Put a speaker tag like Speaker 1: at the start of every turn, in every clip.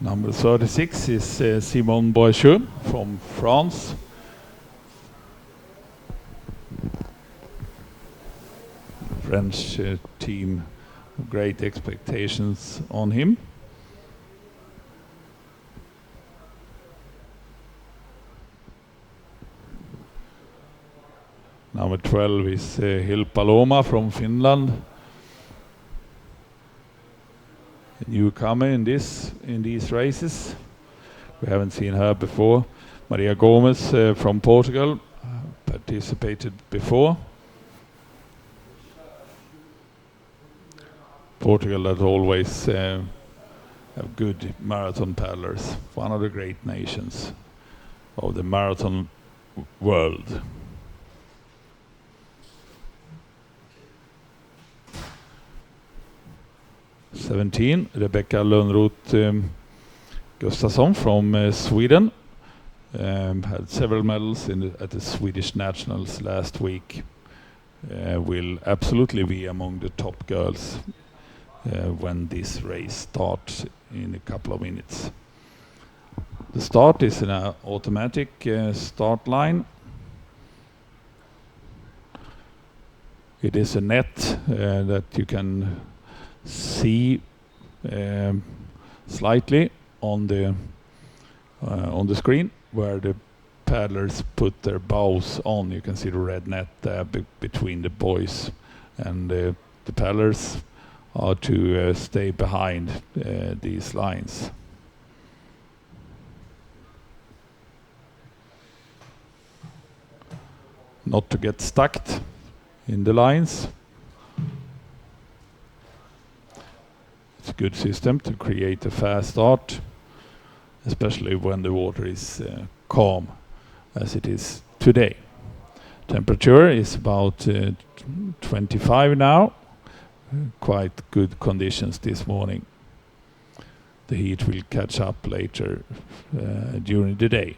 Speaker 1: Number 36 is Simon Boicheux from France. French team, great expectations on him. Number 12 is Hill Paloma from Finland. A newcomer in these races. We haven't seen her before. Maria Gomes from Portugal participated before. Portugal that always have good marathon paddlers. One of the great nations of the marathon world. '17, Rebecca Lönnroth Gustafsson from Sweden. Had several medals at the Swedish Nationals last week. Will absolutely be among the top girls when this race starts in a couple of minutes. The start is an automatic start line. It is a net that you can see slightly on the screen where the paddlers put their bows on. You can see the red net there between the boys, and the paddlers are to stay behind these lines. Not to get stuck in the lines. It's a good system to create a fast start, especially when the water is calm, as it is today. Temperature is about 25 now. Quite good conditions this morning. The heat will catch up later during the day.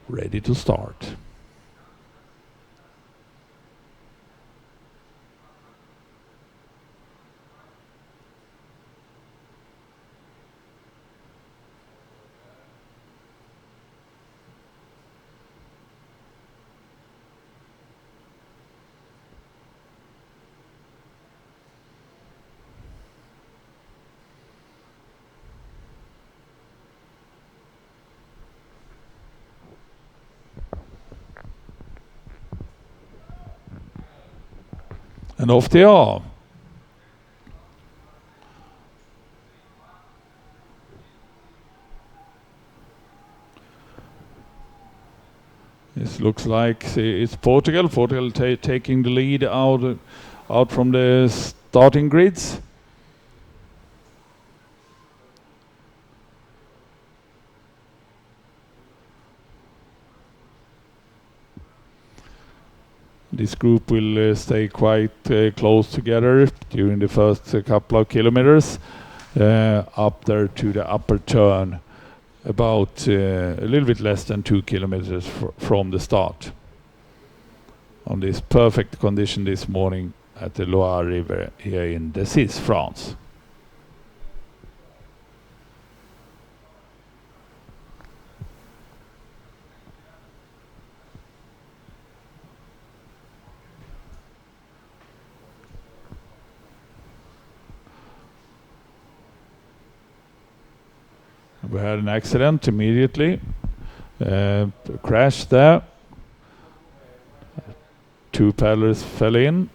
Speaker 1: Ready to start. And off they are. This looks like it's Portugal. Portugal taking the lead out from the starting grids. This group will stay quite close together during the first couple of kilometers, up there to the upper turn, about a little bit less than 2 kilometers from the start. On this perfect condition this morning at the Loire River here in Decize, France. We had an accident immediately, crash there. 2 paddlers fell in.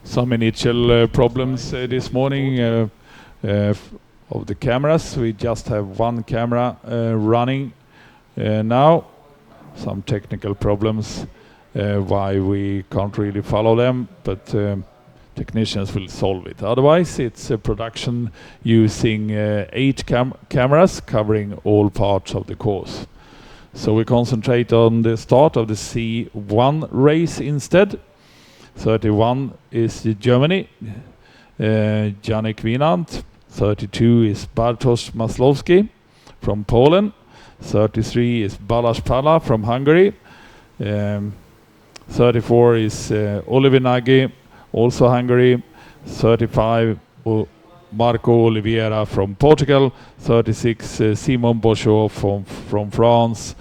Speaker 1: Some initial problems this morning of the cameras. We just have one camera running now. Some technical problems why we can't really follow them, but technicians will solve it. Otherwise, it's a production using 8 cameras covering all parts of the course. So we concentrate on the start of the C1 race instead. 31 is Germany, Janik Wienand. 32 is Bartosz Maslowski from Poland. 33 is Balázs Pala from Hungary. 34 is Oliver Nagy, also Hungary. 35 Marco Oliveira from Portugal. 36 Simon Bochot from France.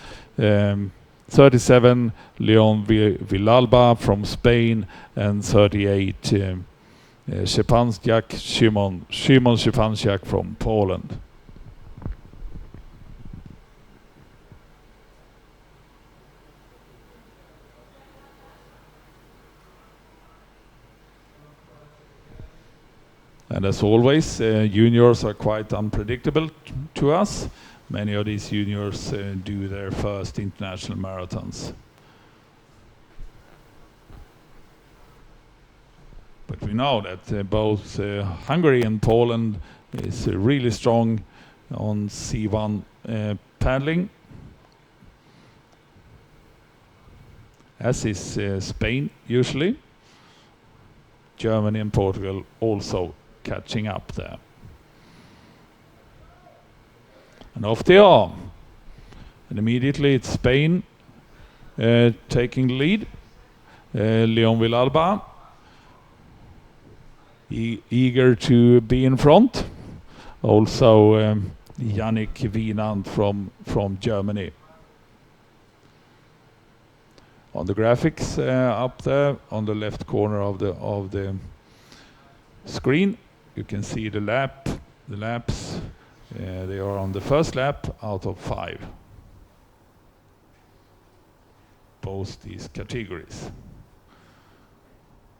Speaker 1: 37 Leon Villalba from Spain, and 38 Szymon Szczepańczyk from Poland. And as always, juniors are quite unpredictable to us. Many of these juniors do their first international marathons. But we know that both Hungary and Poland is really strong on C1 paddling, as is Spain usually. Germany and Portugal also catching up there. And off they are. And immediately it's Spain taking the lead. Leon Villalba, eager to be in front. Also Janik Wienand from Germany. On the graphics up there on the left corner of the screen, you can see the laps. They are on the first lap out of 5. Both these categories.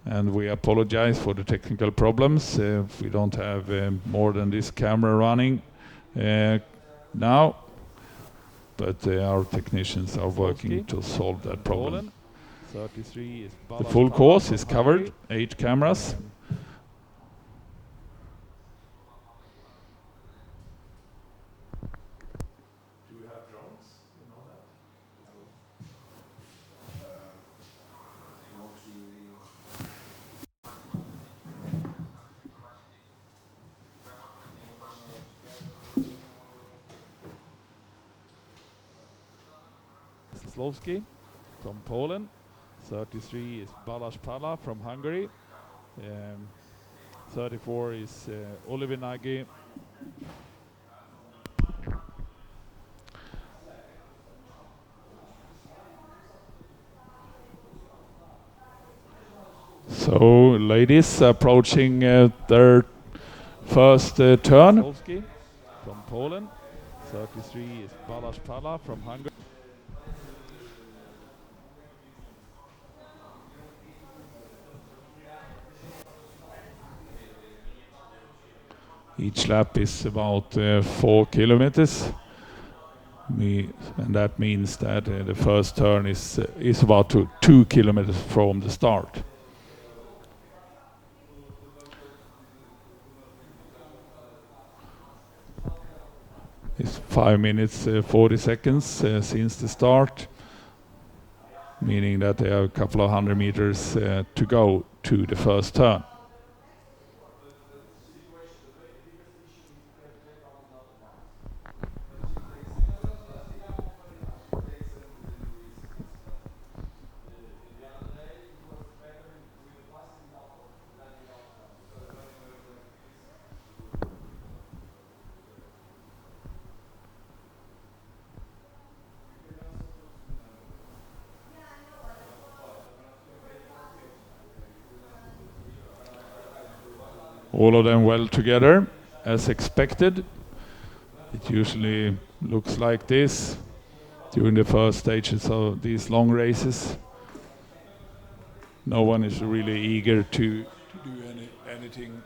Speaker 1: And we apologize for the technical problems. We don't have more than this camera running now. But our technicians are working to solve that problem. 33 is the full course is covered, 8 cameras. Do we have drones? You know that? Maslowski from Poland. 33 is Balázs Pala from Hungary. 34 is Oliver Nagy. So ladies approaching their first turn. Maslowski from Poland. 33 is Balázs Pala from Hungary. Each lap is about 4 kilometers, and that means that the first turn is about 2 kilometers from the start. It's 5 minutes 40 seconds since the start, meaning that they have a couple of 100 meters to go to the first turn. All of them well together, as expected. It usually looks like this during the first stages of these long races. No one is really eager to do anything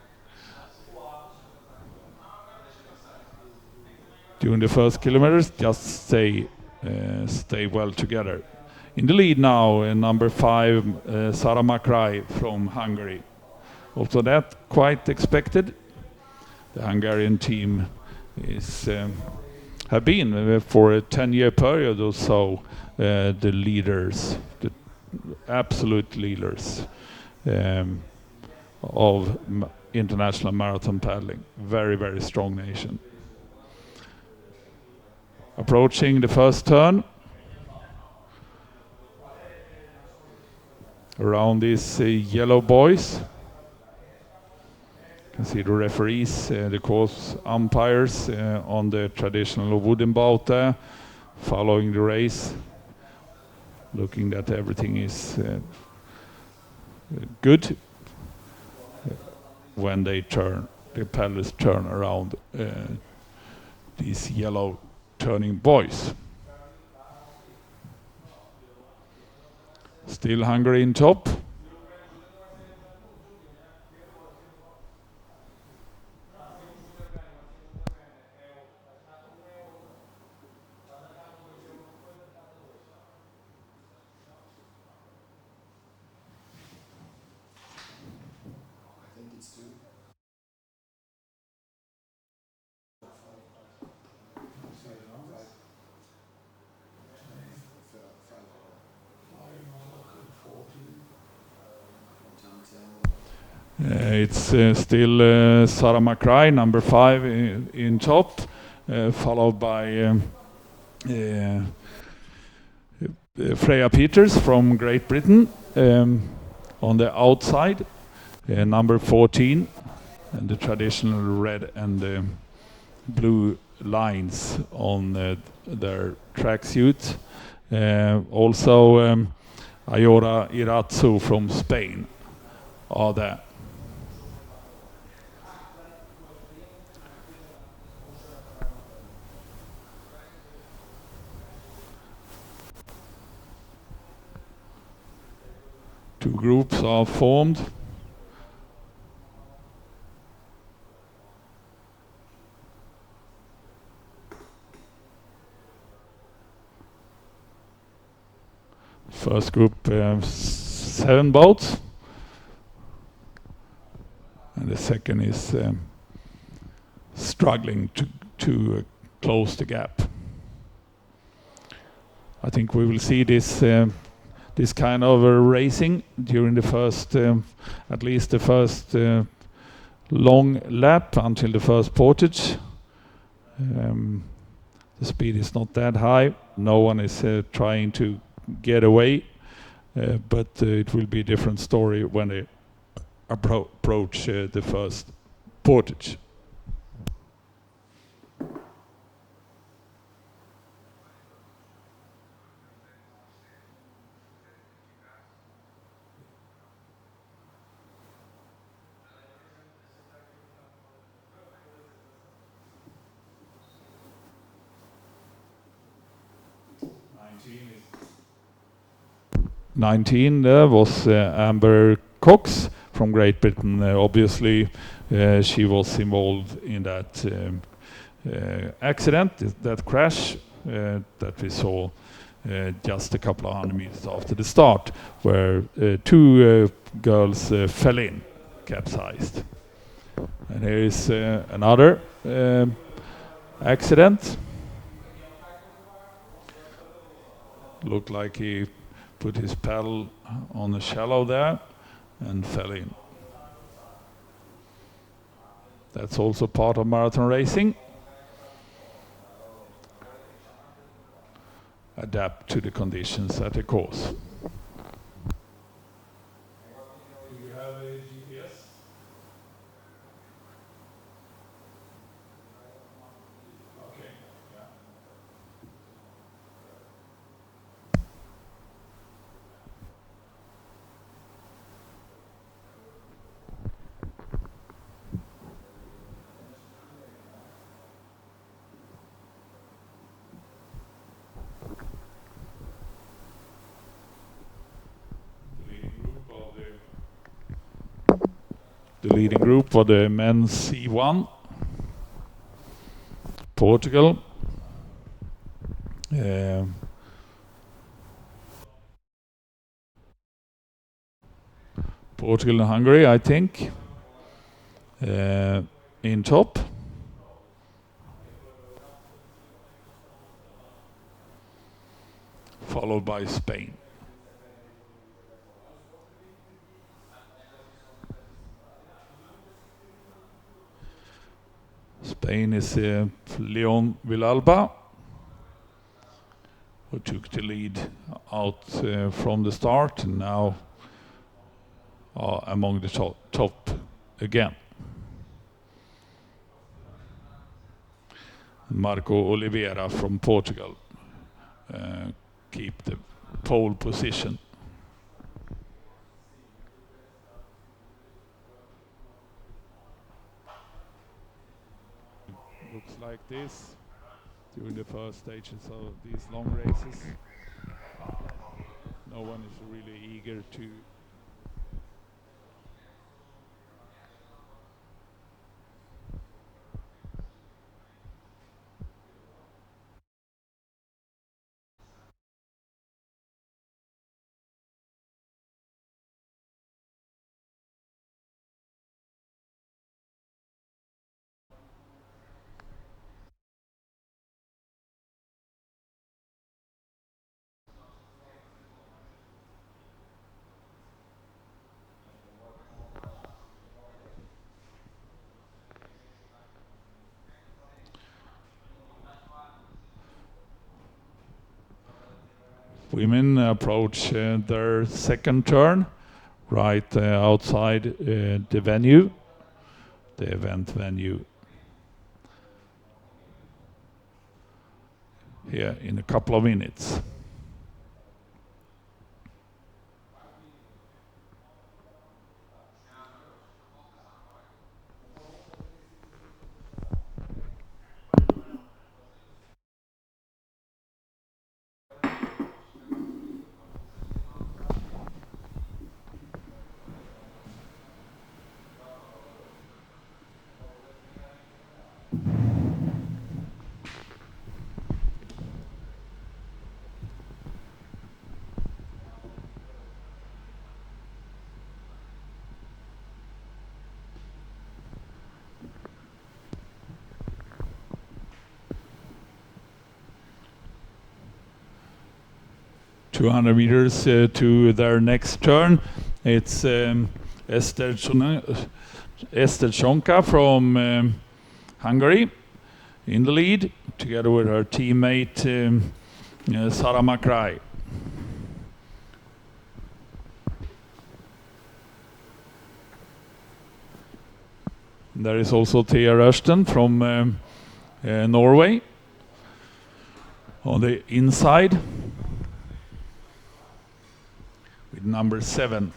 Speaker 1: during the first kilometers, just stay well together. In the lead now, number 5, Sara Makrai from Hungary. Also that quite expected. The Hungarian team have been for a 10-year period or so the leaders, the absolute leaders of international marathon paddling. Very, very strong nation. Approaching the first turn. Around these yellow boys. You can see the referees, the course umpires on the traditional wooden boat there, following the race, looking that everything is good when they turn, the paddlers turn around these yellow turning boys. Still Hungary in top. It's still Sarah McRae, number 5 in top, followed by Freya Peters from Great Britain on the outside, number 14, and the traditional red and blue lines on their tracksuit. Also Ayora Irazzu from Spain are there. Two groups are formed. First group 7 boats, and the second is struggling to close the gap. I think we will see this this kind of racing during the first, at least the first long lap until the first portage. The speed is not that high. No one is trying to get away, but it will be a different story when they approach the first portage. '19 was Amber Cox from Great Britain. Obviously, she was involved in that accident, that crash that we saw just a couple of 100 meters after the start, where 2 girls fell in, capsized. And here is another accident. Looked like he put his paddle on the shallow there and fell in. That's also part of marathon racing. Adapt to the conditions at the course. Do you have a GPS? Okay, yeah. The leading group for the men's C1, Portugal. Portugal and Hungary, I think, in top. followed by Spain. Spain is Leon Villalba, who took the lead out from the start and now are among the top again. Marco Oliveira from Portugal keep the pole position. Looks like this during the first stages of these long races. No one is really eager to women approach their second turn right outside the venue, the event venue. Here in a couple of minutes. ...200 meters to their next turn. It's Ester Csonka from Hungary in the lead, together with her teammate Sara Makrai. There is also Thea Rösten from Norway on the inside. With number 7.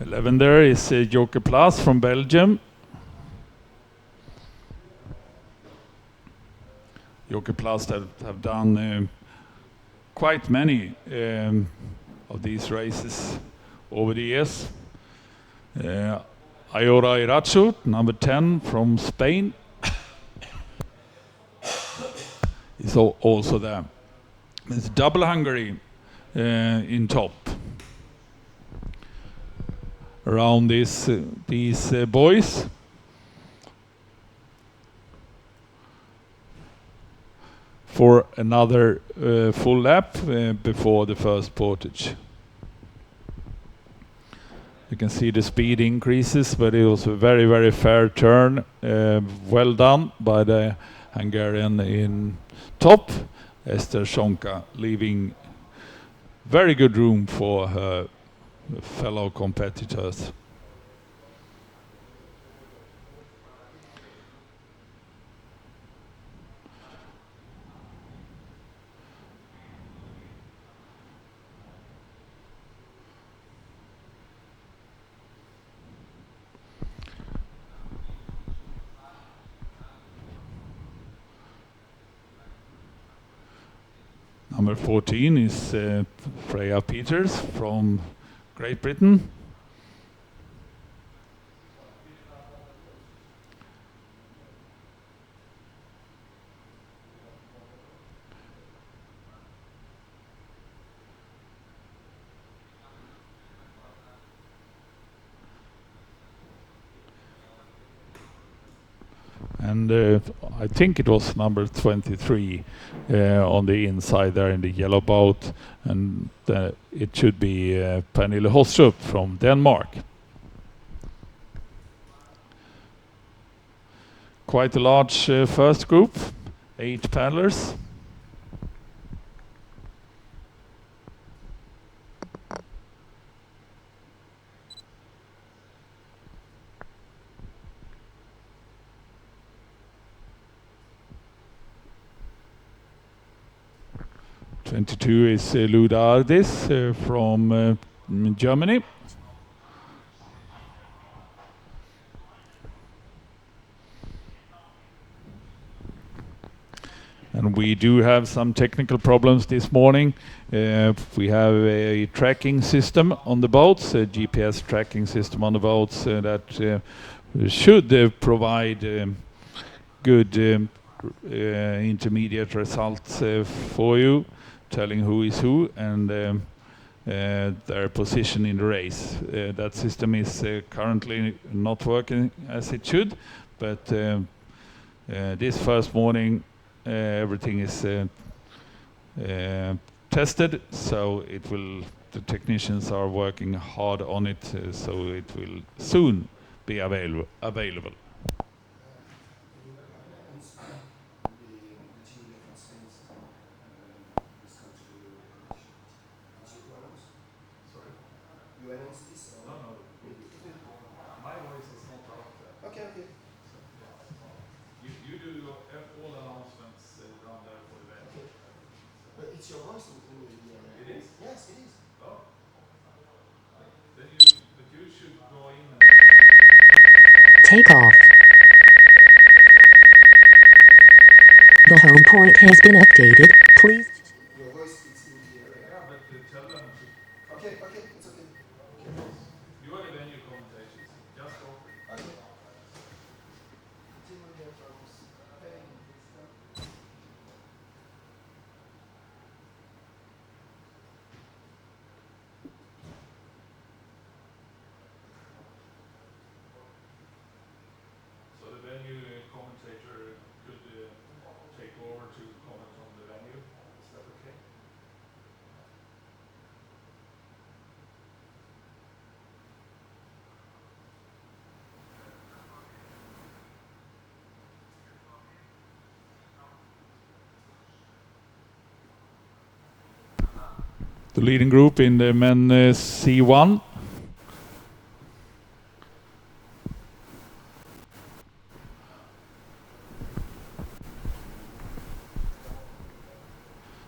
Speaker 1: 11 there is Joke Plas from Belgium. Joke Plas that have done quite many of these races over the years. Ayora Irachu, number 10 from Spain, is also there. It's double Hungary in top. Around these boys. For another full lap before the first portage. You can see the speed increases, but it was a very, very fair turn. Well done by the Hungarian in top, Ester Csonka, leaving very good room for her fellow competitors. Number 14 is Freya Peters from Great Britain. and I think it was number 23 on the inside there in the yellow boat, and it should be Pernille Hostrup from Denmark. Quite a large first group, 8 paddlers. '22 is Luda Ardis from Germany. And we do have some technical problems this morning. We have a tracking system on the boats, a GPS tracking system on the boats that should provide good intermediate results for you, telling who is who and their position in the race. That system is currently not working as it should, but this first morning everything is tested, so the technicians are working hard on it, so it will soon be available. You do all announcements down there for the venue. Okay. But it's your voice in the... It is? Yes, it is. Oh. Then you should go in and...
Speaker 2: Take off. The home point has been updated. Please...
Speaker 3: Your voice is in the area.
Speaker 1: Yeah, but tell them to...
Speaker 3: Okay, it's okay.
Speaker 1: You are the venue commentators. Just go.
Speaker 3: Okay.
Speaker 1: So the venue commentator could take over to comment on the venue. Is that okay? The leading group in the men C1.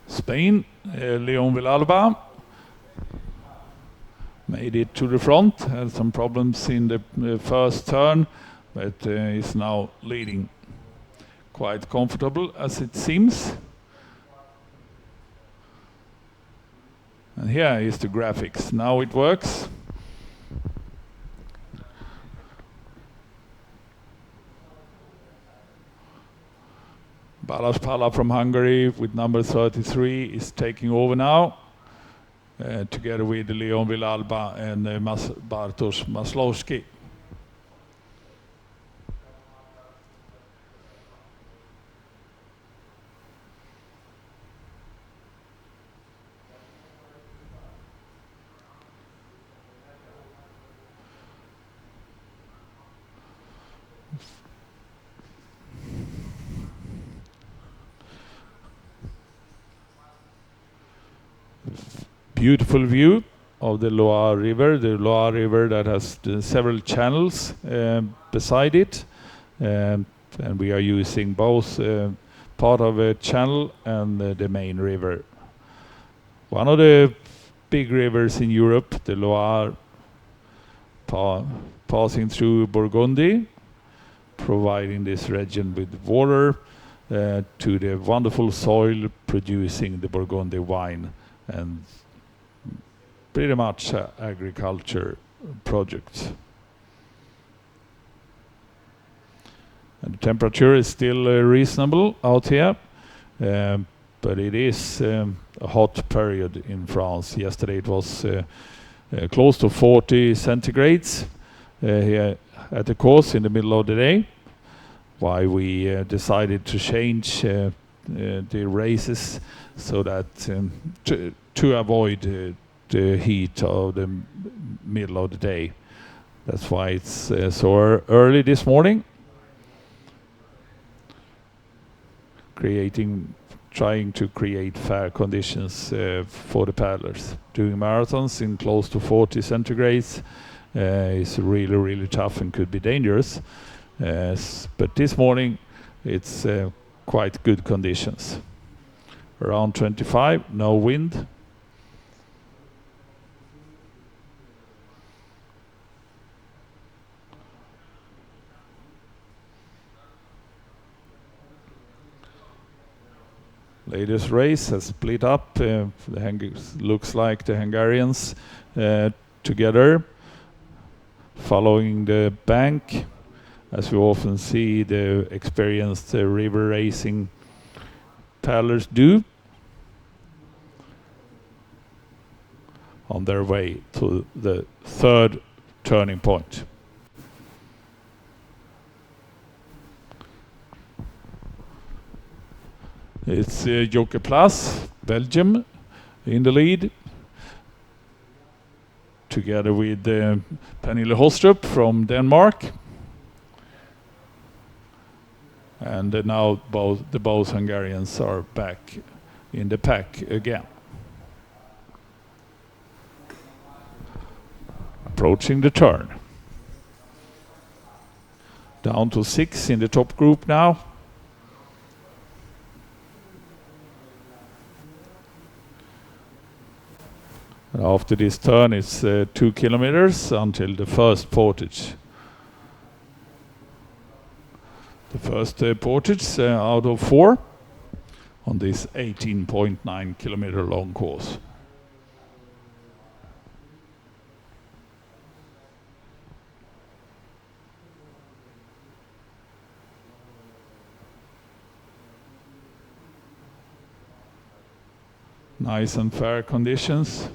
Speaker 1: Spain, Leon Villalba made it to the front, had some problems in the first turn, but is now leading quite comfortable as it seems. And here is the graphics. Now it works. Balázs Palla from Hungary with number 33 is taking over now, together with Leon Villalba and Bartosz Maslowski. Beautiful view of the Loire River that has several channels beside it, and we are using both part of a channel and the main river. One of the big rivers in Europe, the Loire, passing through Burgundy, providing this region with water to the wonderful soil producing the Burgundy wine, and pretty much agriculture projects. And the temperature is still reasonable out here, but it is a hot period in France. Yesterday it was close to 40 centigrades here at the course in the middle of the day. why we decided to change the races so that to avoid the heat of the middle of the day. That's why it's so early this morning. Trying to create fair conditions for the paddlers. Doing marathons in close to 40 centigrades is really, really tough and could be dangerous. But this morning it's quite good conditions. Around 25, no wind. Latest race has split up. Looks like the Hungarians together, following the bank, as we often see the experienced river racing paddlers do, on their way to the third turning point. It's Joke Plus, Belgium, in the lead, together with Pernille Hostrup from Denmark. And now both Hungarians are back in the pack again. Approaching the turn. Down to 6 in the top group now. And after this turn it's 2 kilometers until the first portage. The first portage out of 4 on this 18.9 kilometer long course. Nice and fair conditions.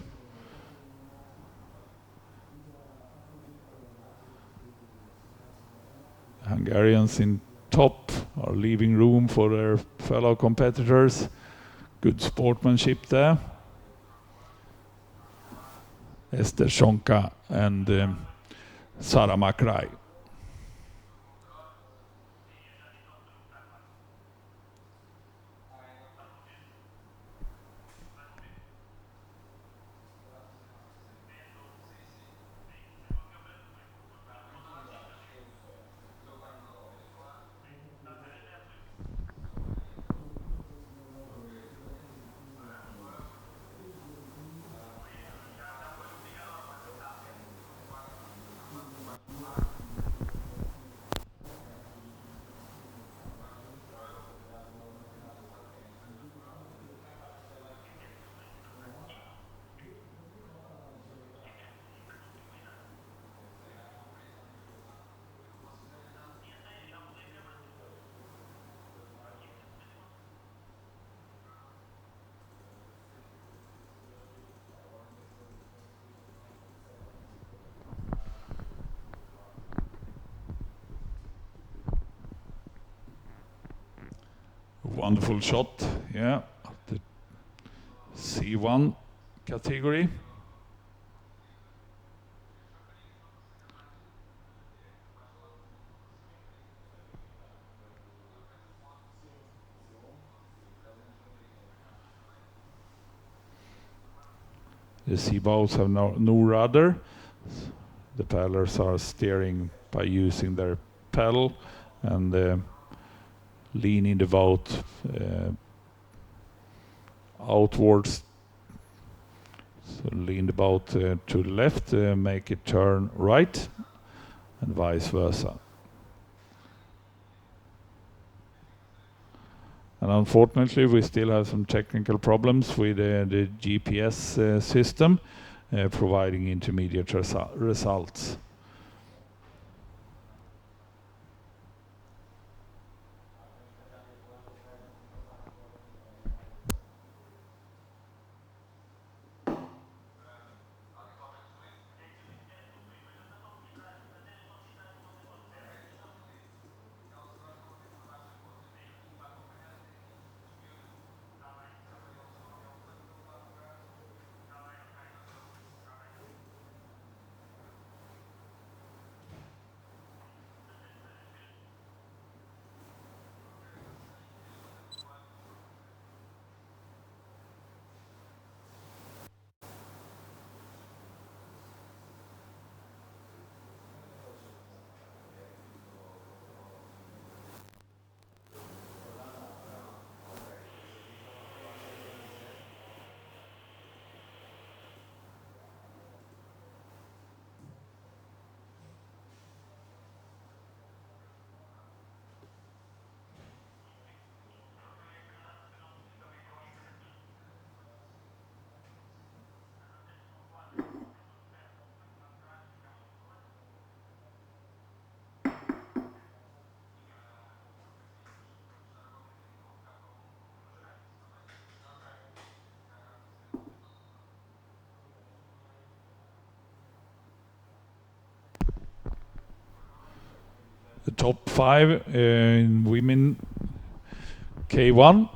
Speaker 1: Hungarians in top are leaving room for their fellow competitors. Good sportsmanship there. Ester Shonka and Sara Makrai. Wonderful shot, yeah. The C1 category. The sea boats have no rudder. The paddlers are steering by using their paddle and leaning the boat outwards. So lean the boat to the left, make it turn right, and vice versa. And unfortunately, we still have some technical problems with the GPS system providing intermediate results. the top 5 in women K1.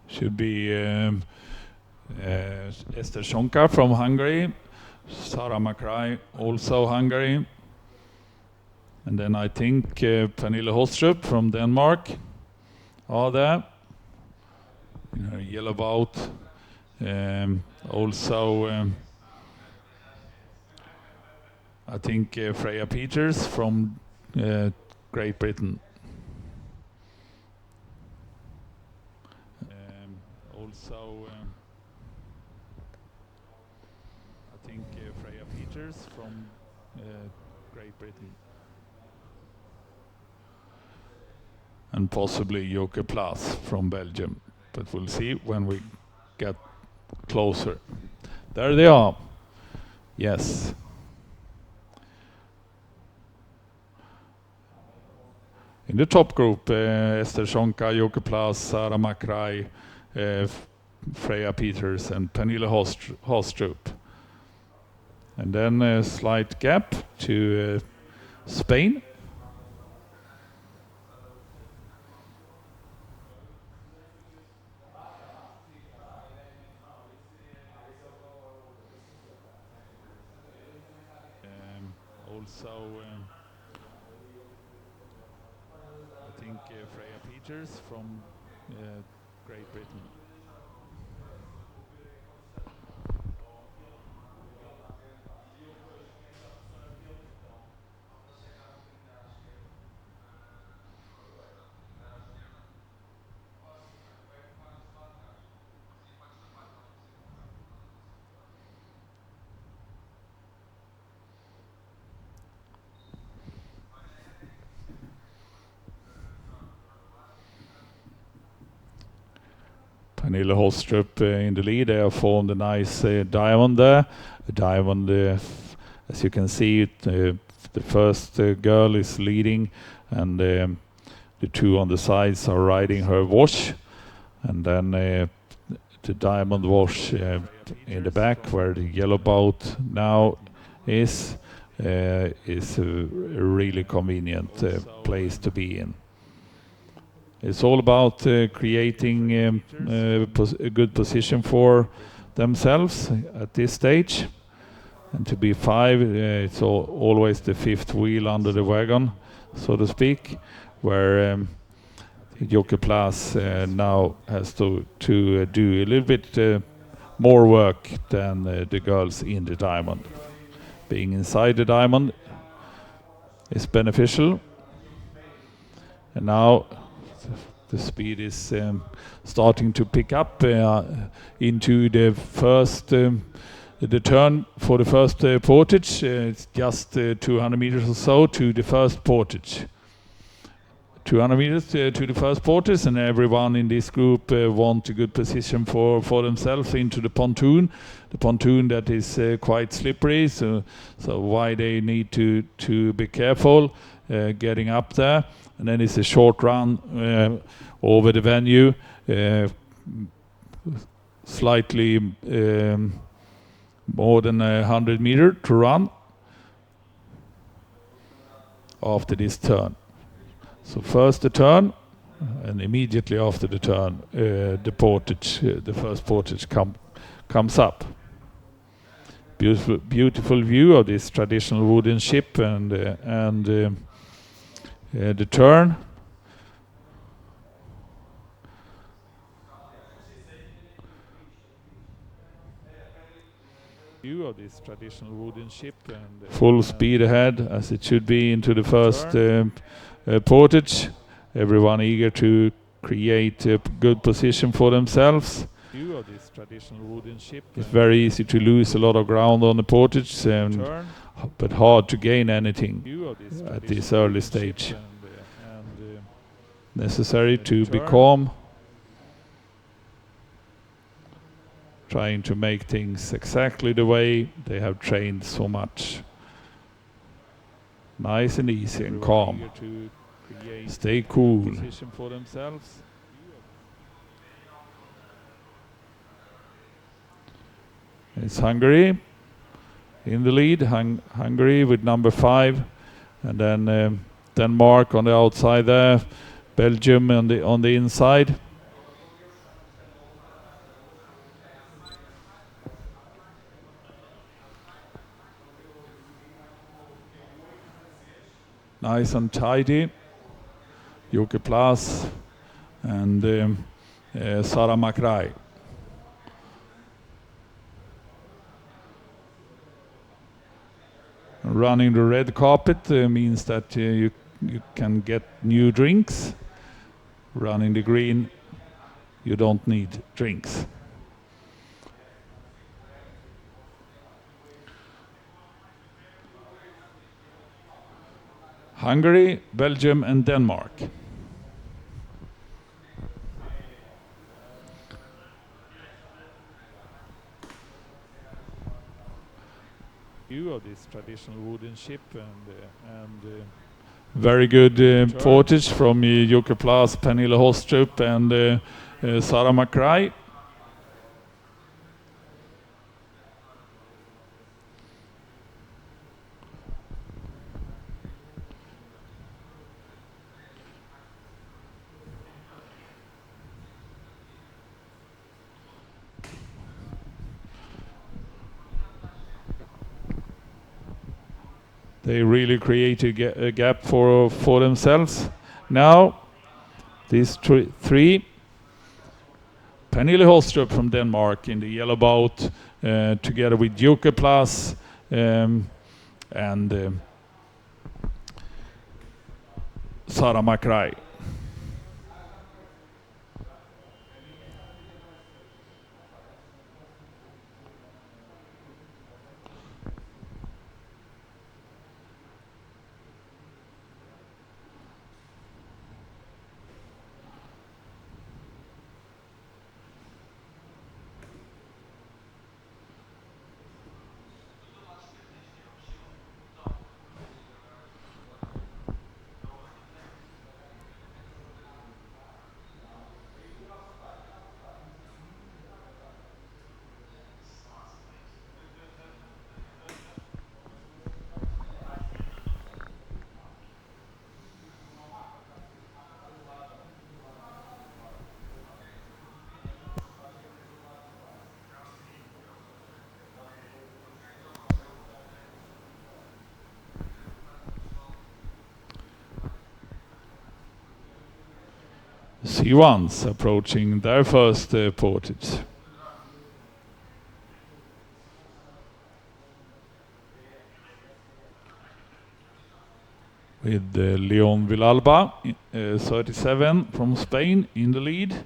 Speaker 1: Should be Esther Shonka from Hungary, Sarah Makrai, also Hungary, and then I think Pernille Hostrup from Denmark are there in her yellow boat. Also I think Freya Peters from Great Britain. Also I think Freya Peters from Great Britain. And possibly Joke Plas from Belgium, but we'll see when we get closer. There they are. Yes. In the top group, Esther Shonka, Joke Plas, Sarah Makrai, Freya Peters and Pernille Hostrup. And then a slight gap to Spain. Also, I think Freya Peters from Great Britain. Pernille Hostrup in the lead. They have formed a nice diamond there. A diamond, as you can see, the first girl is leading, and the 2 on the sides are riding her wash. And then the diamond wash in the back, where the yellow boat now is a really convenient place to be in. It's all about creating a good position for themselves at this stage. And to be 5, it's always the 5th wheel under the wagon, so to speak, where Joke Plas now has to do a little bit more work than the girls in the diamond. Being inside the diamond is beneficial. And now the speed is starting to pick up into the first the turn for the first portage. It's just 200 meters or so to the first portage. 200 meters to the first portage, and everyone in this group want a good position for themselves into the pontoon. The pontoon that is quite slippery, so why they need to be careful getting up there. And then it's a short run over the venue, slightly more than 100 meters to run after this turn. So first the turn, and immediately after the turn, the portage, the first portage comes up. Beautiful view of this traditional wooden ship and the turn. View of this traditional wooden ship and full speed ahead, as it should be, into the first portage. Everyone eager to create a good position for themselves. View of this traditional wooden ship. It's very easy to lose a lot of ground on the portage, but hard to gain anything at this early stage. Necessary to be calm, trying to make things exactly the way they have trained so much. Nice and easy and calm. stay cool. Position for themselves. It's Hungary in the lead. Hungary with number 5, and then Denmark on the outside there. Belgium on the inside. Nice and tidy. Jocke Plas and Sarah McRae. Running the red carpet means that you can get new drinks. Running the green, you don't need drinks. Hungary, Belgium and Denmark. Of this traditional wooden ship and very good portage from Jocke Plas, Pernille Hostrup and Sarah McRae. They really create a gap for themselves. Now, these three, Pernille Hostrup from Denmark in the yellow boat, together with Jocke Plas and Sarah McRae. C1s approaching their first portage. With Leon Villalba, 37 from Spain in the lead.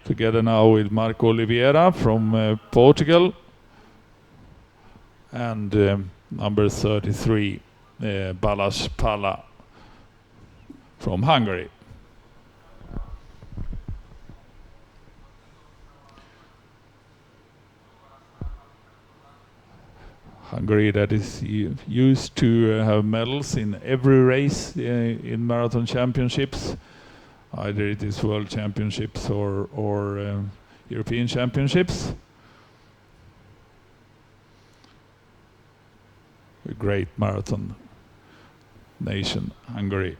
Speaker 1: Together now with Marco Oliveira from Portugal. And number 33, Balázs Palla from Hungary. Hungary that is used to have medals in every race in marathon championships. Either it is World Championships or European Championships. A great marathon nation, Hungary.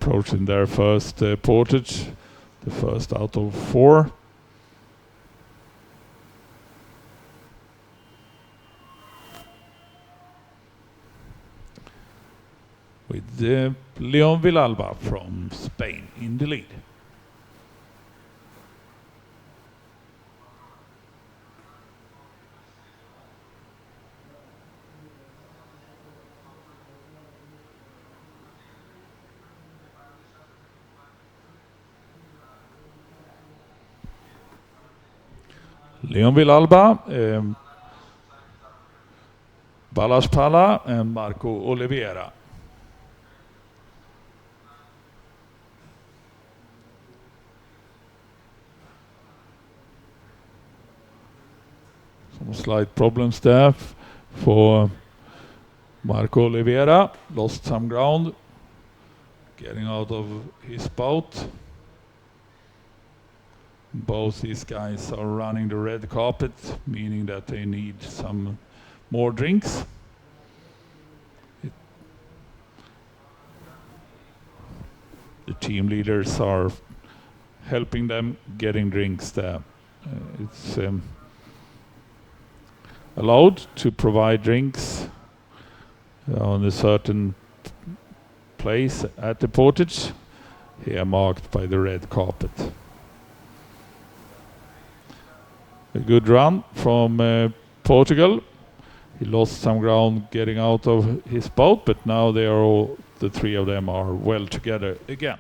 Speaker 1: approaching their first portage, the first out of 4. With Leon Villalba from Spain in the lead. Leon Villalba, Balázs Pala and Marco Oliveira. Some slight problems there for Marco Oliveira. Lost some ground getting out of his boat. Both these guys are running the red carpet, meaning that they need some more drinks. The team leaders are helping them getting drinks there. It's allowed to provide drinks on a certain place at the portage, here marked by the red carpet. A good run from Portugal. He lost some ground getting out of his boat, but now they are all, the 3 of them are well together again.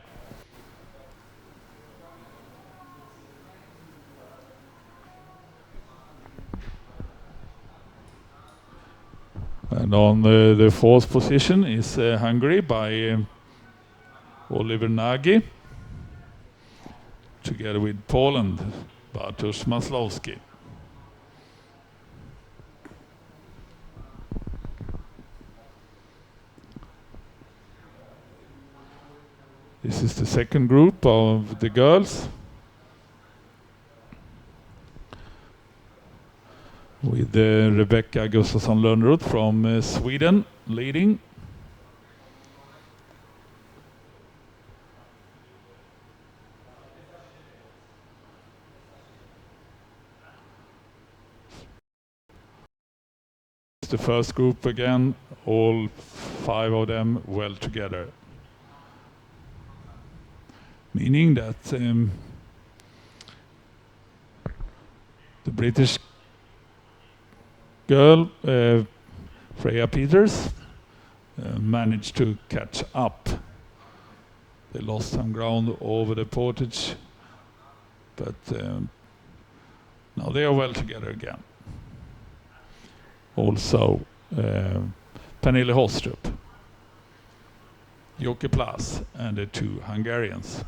Speaker 1: And on the 4th position is Hungary by Oliver Nagy, together with Poland, Bartosz Maslowski. This is the second group of the girls, with Rebecca Gustafsson Lönnroth from Sweden leading. It's the first group again, all 5 of them well together. Meaning that the British girl, Freya Peters, managed to catch up. They lost some ground over the portage, but now they are well together again. Also, Pernille Hostrup, Jocke Plas, and the 2 Hungarians.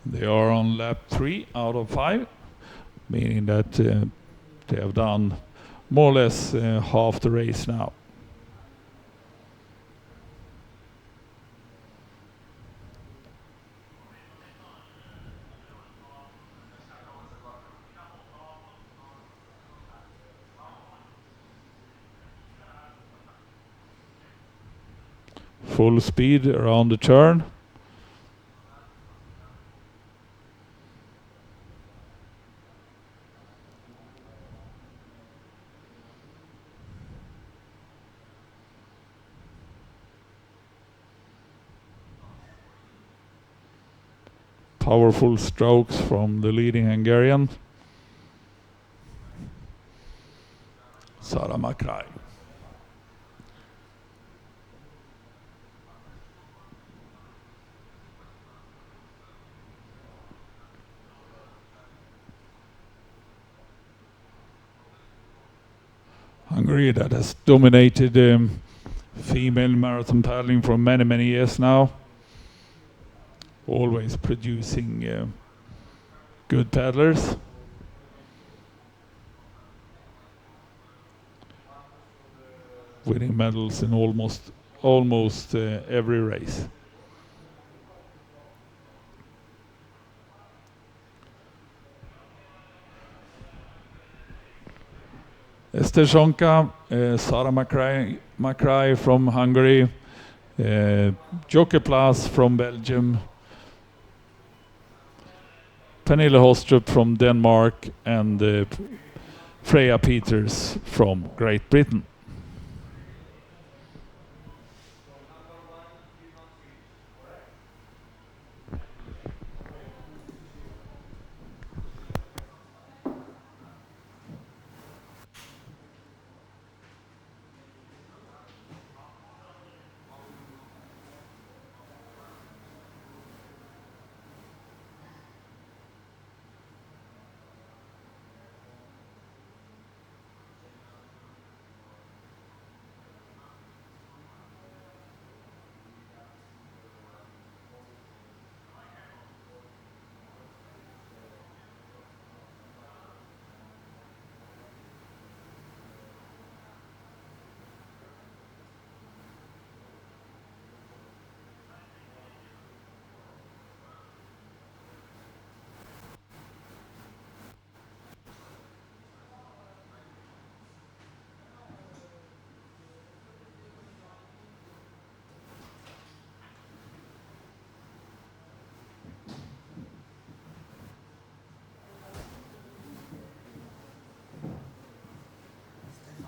Speaker 1: They are on lap 3 out of 5, meaning that they have done more or less half the race now. Full speed around the turn. Powerful strokes from the leading Hungarian, Sara Makrai. Hungary, that has dominated female marathon paddling for many, many years now. Always producing good paddlers. Winning medals in almost every race. Esterzonka, Sara Makrai from Hungary, Joker Plus from Belgium, Pernille Hostrup from Denmark, and Freya Peters from Great Britain.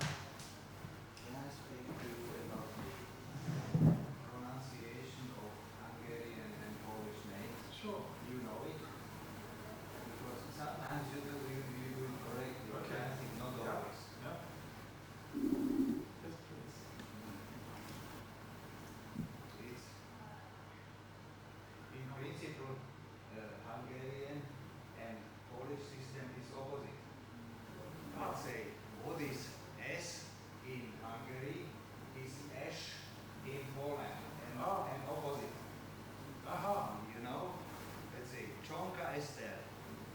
Speaker 4: Can I speak to you about the pronunciation of Hungarian and Polish names? Sure. You know it? Because sometimes you do it correctly, but I think not always.
Speaker 1: Yeah. Yes, please.
Speaker 4: It's in principle Hungarian and Polish system is opposite. Let's say what is S in Hungary is Esh in Poland and opposite.
Speaker 1: Aha.
Speaker 4: You know? Let's say Csonka Eszter.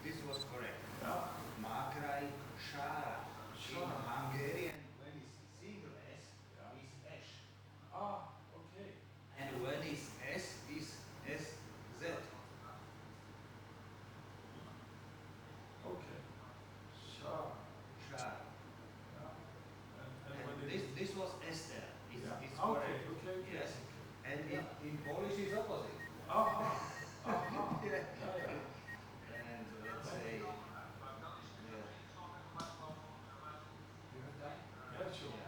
Speaker 4: This was correct.
Speaker 1: Yeah.
Speaker 4: Makrai Sára. In
Speaker 1: Sára.
Speaker 4: Hungarian, when it's single S, is Esh.
Speaker 1: Ah, okay.
Speaker 4: And when it's S, is SZ.
Speaker 1: Okay. Sure.
Speaker 4: Sára.
Speaker 1: And
Speaker 4: And
Speaker 1: when it
Speaker 4: this was Esther. It's
Speaker 1: Yeah.
Speaker 4: it's
Speaker 1: Okay,
Speaker 4: correct.
Speaker 1: okay,
Speaker 4: Yes.
Speaker 1: okay.
Speaker 4: And in Polish it's opposite.
Speaker 1: Aha. Aha.
Speaker 4: Yeah.
Speaker 1: Yeah, yeah.
Speaker 4: And let's say, yeah. You have time?
Speaker 1: Yeah, sure.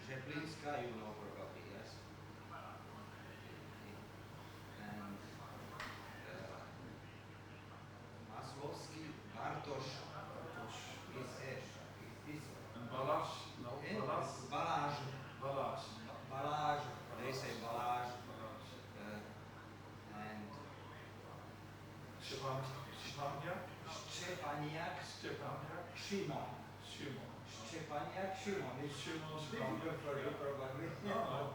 Speaker 4: Rzeplińska, you know probably, yes? And Masłowski, Bartosz is Esh. Is
Speaker 1: And Balash? No, Balas?
Speaker 4: Balázs.
Speaker 1: Balash.
Speaker 4: Balázs, they say Balázs.
Speaker 1: Balash.
Speaker 4: And
Speaker 1: Szczepaniak?
Speaker 4: Szczepaniak,
Speaker 1: Szczepaniak?
Speaker 4: Szymon.
Speaker 1: Szymon.
Speaker 4: Szczepaniak, Szymon. It's
Speaker 1: Szymon,
Speaker 4: difficult for you probably.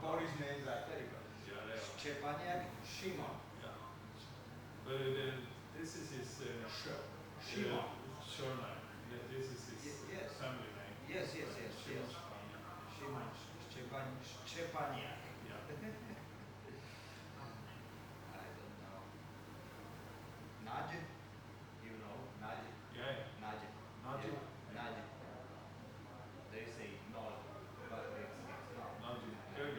Speaker 4: Polish names are terrible.
Speaker 1: Yeah, they are.
Speaker 4: Szczepaniak, Szymon.
Speaker 1: Yeah. But this is his
Speaker 4: Szymon.
Speaker 1: surname. This is his
Speaker 4: Yes.
Speaker 1: family name.
Speaker 4: Yes, yes, yes,
Speaker 1: Szymon
Speaker 4: yes.
Speaker 1: Szczepaniak.
Speaker 4: Szymon, Szczepaniak.
Speaker 1: Yeah.
Speaker 4: I don't know. Nadje, you know, Nadje.
Speaker 1: Yeah.
Speaker 4: Nadje.
Speaker 1: Nadje.
Speaker 4: Yeah, Nadje. They say no, but it's not.
Speaker 1: Nadje.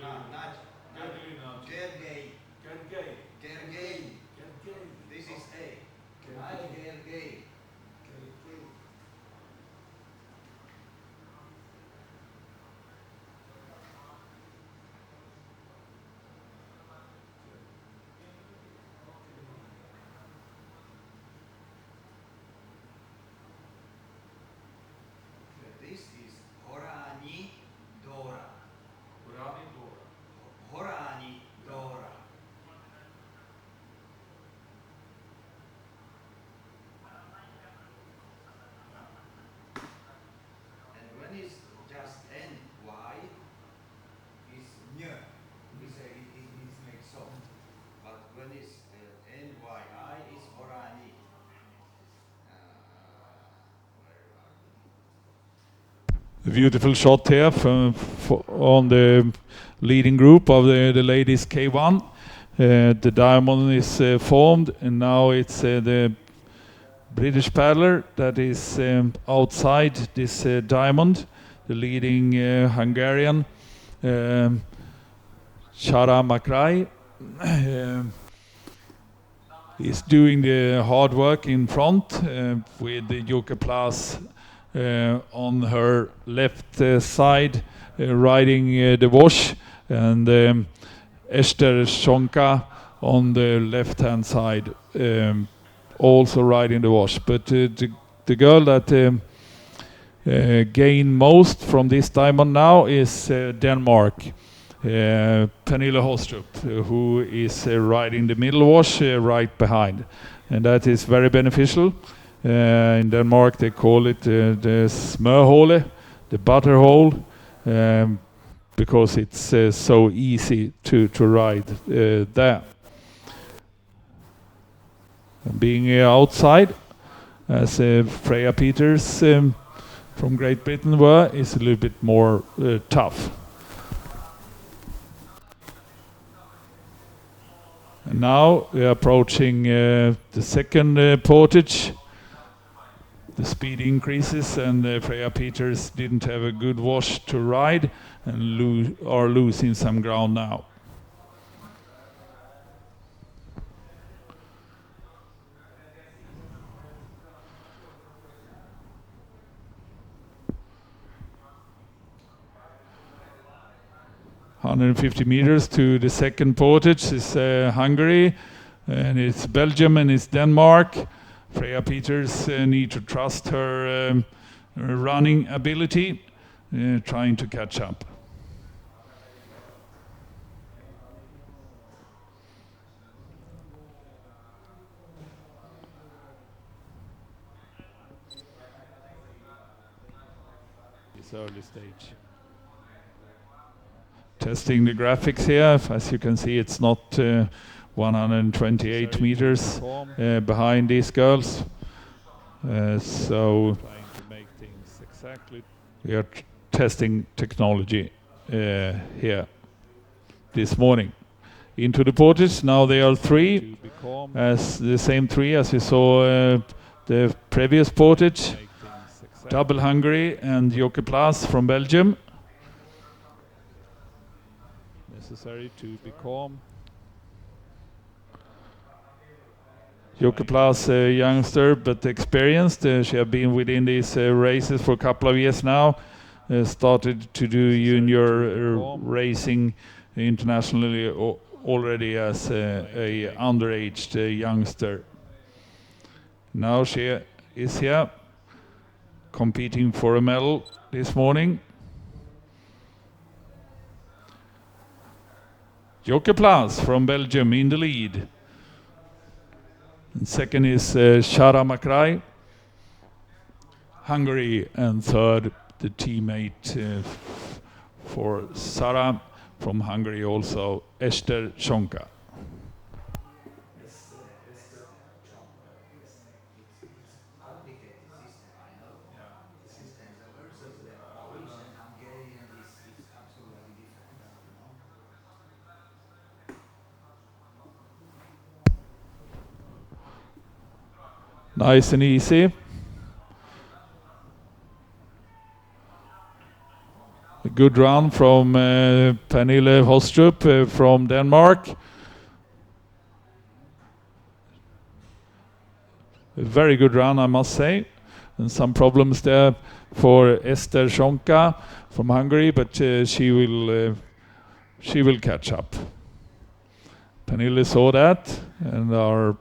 Speaker 4: Nadje.
Speaker 1: Gergely Nadje.
Speaker 4: Gergely.
Speaker 1: Gergely.
Speaker 4: Gergely.
Speaker 1: Gergely.
Speaker 4: This is A.
Speaker 1: Gergely.
Speaker 4: Nadje Gergely.
Speaker 1: Gergely.
Speaker 4: This is Horani Dora.
Speaker 1: Urani Dora.
Speaker 4: Horani Dora. And when it's just NY, is Ny. We say it makes soft. But when it's NYI, it's Horani.
Speaker 1: A beautiful shot here on the leading group of the ladies K1. The diamond is formed, and now it's the British paddler that is outside this diamond, the leading Hungarian, Sara Makrai. Is doing the hard work in front with the Jukka Plas on her left side riding the wash, and Esther Shonka on the left hand side also riding the wash. But the girl that gained most from this diamond now is Denmark. Pernille Hostrup, who is riding the middle wash right behind, and that is very beneficial. In Denmark they call it the smørhole, the butter hole, because it's so easy to ride there. And being outside, as Freya Peters from Great Britain were, is a little bit more tough. And now we are approaching the second portage. The speed increases, and Freya Peters didn't have a good wash to ride and are losing some ground now. "150 meters to the second portage is Hungary, and it's Belgium and it's Denmark. Freya Peters need to trust her running ability, trying to catch up. This early stage. Testing the graphics here. As you can see, it's not 128 meters behind these girls. So trying to make things exactly. We are testing technology here this morning. Into the portage. Now they are three, as the same three as we saw the previous portage. Double Hungary and Jukka Plas from Belgium. Necessary to be calm. Jukka Plas, a youngster but experienced. She has been within these races for a couple of years now. Started to do junior racing internationally already as a underaged youngster. Now she is here competing for a medal this morning. Jukka Plas from Belgium in the lead. And second is Sara Makrai, Hungary, and third the teammate for Sara from Hungary also, Esther Shonka. Nice and easy. A good run from Pernille Hostrup from Denmark. A very good run, I must say. And some problems there for Esther Shonka from Hungary, but she will catch up. Pernille saw that and are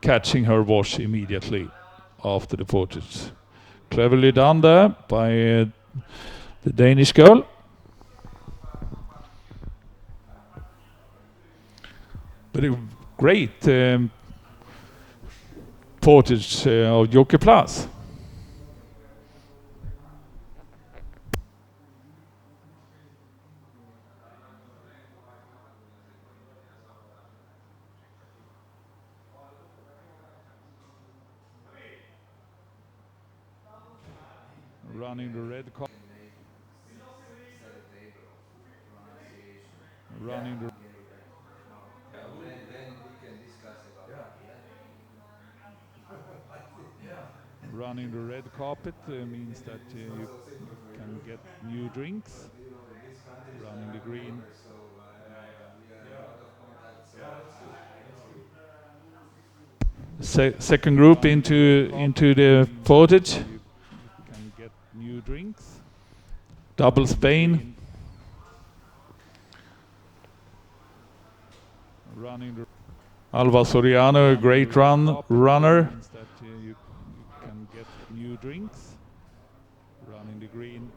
Speaker 1: catching her wash immediately after the portage. Cleverly done there by the Danish girl. But a great portage of Jukka Plas. Running the red car. Running the.
Speaker 4: Then we can discuss about
Speaker 1: Running the red carpet means that you can get new drinks. Running the green.
Speaker 4: So we are a lot of contacts. So that's good.
Speaker 1: Second group into the portage. You can get new drinks. Double Spain. Running the Alva Soriano, a great runner. Means that you can get new drinks. Running the green.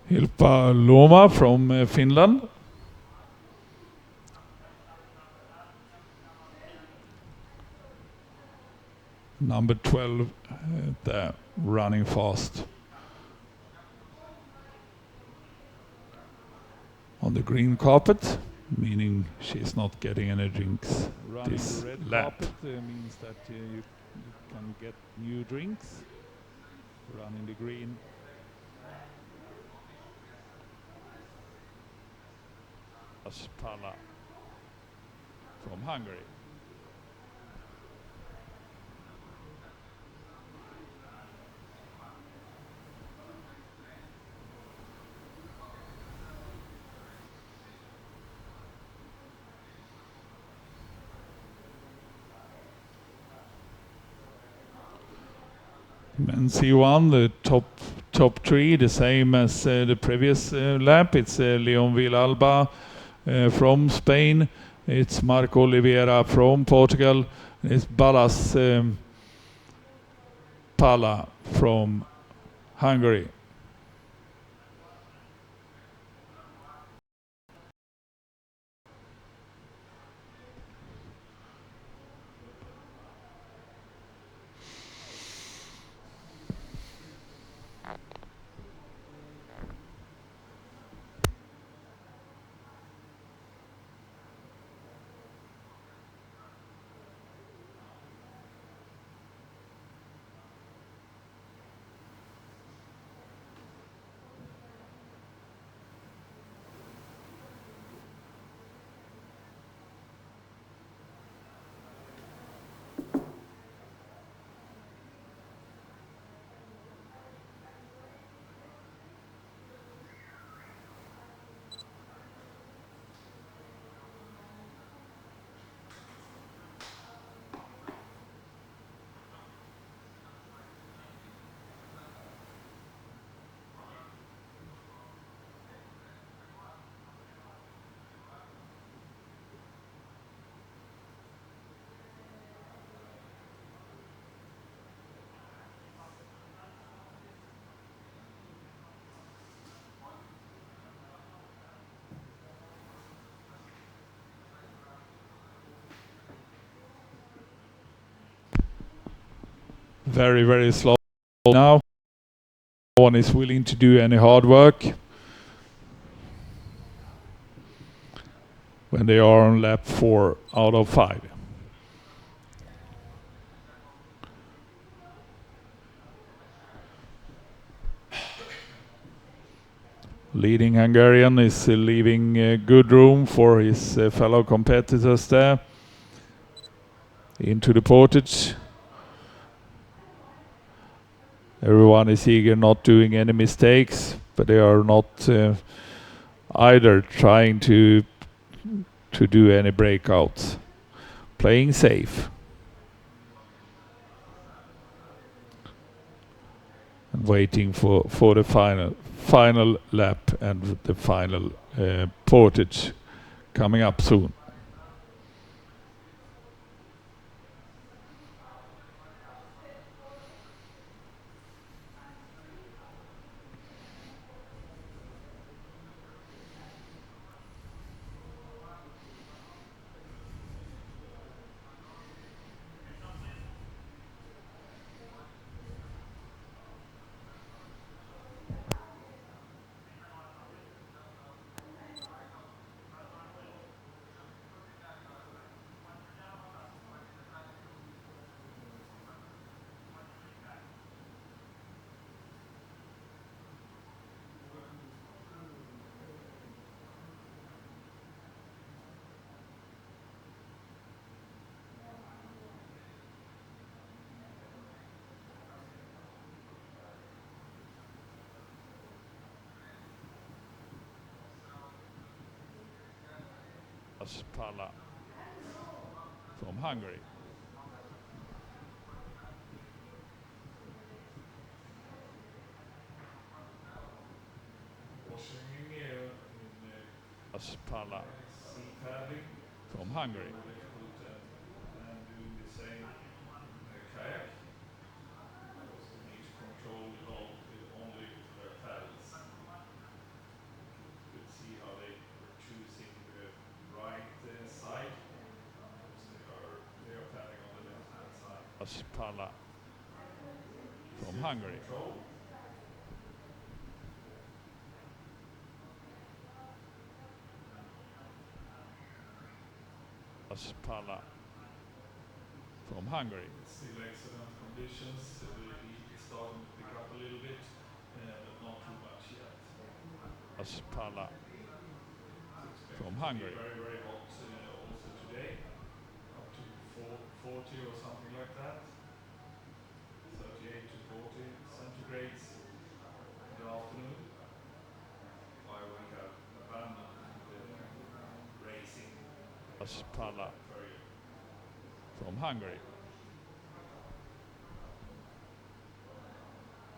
Speaker 1: Hilpa Loma from Finland. Number 12, there, running fast. On the green carpet, meaning she's not getting any drinks. Running this red lap carpet means that you can get new drinks. Running the green. Pala from Hungary. Men C1, the top three, the same as the previous lap. It's Leon Villalba from Spain. It's Marco Oliveira from Portugal. It's Balas Pala from Hungary. Very, very slow now. No one is willing to do any hard work when they are on lap 4 out of 5. Leading Hungarian is leaving good room for his fellow competitors there. Into the portage. Everyone is eager, not doing any mistakes, but they are not either trying to do any breakouts. Playing safe. And waiting for the final lap and the final portage coming up soon. Pala from Hungary. Pala from Hungary. And doing the same kayak. Also need to control the boat with only their paddles. You can see how they were choosing the right side. They are paddling on the left hand side. Pala from Hungary. Pala from Hungary. Still excellent conditions. The heat is starting to pick up a little bit, but not too much yet. Pala from Hungary. Very, very hot also today. Up to 40 or something like that. 38 to 40 centigrades in the afternoon. While we have abandoned the racing. Pala from Hungary.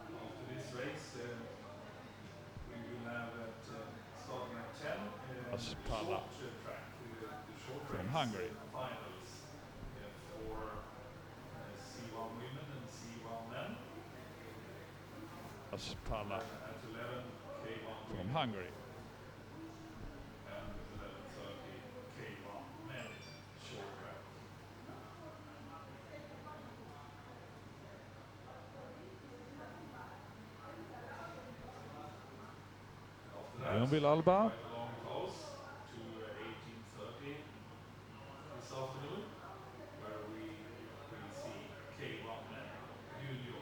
Speaker 1: After this race, we will have starting at 10 short track, the short
Speaker 2: from
Speaker 1: race
Speaker 2: Hungary.
Speaker 1: finals for C1 women and C1 men.
Speaker 2: Pala
Speaker 1: At 11 K1
Speaker 2: from
Speaker 1: women
Speaker 2: Hungary.
Speaker 1: and 11:30 K1 men short track.
Speaker 2: Leonville Alba.
Speaker 1: Quite a long pause to 18:30 this afternoon, where we will see K1 men junior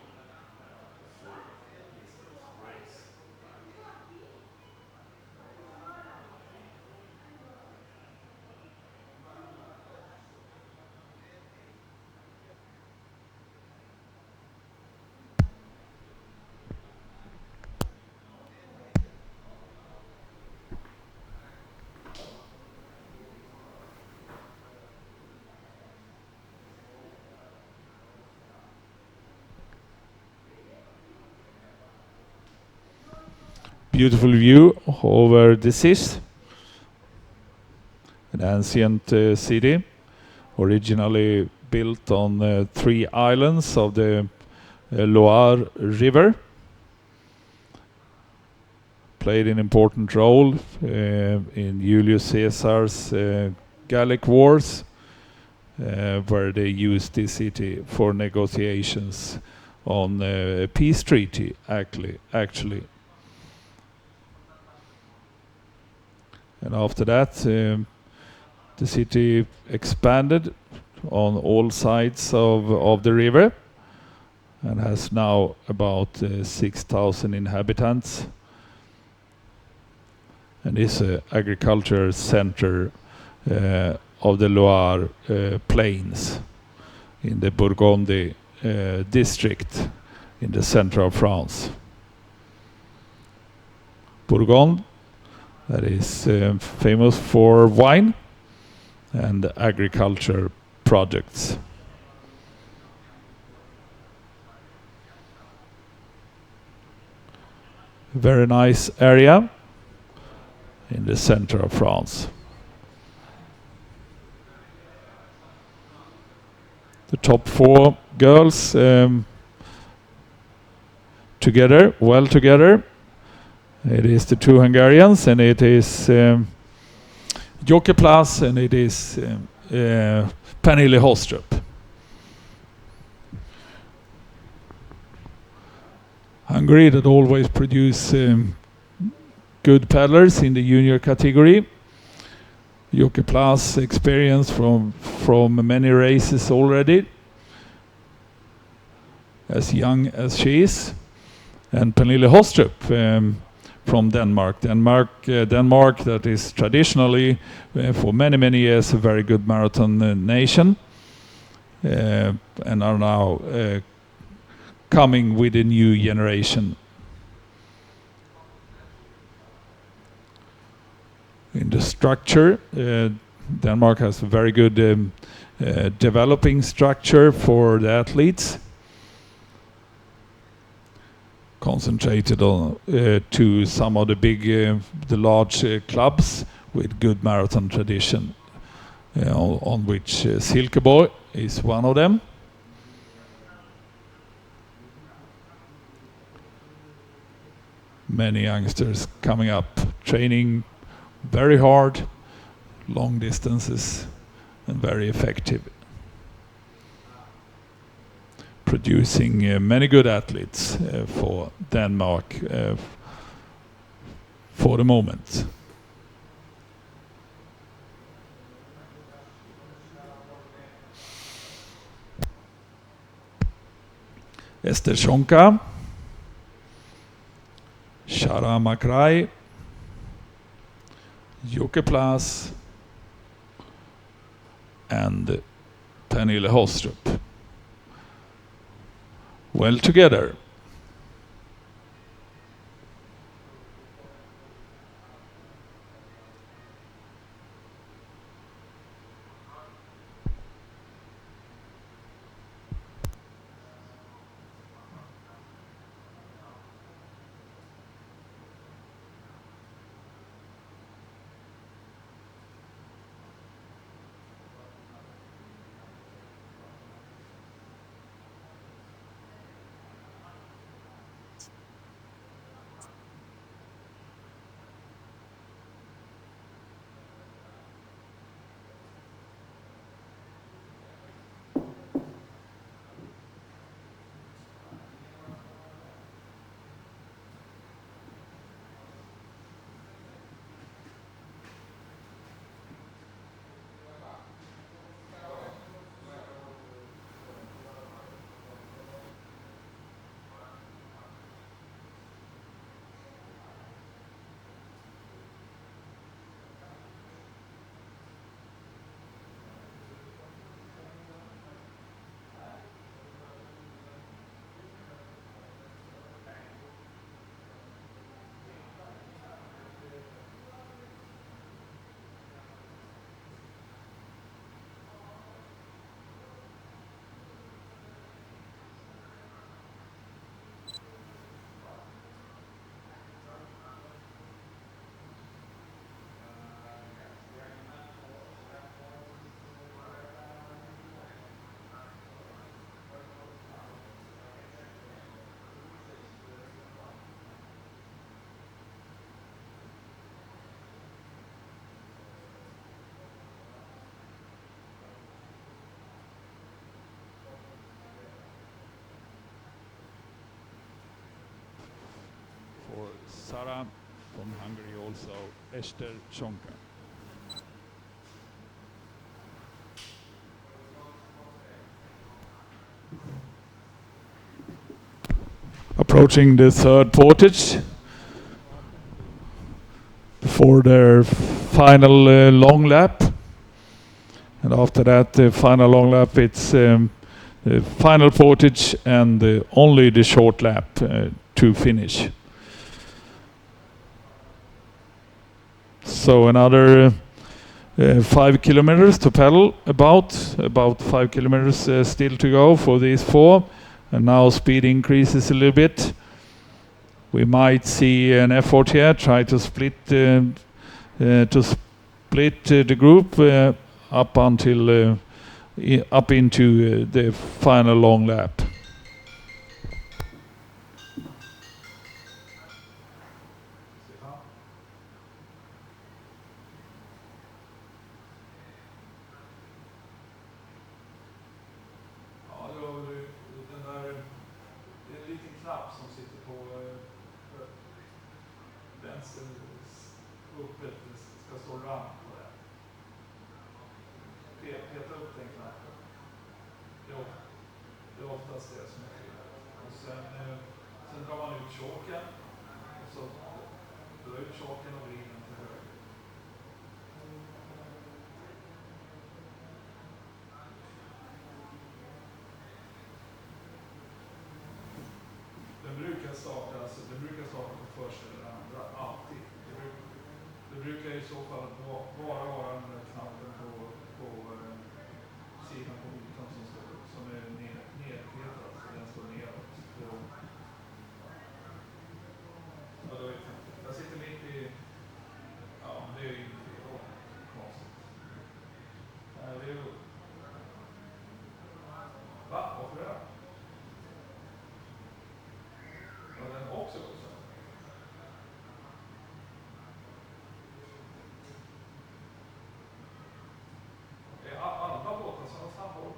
Speaker 1: for this race.
Speaker 2: Beautiful view over Decize, an ancient city, originally built on 3 islands of the Loire River. Played an important role in Julius Caesar's Gallic Wars, where they used this city for negotiations on a peace treaty, actually. And after that, the city expanded on all sides of the river and has now about 6,000 inhabitants.
Speaker 1: and is an agriculture center of the Loire plains in the Burgundy district in the center of France. Bourgogne, that is famous for wine and agriculture projects. Very nice area in the center of France. The top 4 girls together, well together. It is the 2 Hungarians, and it is Jocke Plas, and it is Pernille Hostrup. Hungary that always produce good paddlers in the junior category. Jocke Plas experience from many races already, as young as she is, and Pernille Hostrup from Denmark. Denmark that is traditionally for many years a very good marathon nation, and are now coming with a new generation. In the structure, Denmark has a very good developing structure for the athletes, concentrated on to some of the big, the large clubs with good marathon tradition, on which Silkeborg is one of them. Many youngsters coming up, training very hard, long distances, and very effective. Producing many good athletes for Denmark for the moment. Esther Schonka, Shara Makrai, Jocke Plas, and Pernille Hostrup. Well together. For Sara from Hungary also, Esther Schonka. Approaching the third portage. for their final long lap. And after that, the final long lap, it's the final portage and only the short lap to finish. So another 5 kilometers to paddle, about 5 kilometers still to go for these 4. And now speed increases a little bit. We might see an effort here, try to split the group up until up into the final long lap. Den brukar starta på första eller andra, alltid. Det brukar i så fall bara vara den där knappen på sidan på motorn som är nedpetad, så den står neråt. Ja, då vet jag inte. Jag sitter mitt i... Ja, det är ju inte konstigt. Nej, det är ju... Va? Varför det? Ja, den också går så. Alla båtar som har samma håll.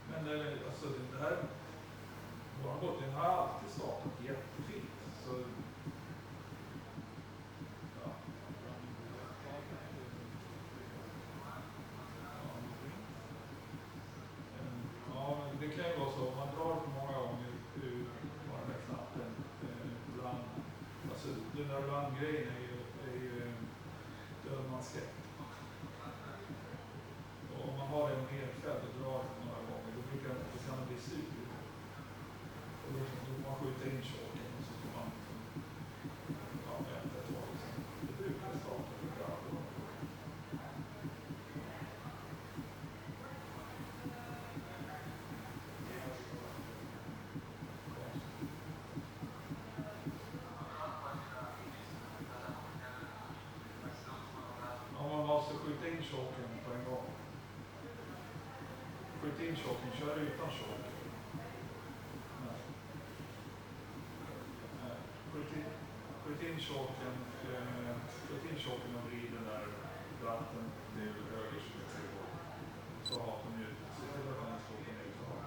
Speaker 1: Men alltså det här, våra båten har alltid startat jättefint. Så, ja. Ja, men det kan ju vara så. Man drar för många gånger ur den där knappen. Run. Alltså den där run-grejen är ju dödmanskräck. Och om man har en nedfälld och drar några gånger, då kan det bli sur. Och då får man skjuta in choken och så får man vänta ett tag. Det brukar starta för bra. Om man måste skjuta in choken på en gång. Skjut in choken, kör utan chok. Skjut in choken och vrid den där ratten till höger så har de ju, se till att den står på neutral.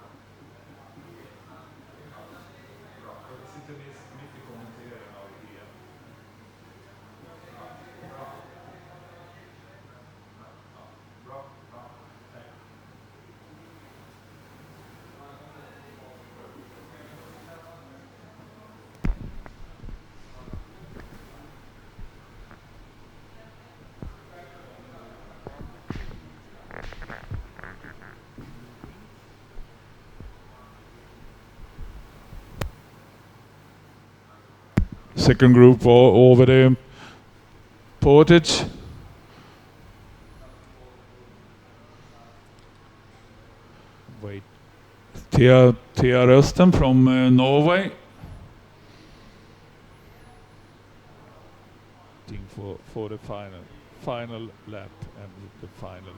Speaker 1: Bra, jag sitter mitt i kommenteringen av idén. Bra. Bra. Hej. Second group over the portage. Wait. Thea Rösten from Norway. For the final lap and the final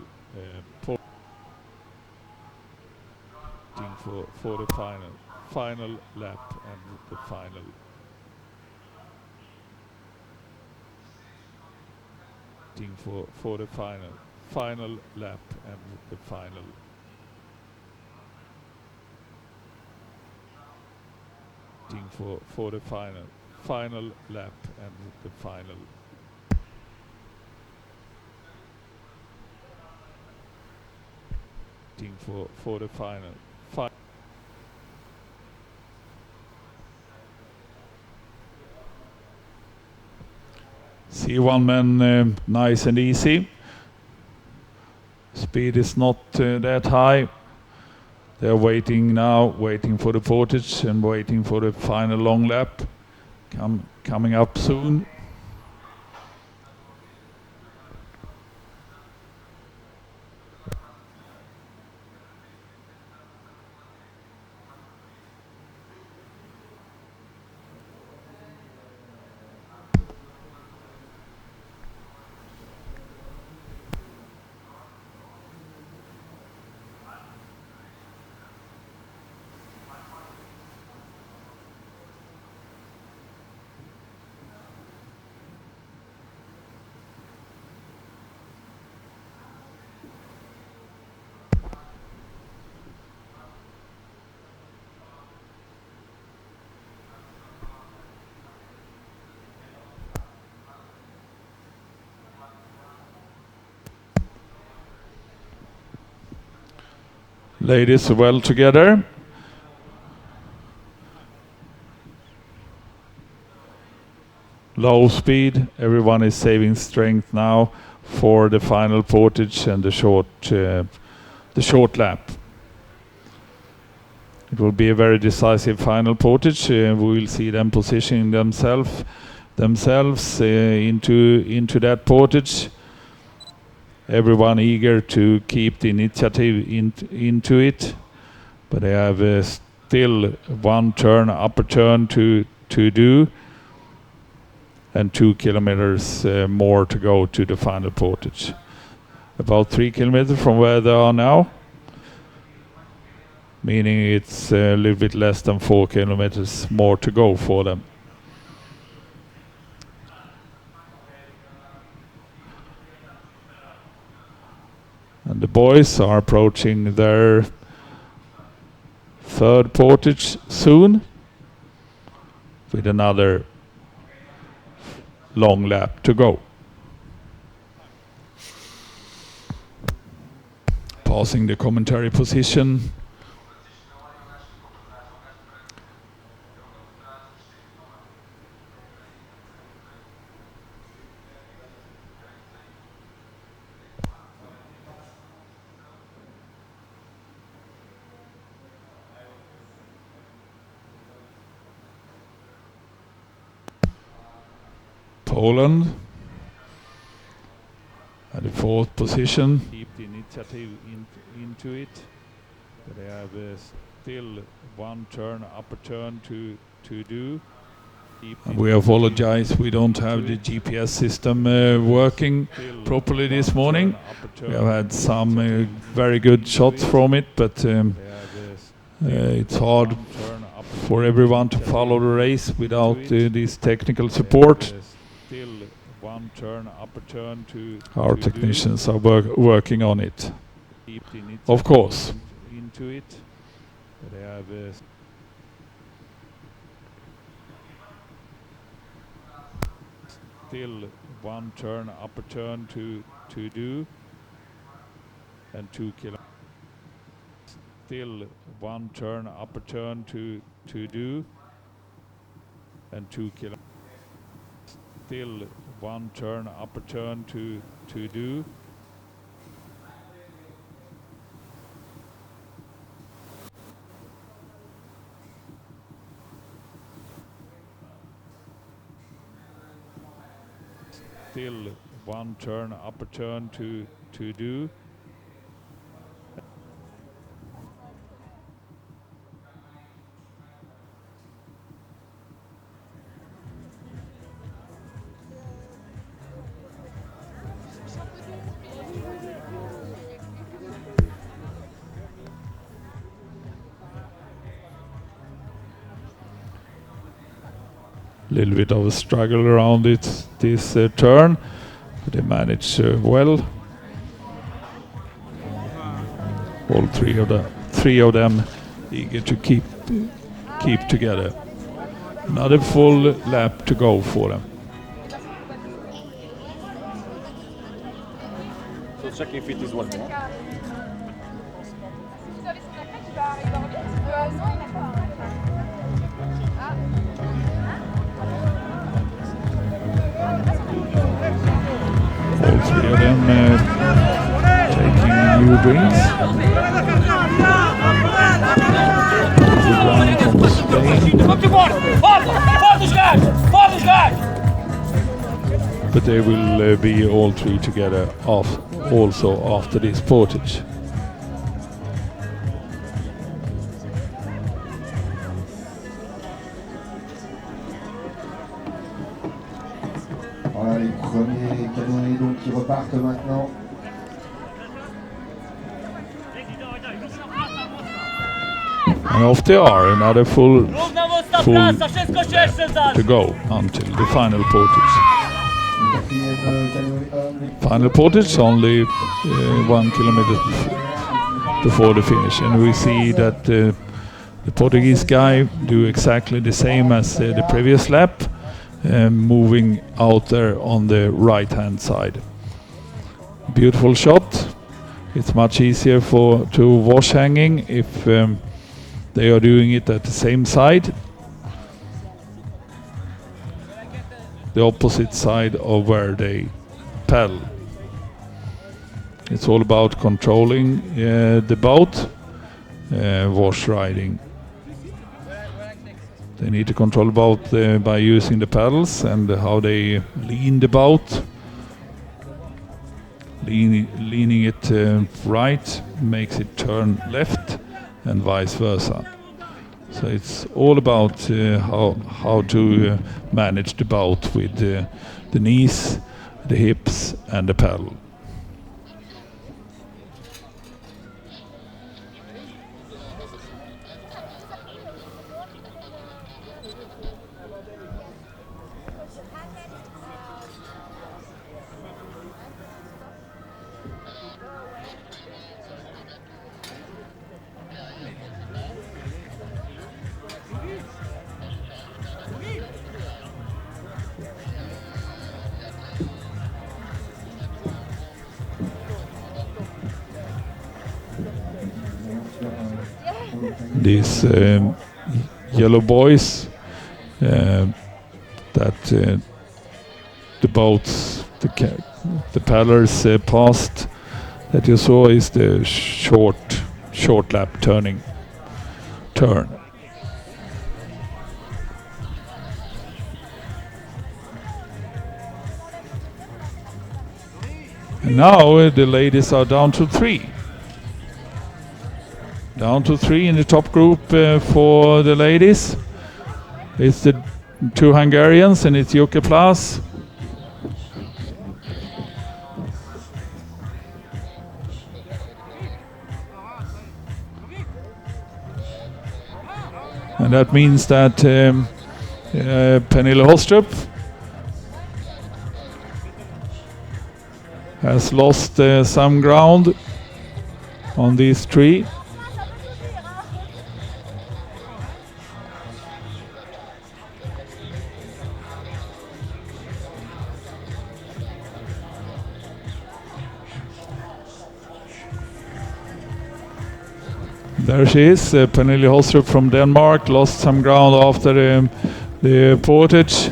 Speaker 1: for the final lap and the final for the final lap and the final. For the final lap and the final. For the final. See one man nice and easy. Speed is not that high. They're waiting now, waiting for the portage and waiting for the final long lap coming up soon. Ladies well together. Low speed, everyone is saving strength now for the final portage and the short lap. It will be a very decisive final portage. We will see them positioning themselves into that portage. Everyone eager to keep the initiative into it, but they have still one upper turn to do, and 2 kilometers more to go to the final portage. About 3 kilometers from where they are now, meaning it's a little bit less than 4 kilometers more to go for them. And the boys are approaching their third portage soon, with another long lap to go. Passing the commentary position. Poland at the fourth position. Keep the initiative into it. But they have still one upper turn to do. We apologize, we don't have the GPS system working properly this morning. We have had some very good shots from it, but it's hard for everyone to follow the race without this technical support. Our technicians are working on it, of course. Still one upper turn to do, and 2 kilometers. Still one upper turn to do, and 2 kilometers. Still one upper turn to do. Still one upper turn to do. Little bit of a struggle around this turn, They manage well. All three of them eager to keep together. Another full lap to go for them.
Speaker 5: So checking if it is working.
Speaker 1: All three of them taking new drinks. Good run from Spain. But they will be all three together also after this portage.
Speaker 6: Voilà les premiers canoës donc qui repartent maintenant.
Speaker 1: And off they are, another full to go until the final portage.
Speaker 6: Quatrième canoë homme.
Speaker 1: Final portage only 1 kilometer before the finish, and we see that the Portuguese guy do exactly the same as the previous lap, moving out there on the right hand side. Beautiful shot. It's much easier to wash hanging if they are doing it at the same side, the opposite side of where they paddle. It's all about controlling the boat, wash riding. They need to control the boat by using the paddles and how they lean the boat. Leaning it right makes it turn left, and vice versa. So it's all about how to manage the boat with the knees, the hips, and the paddle. These yellow boys that the boats, the paddlers passed, that you saw is the short lap turn. And now the ladies are down to 3. Down to 3 in the top group for the ladies. It's the 2 Hungarians and it's Jukka Plas. And that means that Pernille Hostrup has lost some ground on these 3. There she is, Pernille Hostrup from Denmark, lost some ground after the portage.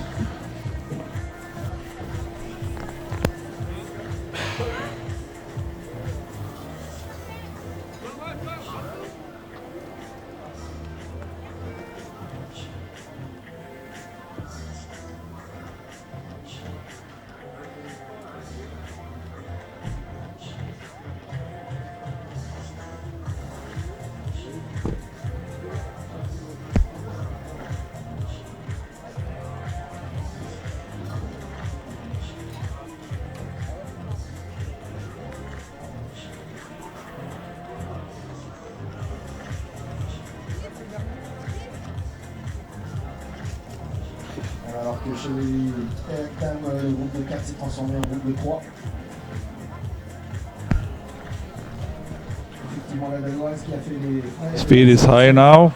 Speaker 6: que chez les ECA Canoe, le groupe de 4 s'est transformé en groupe de 3. Effectivement, la Danoise qui a fait les frais.
Speaker 1: Speed is high now.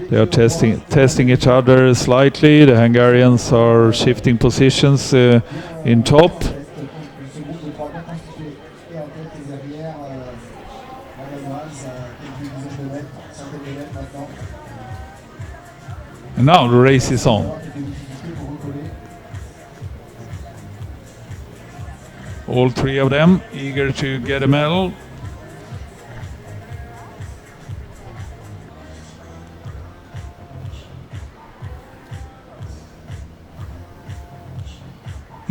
Speaker 1: They are testing each other slightly. The Hungarians are shifting positions in top.
Speaker 6: Ce groupe de 3 bien constitué. Et en tête et derrière, la Danoise à quelques dizaines de mètres, centaines de mètres maintenant.
Speaker 1: And now the race is on.
Speaker 6: Quelques difficultés pour recoller.
Speaker 1: All three of them eager to get a medal.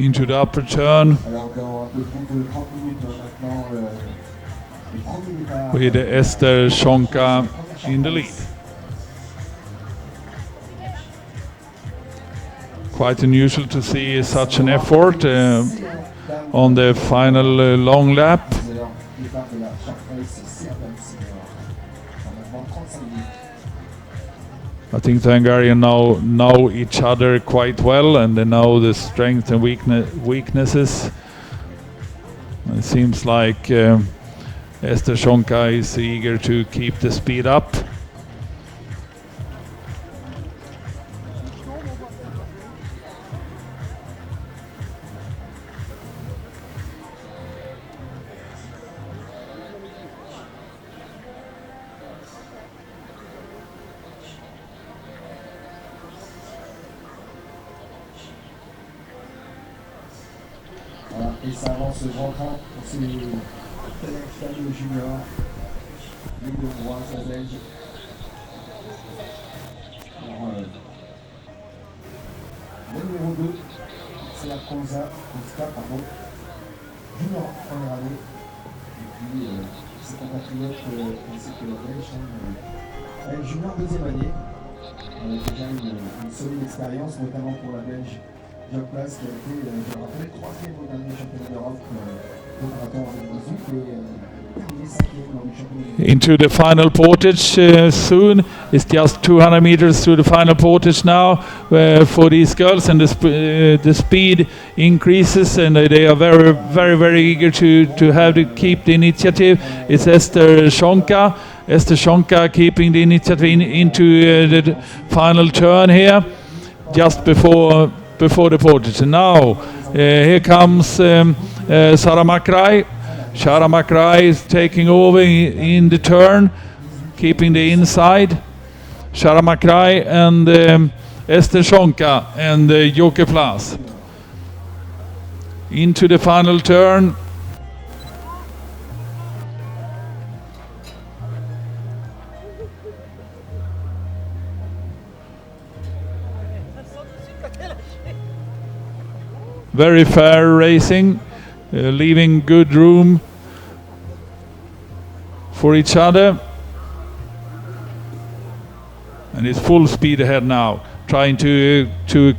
Speaker 1: Into the upper turn
Speaker 6: Alors dans un peu plus de 30 minutes maintenant, le premier départ.
Speaker 1: with Esther Shonka in the lead. Quite unusual to see such an effort on the final long lap.
Speaker 6: Départ de la Shark Race, c'est maintenant 35 minutes.
Speaker 1: I think the Hungarians now know each other quite well, and they know the strengths and weaknesses. It seems like Esther Shonka is eager to keep the speed up.
Speaker 6: Voilà, et ça avance grand train pour ces ECA Canoe juniors. Ligue hongroise, la Belge. Alors, le numéro 2, c'est la Konza, pardon, junior en première année. Et puis ses compatriotes ainsi que la Belge, elle junior deuxième année. Déjà une solide expérience, notamment pour la Belge. Place qui a été, je le rappelle, 3e au dernier championnat d'Europe de marathon en 2018 et terminé 5e lors du championnat du monde.
Speaker 1: Into the final portage soon. It's just 200 meters to the final portage now for these girls, and the speed increases, and they are very eager to have to keep the initiative. It's Esther Shonka. Esther Shonka keeping the initiative into the final turn here, just before the portage. And now here comes Sarah Makrai. Sarah Makrai is taking over in the turn, keeping the inside. Sarah Makrai and Esther Shonka and Joke Plas into the final turn. Very fair racing, leaving good room for each other. And it's full speed ahead now, trying to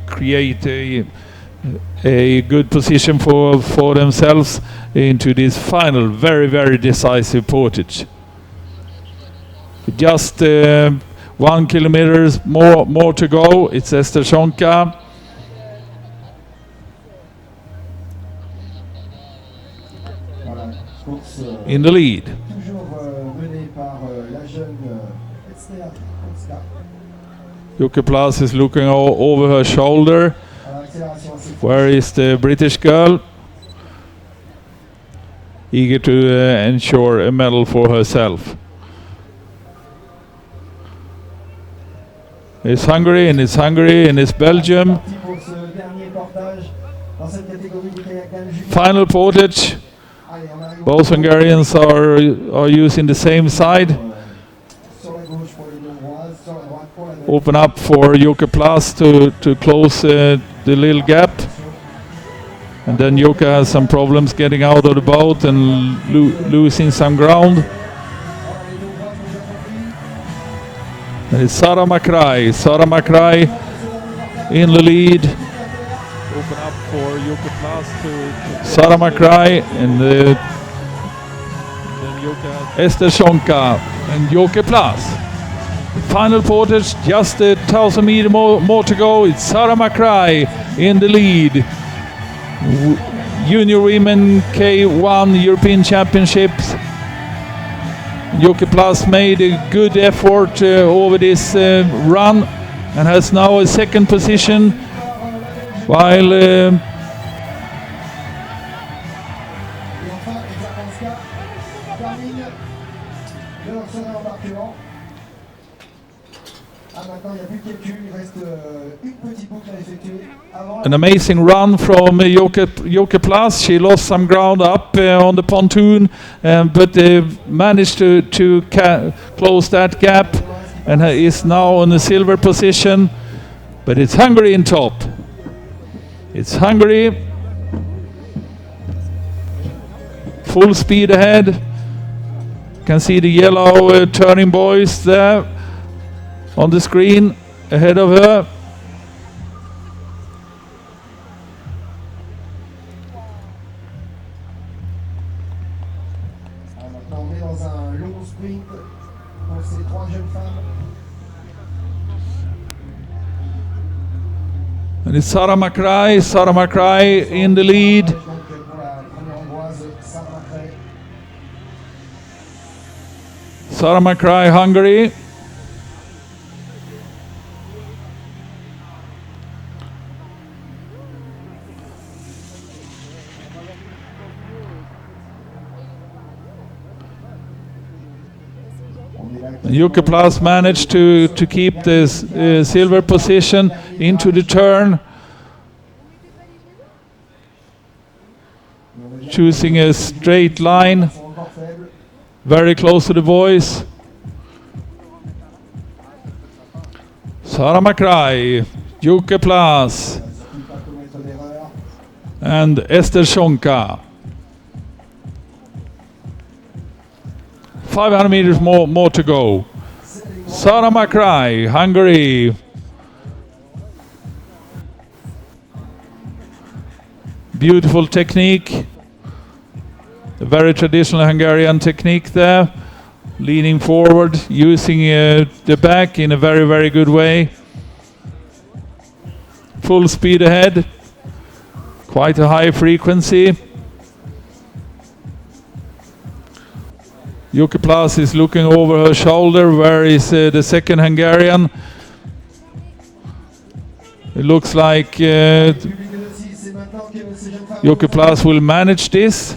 Speaker 1: create a good position for themselves into this final very decisive portage. Just 1 kilometer more to go. It's Esther Shonka. In the lead.
Speaker 6: Toujours mené par la jeune Esther Shonka.
Speaker 1: Joke Plas is looking over her shoulder. Where is the British girl? Eager to ensure a medal for herself. It's Hungary, and it's Hungary, and it's Belgium. Final portage. Both Hungarians are using the same side. Open up for Joke Plas to close the little gap. And then Joke has some problems getting out of the boat and losing some ground. And it's Sarah Makrai. Sarah Makrai in the lead. Open up for Joke Plas to Sarah Makrai and then Esther Shonka and Joke Plas. final portage, just 1,000 meters more to go. It's Sarah McRae in the lead. Junior Women K1 European Championships. Jockey Plus made a good effort over this run and has now a second position, while
Speaker 6: Et enfin, ECA Canoe termine leur sommet embarquement. Ah, maintenant, il n'y a plus de calcul, il reste une petite boucle à effectuer. Avant
Speaker 1: an amazing run from Jockey Plus. She lost some ground up on the pontoon, but managed to close that gap and is now in the silver position. But it's Hungary in top. It's Hungary. Full speed ahead. Can see the yellow turning buoys there on the screen ahead of her.
Speaker 6: maintenant, on est dans un long sprint pour ces trois jeunes femmes.
Speaker 1: And it's Sarah McRae in the lead.
Speaker 6: Donc, pour la première hongroise, Sarah McRae.
Speaker 1: Sarah McRae, Hungary.
Speaker 6: On est là.
Speaker 1: Jockey Plus managed to keep this silver position into the turn, choosing a straight line,
Speaker 6: Ils sont encore faibles.
Speaker 1: very close to the boys. Sarah McRae, Jockey Plus,
Speaker 6: Surtout pas commettre d'erreur.
Speaker 1: and Esther Shonka. 500 meters more to go. Sarah McRae, Hungary. Beautiful technique. A very traditional Hungarian technique there. Leaning forward, using the back in a very, very good way. Full speed ahead. Quite a high frequency. Jockey Plus is looking over her shoulder. Where is the second Hungarian? It looks like
Speaker 6: Public de Decize, c'est maintenant que ces jeunes femmes.
Speaker 1: Jockey Plus will manage this.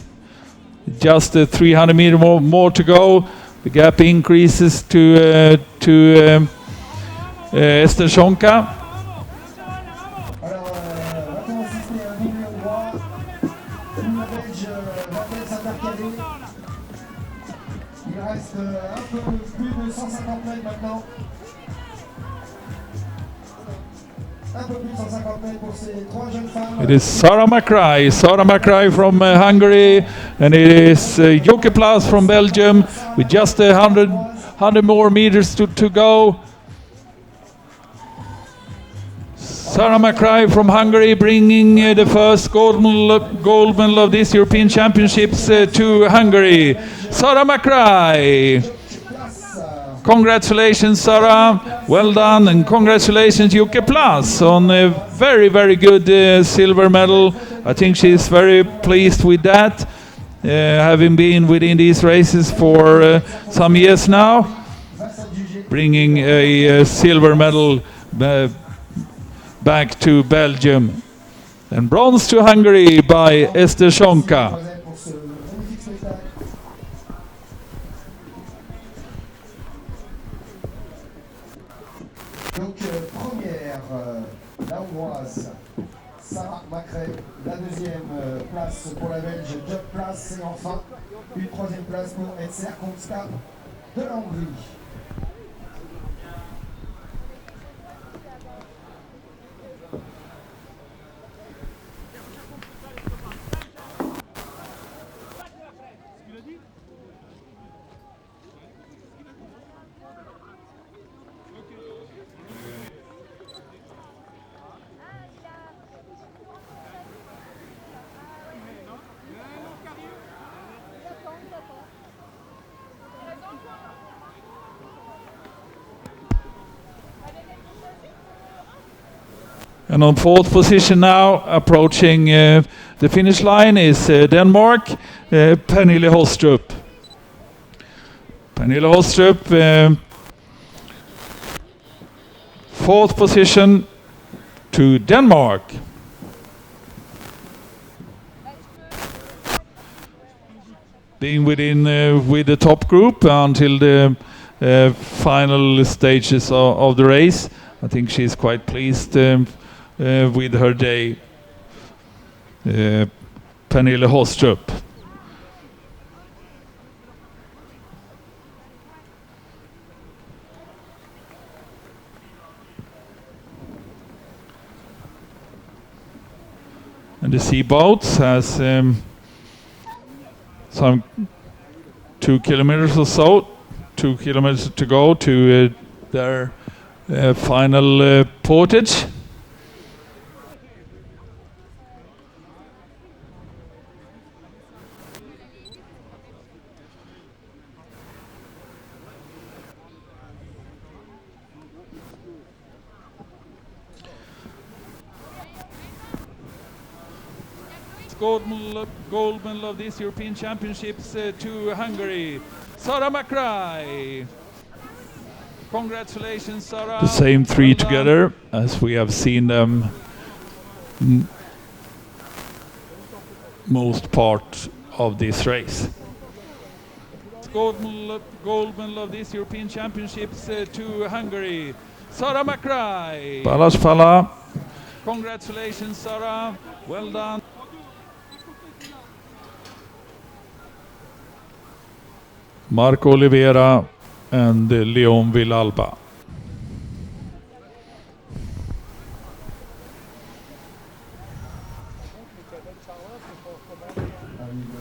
Speaker 1: Just 300 meters more to go. The gap increases to Esther Shonka.
Speaker 6: Alors, va-t-on assister à un double hongrois ou la Belge va-t-elle s'intercaler? Il reste un peu plus de 150 mètres maintenant. Un peu plus de 150 mètres pour ces trois jeunes femmes.
Speaker 1: It is Sarah McRae from Hungary, and it is Jockey Plus from Belgium with just 100 more meters to go. Sarah McRae from Hungary bringing the first gold medal of this European Championships to Hungary. Sarah McRae. Congratulations, Sarah. Well done, and congratulations, Jockey Plus, on a very, very good silver medal. I think she's very pleased with that, having been within these races for some years now, bringing a silver medal back to Belgium. And bronze to Hungary by Esther Shonka.
Speaker 6: Pour ce magnifique spectacle. Donc, première, la hongroise Sarah McRae. La deuxième place pour la Belge Job Place. Et enfin, une troisième place pour ECA Canoe de la Hongrie.
Speaker 1: And on fourth position now, approaching the finish line, is Denmark, Pernille Hostrup. Pernille Hostrup, fourth position to Denmark. Being within with the top group until the final stages of the race. I think she's quite pleased with her day. Pernille Hostrup. And the sea boats has some 2 kilometers or so, 2 kilometers to go to their final portage. Gold medal of this European Championships to Hungary, Sara Makrai. Congratulations, Sara. The same three together as we have seen them most part of this race. Gold medal of this European Championships to Hungary, Sara Makrai. Balázs Pala. Congratulations, Sara. Well done. Marco Oliveira and Leon Villalba.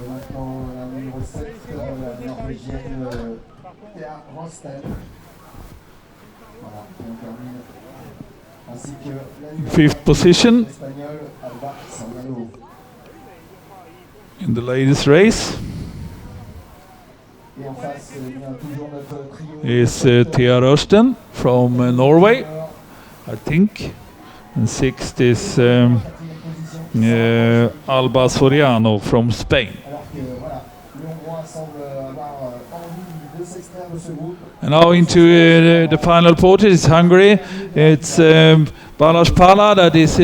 Speaker 6: Maintenant, la numéro 7, la norvégienne Thea Rostel. Voilà, on termine. Ainsi que la numéro
Speaker 1: Fifth position
Speaker 6: espagnole Alba Sandalo.
Speaker 1: in the ladies race
Speaker 6: Et en face, il y a toujours notre trio.
Speaker 1: is Thea Røsten from Norway, I think. And sixth is Alba Soriano from Spain.
Speaker 6: Alors que voilà, le Hongrois semble avoir envie de s'extraire de ce groupe.
Speaker 1: And now into the final portage is Hungary. It's Balázs Pala that is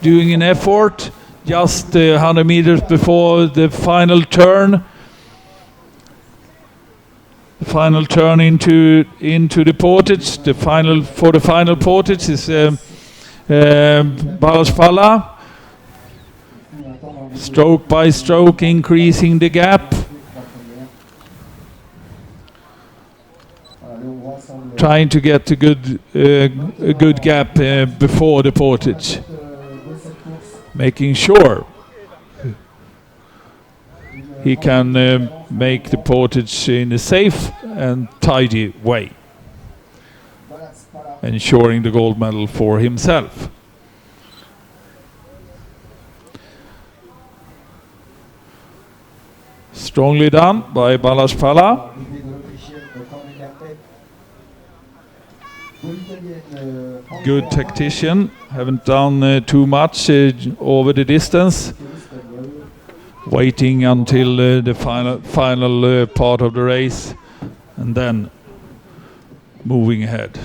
Speaker 1: doing an effort just 100 meters before the final turn. The final turn into the portage. The final portage is Balázs Pala. Stroke by stroke, increasing the gap. Trying to get a good gap before the portage, making sure he can make the portage in a safe and tidy way, ensuring the gold medal for himself. Strongly done by Balázs Pala. Good tactician, haven't done too much over the distance. Waiting until the final part of the race and then moving ahead.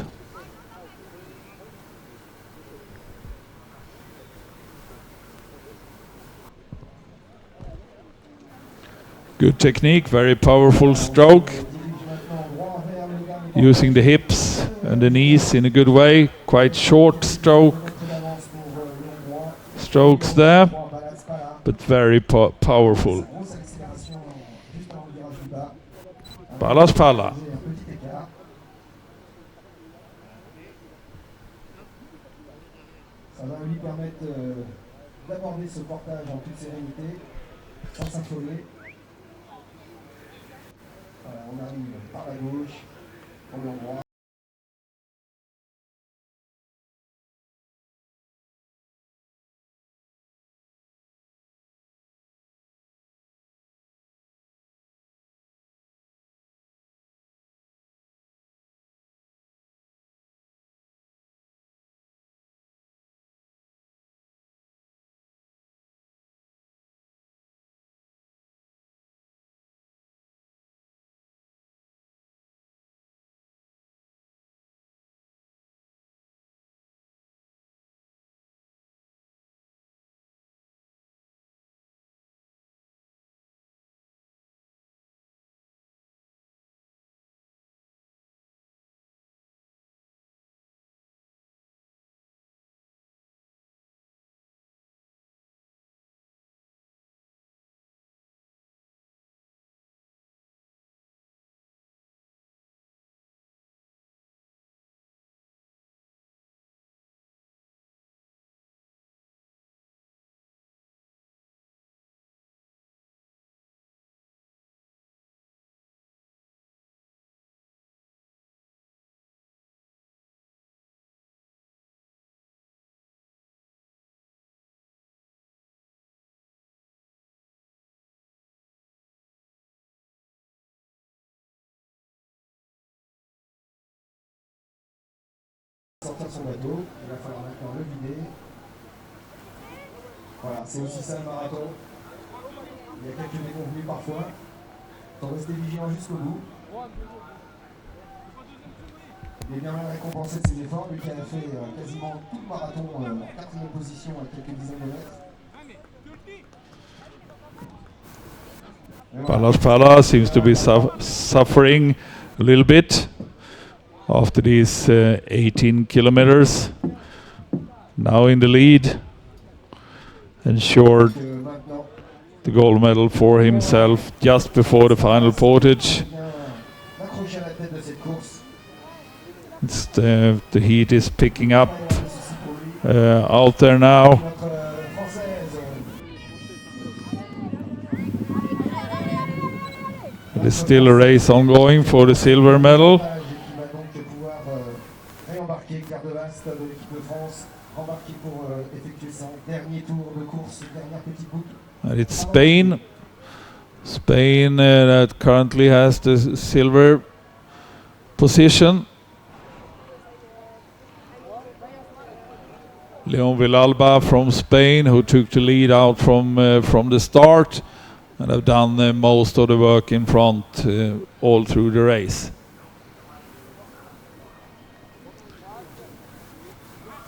Speaker 1: Good technique, very powerful stroke. Using the hips and the knees in a good way. Quite short strokes there, but very powerful. Balázs Pala.
Speaker 6: Ça va lui permettre d'aborder ce portage en toute sérénité, sans s'affoler. Voilà, on arrive par la gauche, on est en droit. sortir son bateau, il va falloir maintenant le vider. Voilà, c'est aussi ça le marathon. Il y a quelques déconvenues parfois. Il faut rester vigilant jusqu'au bout. Il est bien récompensé de ses efforts, lui qui a fait quasiment tout le marathon en 4e position à quelques dizaines de mètres.
Speaker 1: Balazs Pala seems to be suffering a little bit after these 18 kilometers. Now in the lead, ensured the gold medal for himself just before the final portage. It's the heat is picking up out there now. There's still a race ongoing for the silver medal. And it's Spain. Spain that currently has the silver position. Leon Villalba from Spain, who took the lead out from the start and have done most of the work in front all through the race.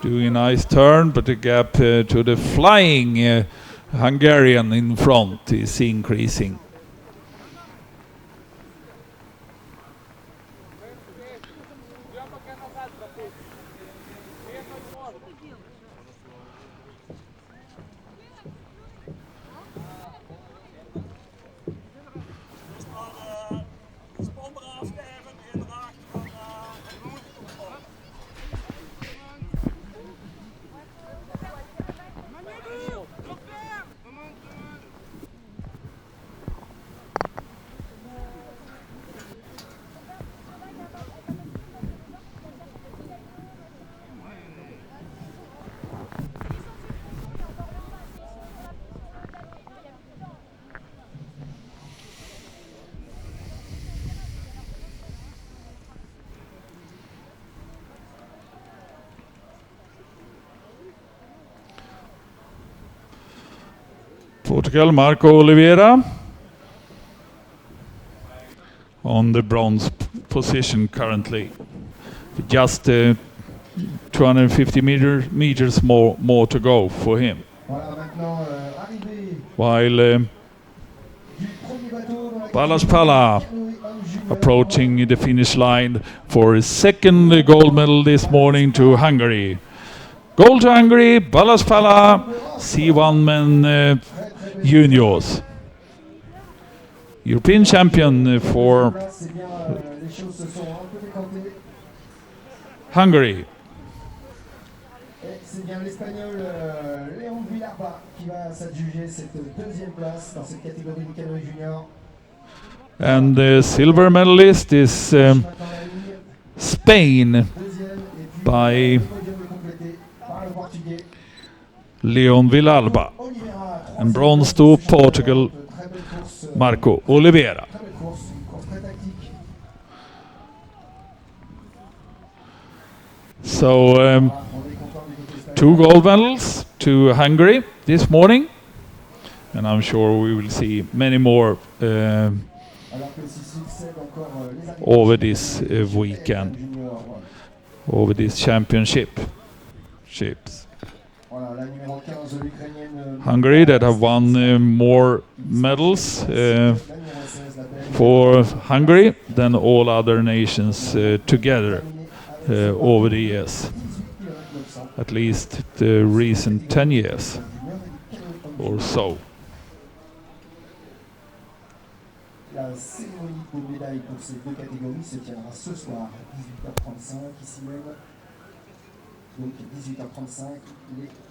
Speaker 1: Doing a nice turn, but the gap to the flying Hungarian in front is increasing. Portugal, Marco Oliveira on the bronze position currently. Just 250 meters more to go for him. While Balazs Pala approaching the finish line for his second gold medal this morning to Hungary. Gold to Hungary, Balazs Pala, C1 men juniors. European champion for Hungary.
Speaker 6: C'est bien l'Espagnol Leon Villalba qui va s'adjuger cette deuxième place dans cette catégorie de canoë junior.
Speaker 1: And the silver medalist is Spain by Leon Villalba. And bronze to Portugal, Marco Oliveira. So 2 gold medals to Hungary this morning, and I'm sure we will see many more over this weekend, over this championships. Hungary that have won more medals for Hungary than all other nations together over the years, at least the recent 10 years or so.
Speaker 6: La cérémonie de médailles pour ces deux catégories se tiendra ce soir à 18h35 ici même. Donc 18h35,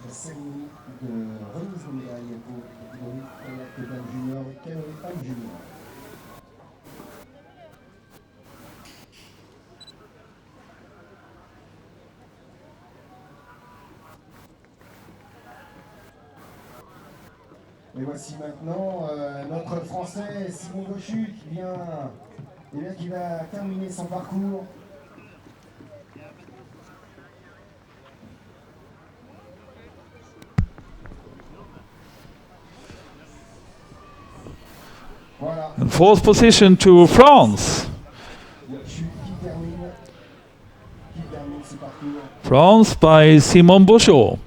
Speaker 6: la cérémonie de remise de médailles pour la catégorie kayak dames junior et canoë femmes junior. Et voici maintenant notre Français Simon Gauchu qui va terminer son parcours. Voilà.
Speaker 1: And fourth position to France.
Speaker 6: Qui termine ce parcours?
Speaker 1: France by Simon Bouchot.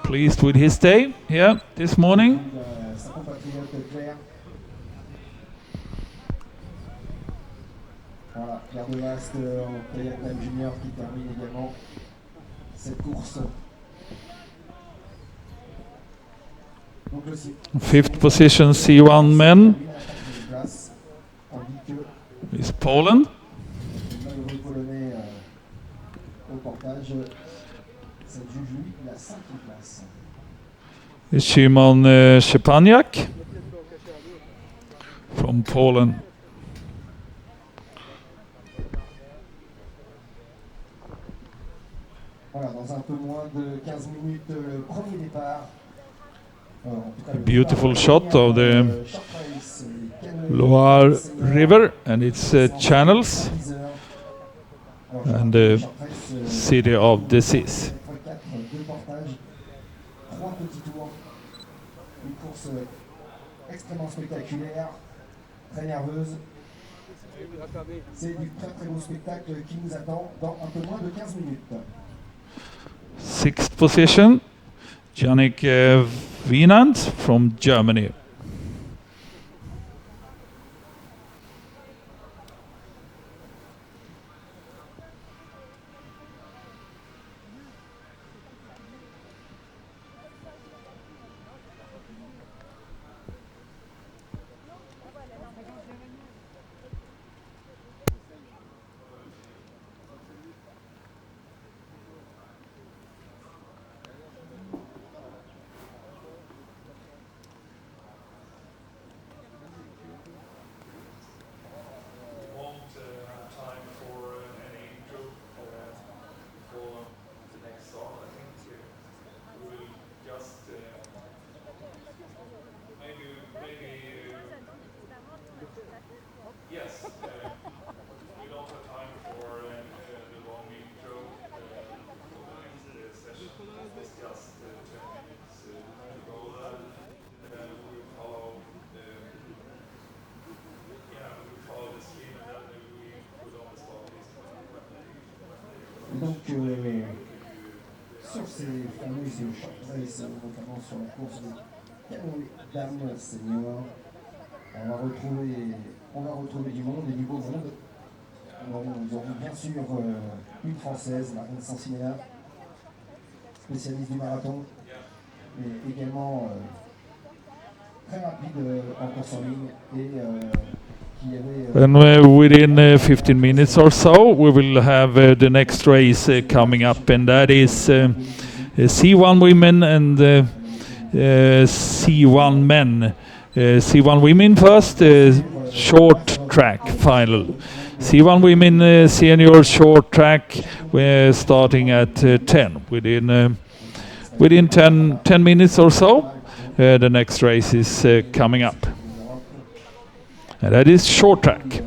Speaker 1: Pleased with his day here this morning.
Speaker 6: Sa compatriote Claire. Voilà, Claire de Vaste en kayak Time Junior qui termine également cette course. Donc le
Speaker 1: Fifth position C1 men is Poland.
Speaker 6: Le malheureux polonais au portage, s'adjuge lui la 5e place.
Speaker 1: Is Szymon Szczepaniak from Poland.
Speaker 6: Voilà, dans un peu moins de 15 minutes, le premier départ.
Speaker 1: A beautiful shot of the Loire River and its channels and the city of Decize.
Speaker 6: Deux portages, 3 petits tours, une course extrêmement spectaculaire, très nerveuse. C'est du très très beau spectacle qui nous attend dans un peu moins de 15 minutes.
Speaker 1: Sixth position, Jannik Wienand from Germany.
Speaker 6: Donc, sur ces fameuses short races, notamment sur la course des canoës dames seniors, on va retrouver du monde et du beau monde. Nous aurons bien sûr une Française, Marine Sansinéa, spécialiste du marathon, mais également très rapide en course en ligne et qui avait...
Speaker 1: And within 15 minutes or so, we will have the next race coming up, and that is C1 women and C1 men. C1 women first, short track final. C1 women senior short track, we're starting at 10. Within 10 minutes or so, the next race is coming up. And that is short track.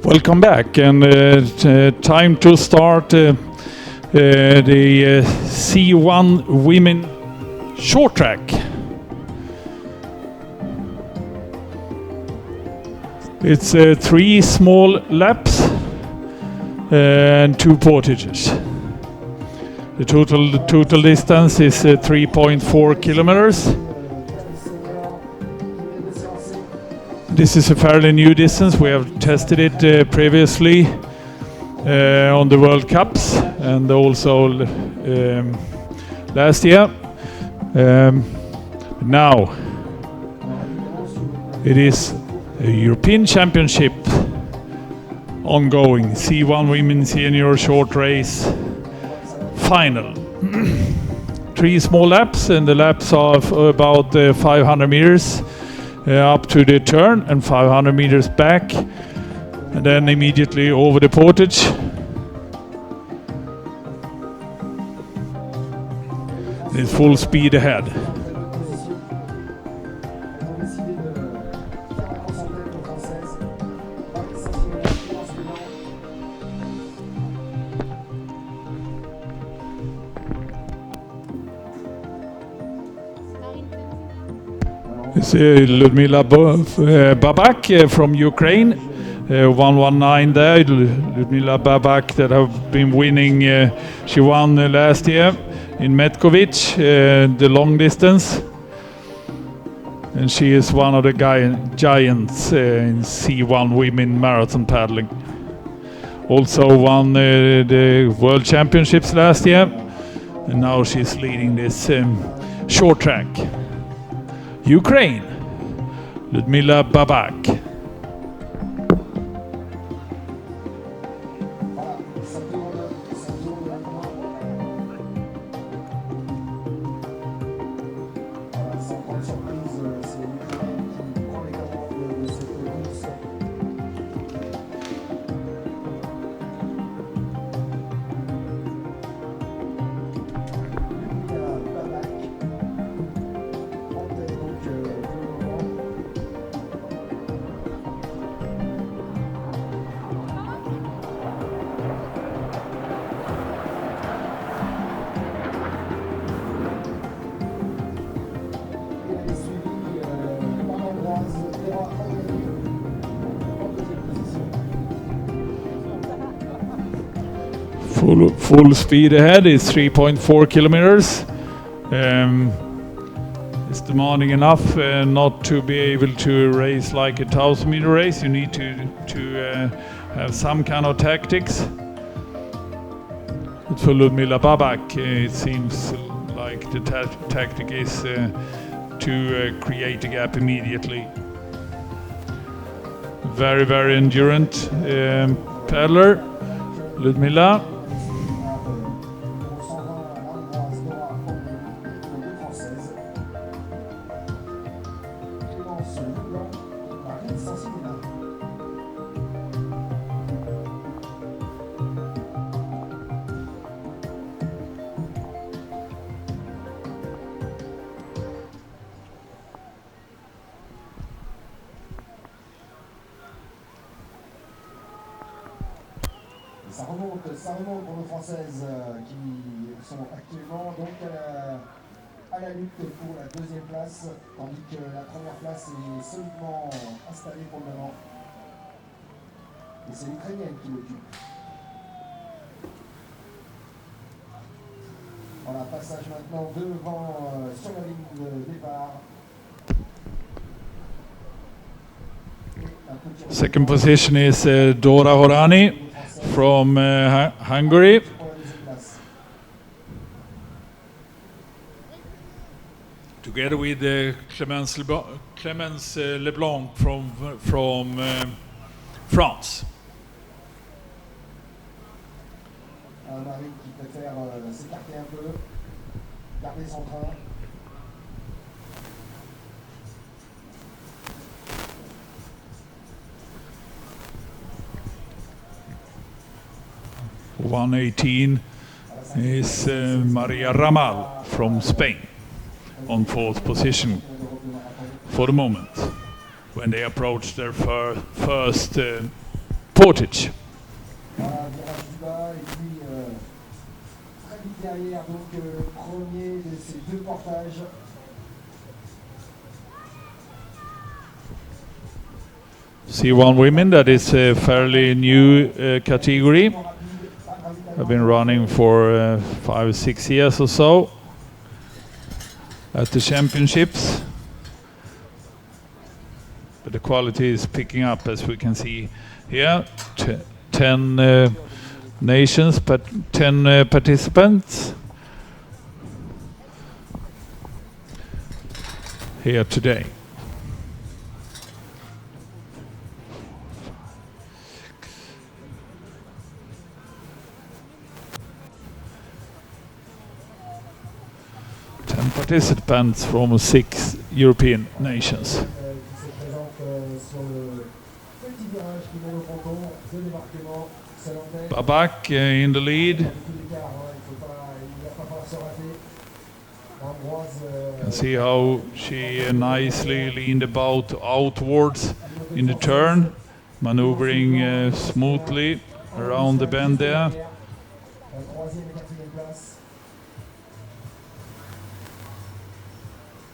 Speaker 1: Welcome back, and time to start the C1 Women Short Track. It's 3 small laps and 2 portages. The total distance is 3.4 kilometers. This is a fairly new distance. We have tested it previously on the World Cups and also last year. Now it is a European Championship ongoing, C1 Women Senior Short Race final. 3 small laps, and the laps are about 500 meters up to the turn and 500 meters back, and then immediately over the portage. It's full speed ahead. It's Ludmila Babak from Ukraine, 119 there. Ludmila Babak that have been winning, she won last year in Metkovic, the long distance. And she is one of the giants in C1 Women Marathon Paddling. Also won the World Championships last year, and now she's leading this short track. Ukraine, Ludmila Babak. Full speed ahead is 3.4 kilometers. It's demanding enough not to be able to race like a 1,000-meter race. You need to have some kind of tactics. But for Ludmila Babak, it seems like the tactic is to create a gap immediately. Very, very endurant paddler, Ludmila.
Speaker 6: Ça remonte pour nos Françaises qui sont actuellement donc à la lutte pour la 2e place, tandis que la 1re place est solidement installée pour le moment. Et c'est l'Ukrainienne qui l'occupe. Voilà, passage maintenant devant sur la ligne de départ.
Speaker 1: Second position is Dora Horani from Hungary. Together with Clémence Leblanc from France.
Speaker 6: Marie qui préfère s'écarter un peu, garder son train.
Speaker 1: 118 is Maria Ramal from Spain on 4th position for the moment when they approach their first portage.
Speaker 6: Voilà, virage du bas, et puis très vite derrière, donc premier de ces deux portages.
Speaker 1: C1 women, that is a fairly new category. I've been running for 5 or 6 years or so at the championships. But the quality is picking up, as we can see here. 10 nations, but 10 participants here today. Participants from 6 European nations. Babak in the lead. You can see how she nicely leaned the boat outwards in the turn, maneuvering smoothly around the bend there.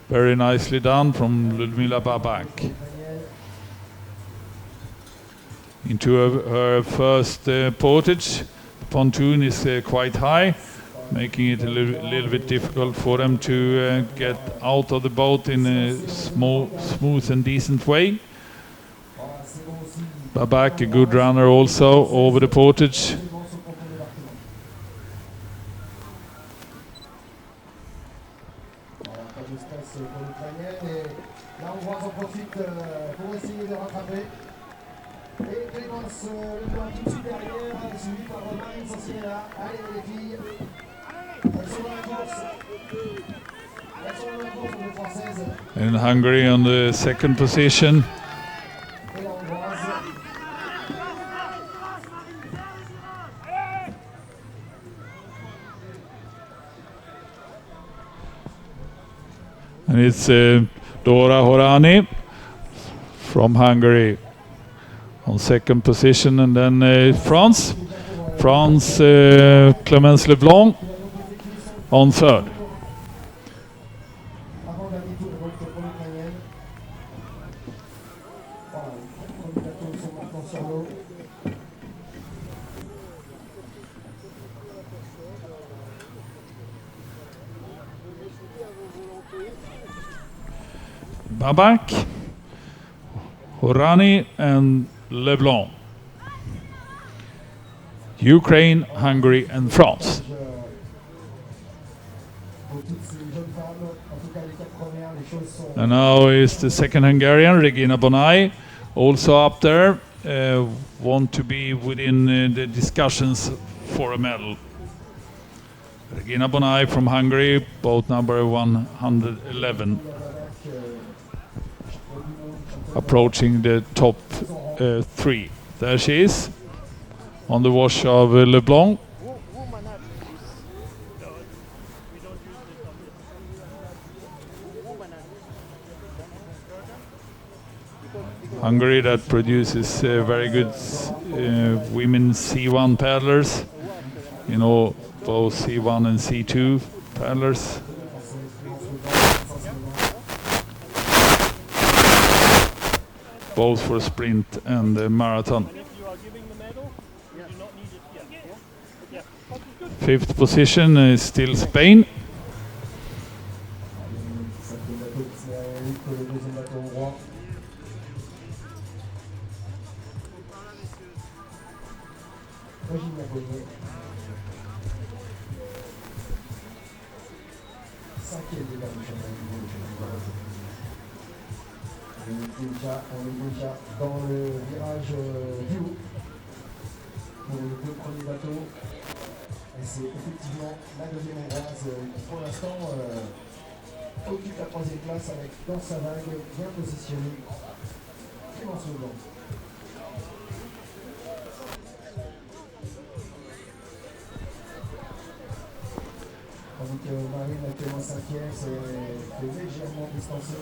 Speaker 1: Very nicely done from Ludmila Babak. Into her first portage. The pontoon is quite high, making it a little bit difficult for them to get out of the boat in a smooth and decent way. Babak, a good runner also over the portage. And Hungary on the second position. And it's Dora Horani from Hungary on second position, and then France Clémence Leblanc on third. Babak, Horani and Leblanc. Ukraine, Hungary and France. And now is the second Hungarian, Regina Bonai, also up there, want to be within the discussions for a medal. Regina Bonai from Hungary, boat number 111. Approaching the top 3. There she is, on the wash of Leblanc. Hungary, that produces very good women C1 paddlers, you know, both C1 and C2 paddlers. Both for sprint and marathon. Fifth position is still Spain.
Speaker 6: On est déjà dans le virage du haut pour les deux premiers bateaux. Et c'est effectivement la deuxième hongroise qui pour l'instant occupe la troisième place avec dans sa vague bien positionnée Clémence Leblanc. Tandis que Marine actuellement cinquième, c'est légèrement distancé.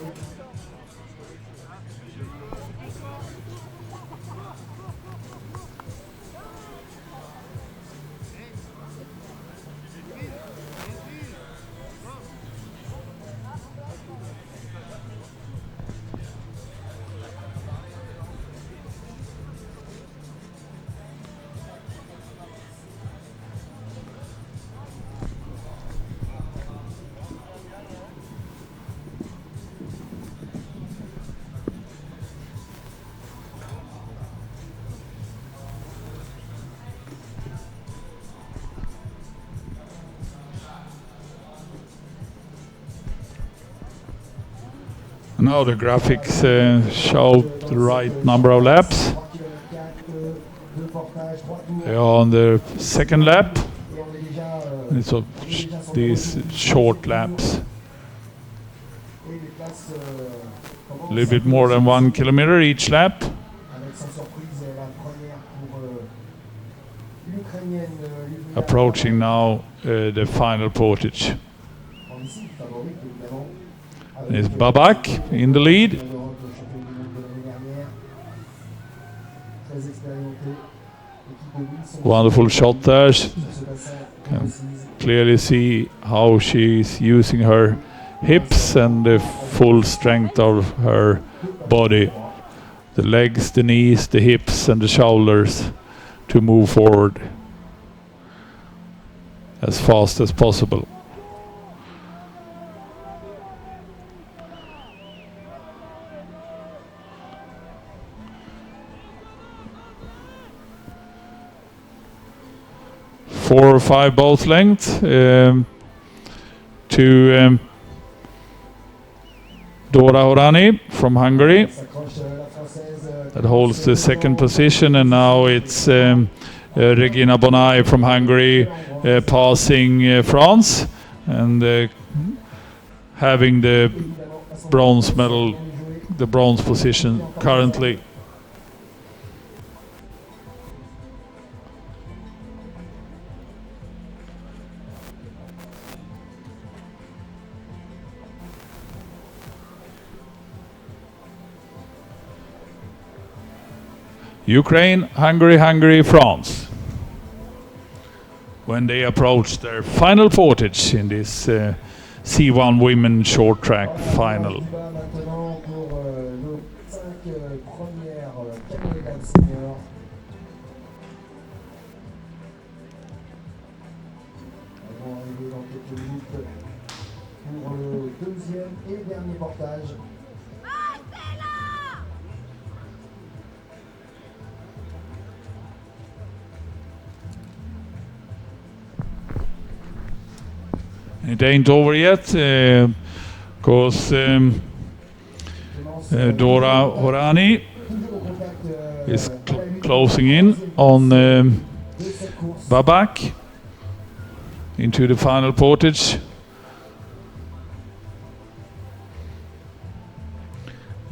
Speaker 1: Now the graphics show the right number of laps. They are on the second lap. And so these short laps. A little bit more than 1 kilometer each lap. Approaching now the final portage. There's Babak in the lead. Wonderful shot there. Can clearly see how she's using her hips and the full strength of her body. The legs, the knees, the hips and the shoulders to move forward as fast as possible. Four or five boat lengths to Dora Horani from Hungary that holds the second position, and now it's Regina Bonai from Hungary passing France and having the bronze medal, the bronze position currently. Ukraine, Hungary, Hungary, France. When they approach their final portage in this C1 Women Short Track final. It ain't over yet, because Dora Horani is closing in on Babak into the final portage.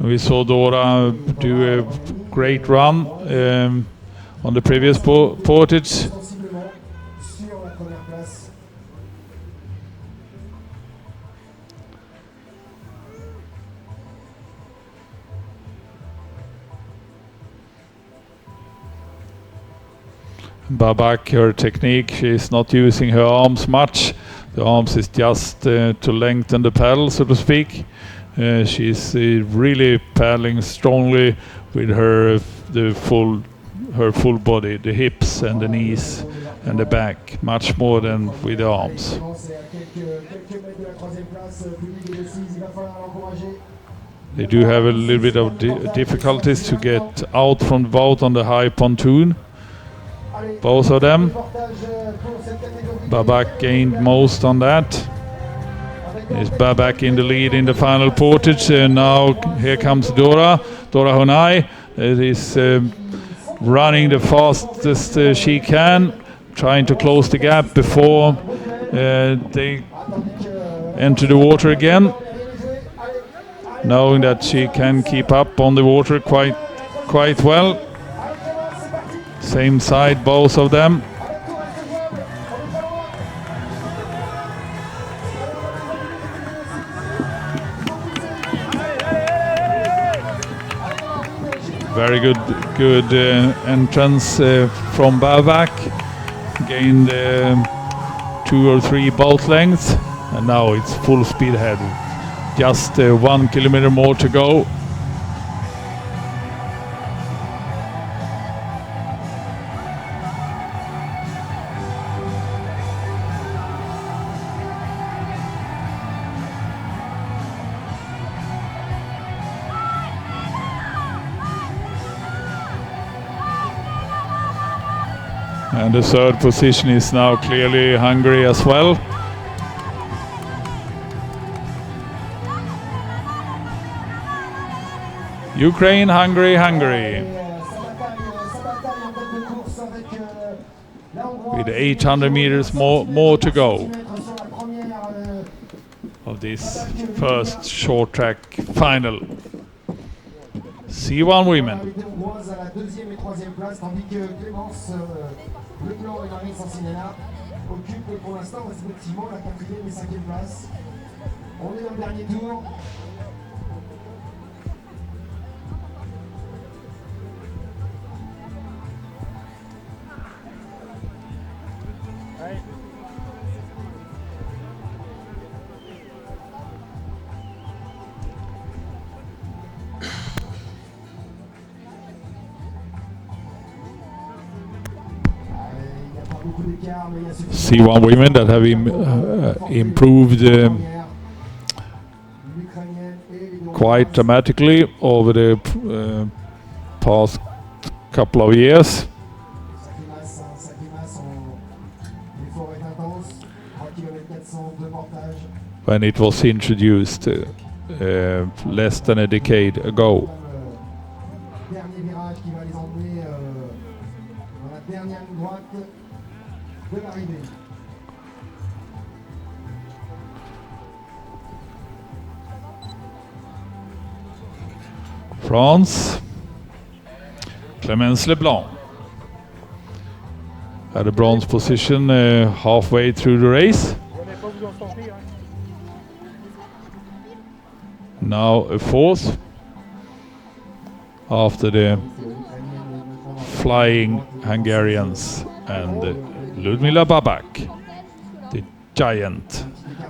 Speaker 1: We saw Dora do a great run on the previous portage. Babak, her technique, she's not using her arms much. The arms is just to lengthen the paddle, so to speak. She's really paddling strongly with her full body, the hips and the knees and the back, much more than with the arms. They do have a little bit of difficulties to get out from the boat on the high pontoon. Both of them. Babak gained most on that. Is Babak in the lead in the final portage, and now here comes Dora Honai. Is running the fastest she can, trying to close the gap before they enter the water again, knowing that she can keep up on the water quite well. Same side, both of them. Very good entrance from Babak. Gained 2 or 3 boat lengths, and now it's full speed ahead. Just 1 kilometer more to go. And the third position is now clearly Hungary as well. Ukraine, Hungary, Hungary.
Speaker 6: Sa bataille en tête de course avec la Hongroise.
Speaker 1: With 800 meters more to go
Speaker 6: Sur la première,
Speaker 1: of this first short track final. C1 women.
Speaker 6: avec des Hongroises à la deuxième et troisième place, tandis que Clémence Leblanc et Marine Sancinella occupent pour l'instant respectivement la quatrième et cinquième place. On est dans le dernier tour.
Speaker 1: C1 women that have improved quite dramatically over the past couple of years. When it was introduced less than a decade ago.
Speaker 6: Dernier virage qui va les emmener dans la dernière ligne droite de l'arrivée.
Speaker 1: France, Clémence Leblanc had a bronze position halfway through the race. Now a fourth after the flying Hungarians and Ludmila Babak, the giant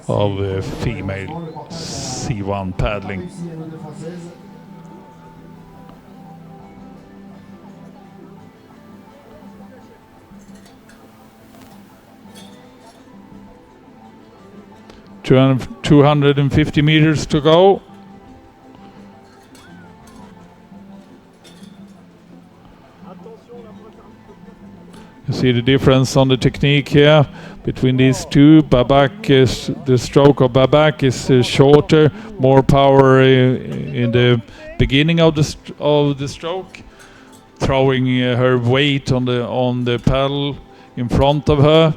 Speaker 1: of female C1 paddling. – 250 meters to go. You see the difference on the technique here between these two. Babak is, the stroke of Babak is shorter, more power in the beginning of the stroke, throwing her weight on the paddle in front of her.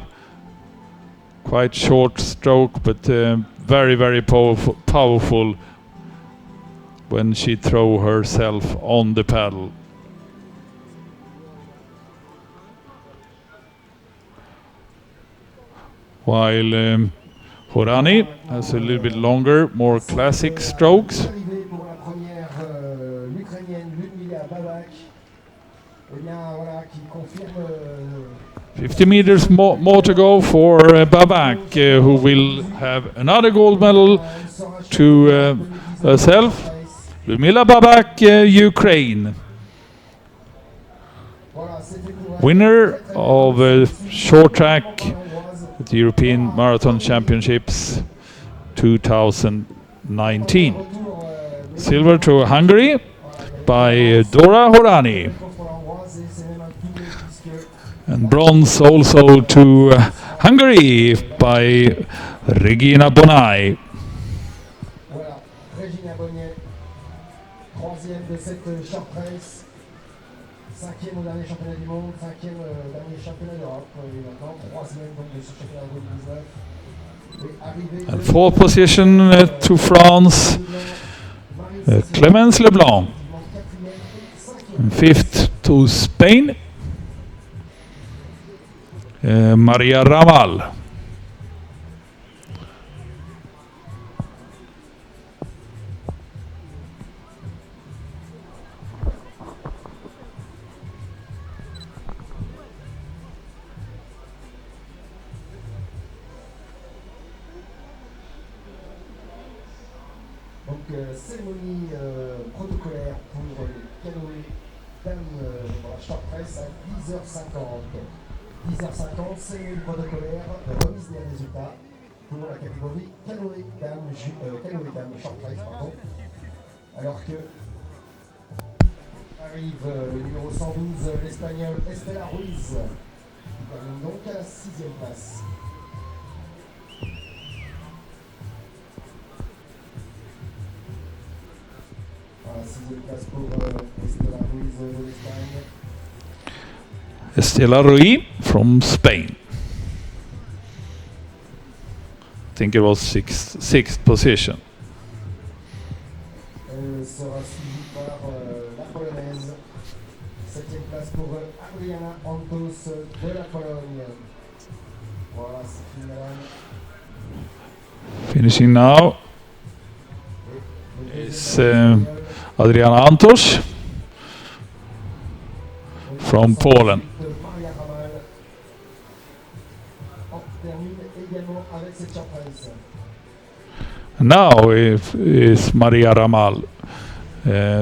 Speaker 1: Quite short stroke, but very, very powerful when she throw herself on the paddle. While Horani has a little bit longer, more classic strokes. 50 meters more to go for Babak, who will have another gold medal to herself. Ludmila Babak, Ukraine. Winner of short track at the European Marathon Championships 2019. Silver to Hungary by Dora Horani. And bronze also to Hungary by Regina Bonai.
Speaker 6: Voilà, Regina Bonnet, troisième de cette short race, cinquième au dernier championnat du monde, cinquième dernier championnat d'Europe, et maintenant troisième donc de ce championnat 2019.
Speaker 1: And fourth position to France, Clémence Leblanc. And fifth to Spain, Maria Raval.
Speaker 6: Donc cérémonie protocolaire pour les canoës dames pour la short race à 10h50. 10h50, cérémonie protocolaire, remise des résultats pour la catégorie canoë dames short race, pardon. Alors que arrive le numéro 112, l'Espagnol Estela Ruiz, qui termine donc à la 6e place. sixième place pour Estela Ruiz de l'Espagne.
Speaker 1: Estela Ruiz from Spain. I think it was sixth position.
Speaker 6: Elle sera suivie par la Polonaise. Septième place pour Adriana Antos de la Pologne. Voilà, c'est fini, madame.
Speaker 1: Finishing now is Adriana Antos from Poland.
Speaker 6: Maria Ramal termine également avec cette surprise.
Speaker 1: Now is Maria Ramal.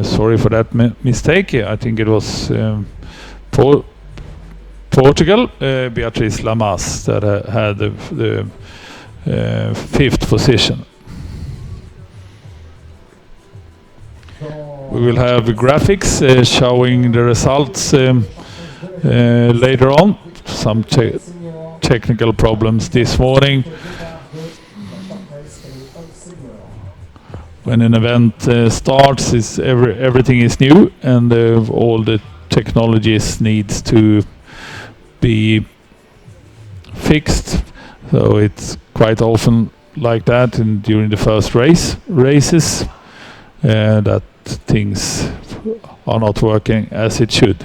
Speaker 1: Sorry for that mistake. I think it was Portugal, Beatriz Lamas, that had the fifth position. We will have graphics showing the results later on. Some technical problems this morning. When an event starts, everything is new, and all the technologies needs to be fixed. So it's quite often like that, and during the first races, that things are not working as it should.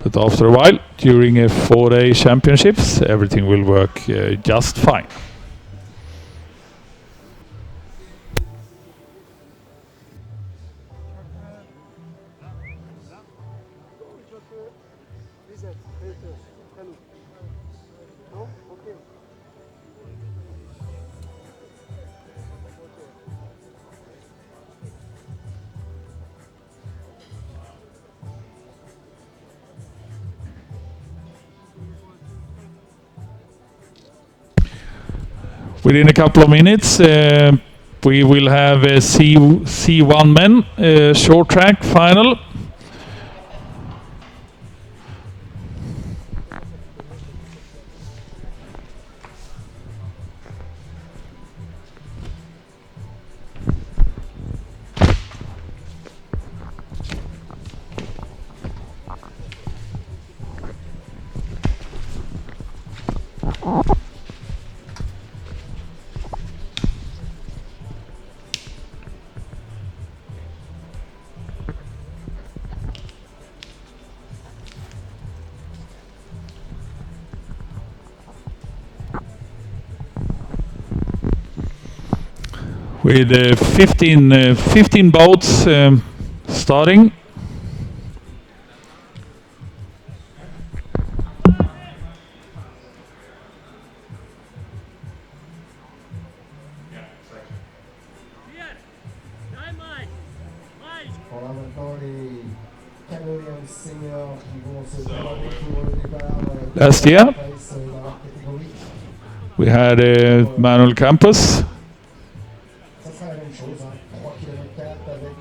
Speaker 1: But after a while, during a 4-day championships, everything will work just fine. Within a couple of minutes, we will have a C1 men short track final. With 15 boats starting.
Speaker 6: Voilà maintenant les canoës seniors qui vont se préparer pour le départ.
Speaker 1: Last year,
Speaker 6: Dans leur catégorie.
Speaker 1: we had Manuel Campos.
Speaker 6: Ça sera la même chose, hein. 3 km 4 avec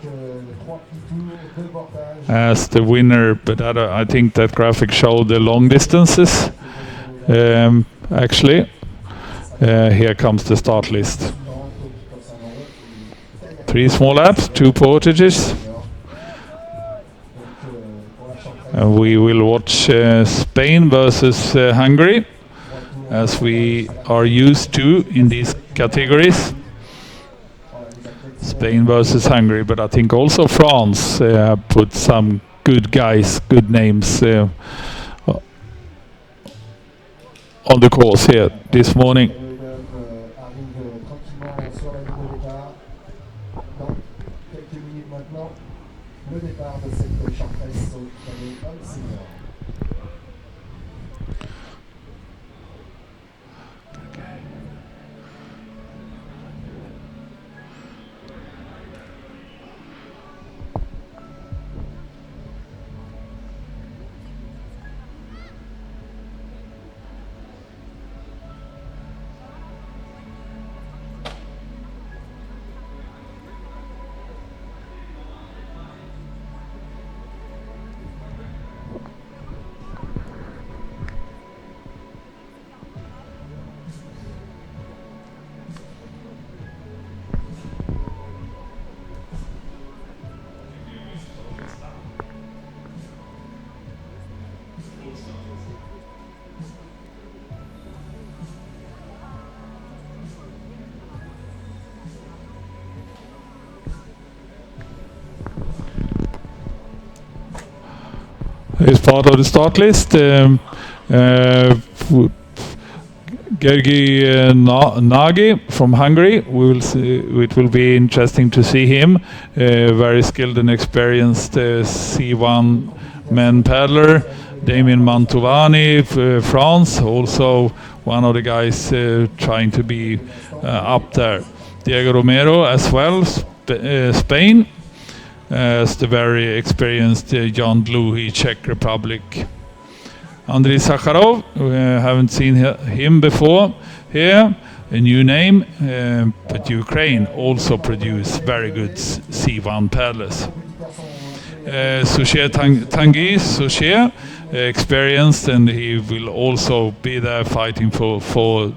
Speaker 6: 3 petits tours de portage.
Speaker 1: As the winner, but I think that graphic showed the long distances. Actually, here comes the start list. 3 small laps, 2 portages. And we will watch Spain versus Hungary, as we are used to in these categories. Spain versus Hungary, but I think also France put some good guys, good names on the course here this morning.
Speaker 6: Arrive tranquillement sur la ligne de départ. Dans quelques minutes maintenant, le départ de cette short race au canoë homme senior.
Speaker 1: is part of the start list. Gergi Nagy from Hungary. We will see, it will be interesting to see him. Very skilled and experienced C1 men paddler. Damien Mantovani, France, also one of the guys trying to be up there. Diego Romero as well, Spain, as the very experienced Jan Dluhy, Czech Republic. Andrei Sakharov, haven't seen him before here, a new name, but Ukraine also produce very good C1 paddlers. Sucher Tanguy, Sucher, experienced, and he will also be there fighting for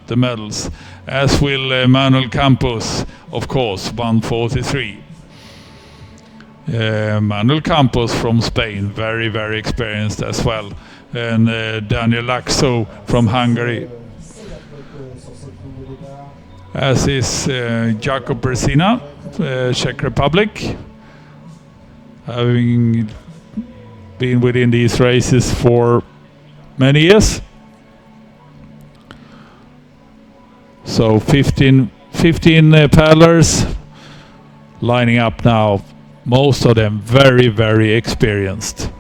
Speaker 1: the medals, as will Manuel Campos, of course, 143. Manuel Campos from Spain, very, very experienced as well. And Daniel Laxo from Hungary. As is Jakub Brzezina, Czech Republic, having been within these races for many years. So 15 paddlers lining up now, most of them very, very experienced.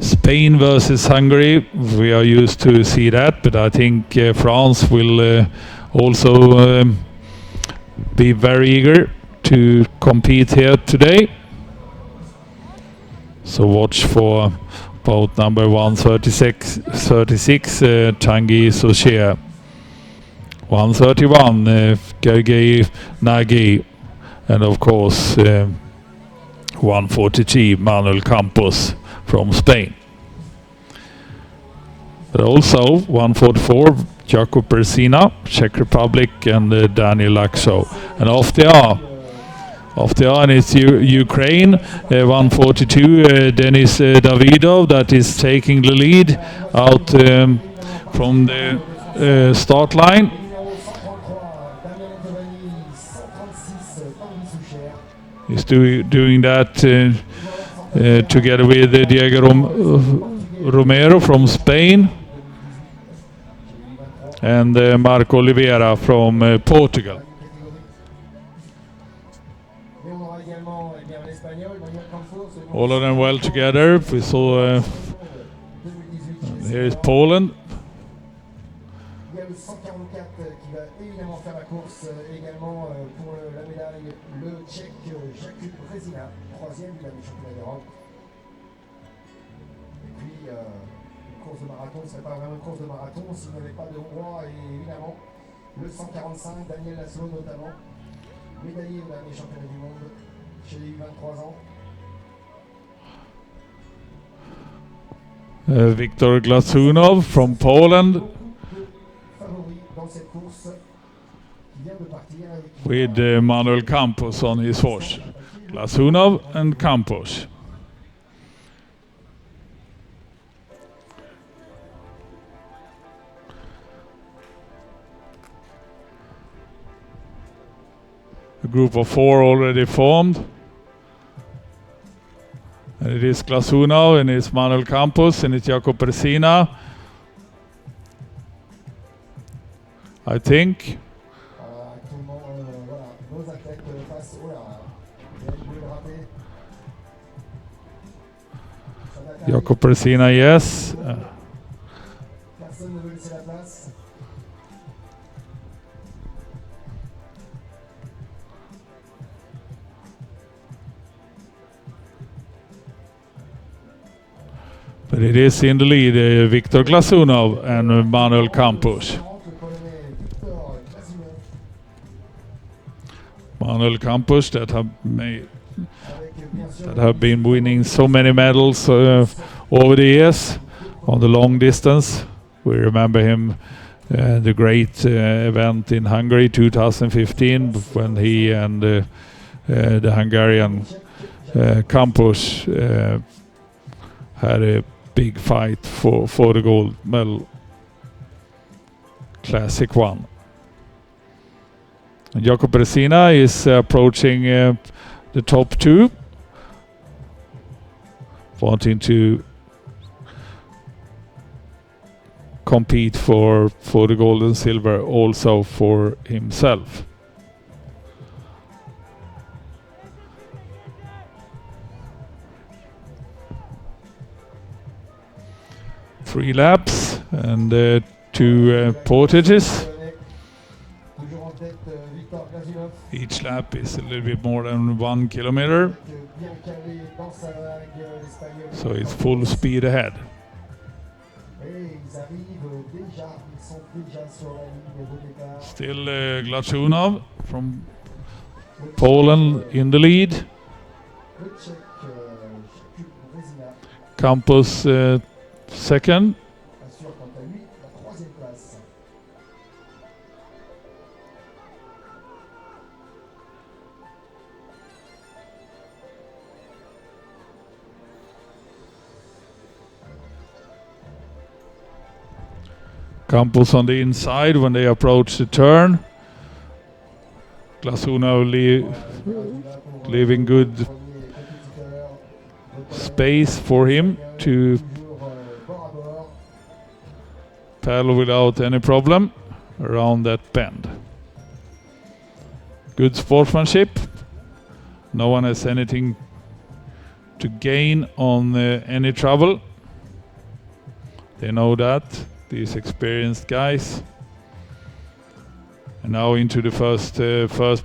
Speaker 1: Spain versus Hungary, we are used to see that, but I think France will also be very eager to compete here today. So watch for boat number 136, Tanguy Sucher. 131, Gergi Nagy, and of course 143, Manuel Campos from Spain. But also 144, Jakub Brzezina, Czech Republic, and Daniel Laxo. And off they are, and it's Ukraine, 142, Denis Davidov, that is taking the lead out from the start line. He's doing that together with Diego Romero from Spain and Marco Oliveira from Portugal. All of them well together. We saw here is Poland.
Speaker 6: Il y a le 144 qui va évidemment faire la course également pour la médaille, le Tchèque Jakub Brzezina, troisième du dernier championnat d'Europe. Et puis une course de marathon, ce serait pas vraiment une course de marathon s'il n'y avait pas de Hongrois, et évidemment le 145, Daniel Laszlo notamment, médaillé au dernier championnat du monde chez les 23 ans.
Speaker 1: Viktor Glazunov from Poland with Manuel Campos on his horse. Glazunov and Campos. A group of 4 already formed. And it is Glazunov, and it's Manuel Campos, and it's Jakub Brzezina, I think. Jakub Brzezina, yes. But it is in the lead, Viktor Glazunov and Manuel Campos. Manuel Campos that have been winning so many medals over the years on the long distance. We remember him, the great event in Hungary 2015 when he and the Hungarian Campos had a big fight for the gold medal. Classic one. Jacob Resina is approaching the top two, wanting to compete for the gold and silver also for himself. Three laps and two portages.
Speaker 6: Toujours en tête, Victor Glazunov,
Speaker 1: Each lap is a little bit more than 1 kilometer,
Speaker 6: bien calé dans sa vague, l'Espagnol.
Speaker 1: so it's full speed ahead.
Speaker 6: Et ils arrivent déjà, ils sont déjà sur la ligne de départ.
Speaker 1: Still Glazunov from Poland in the lead.
Speaker 6: Le Tchèque, Jakub Brezina,
Speaker 1: Campos second.
Speaker 6: assure quant à lui la troisième place.
Speaker 1: Campos on the inside when they approach the turn. Glazunov leaving good
Speaker 6: Premier compétiteur,
Speaker 1: space for him to
Speaker 6: toujours bord à bord.
Speaker 1: paddle without any problem around that bend. Good sportsmanship. No one has anything to gain on any trouble. They know that, these experienced guys. And now into the first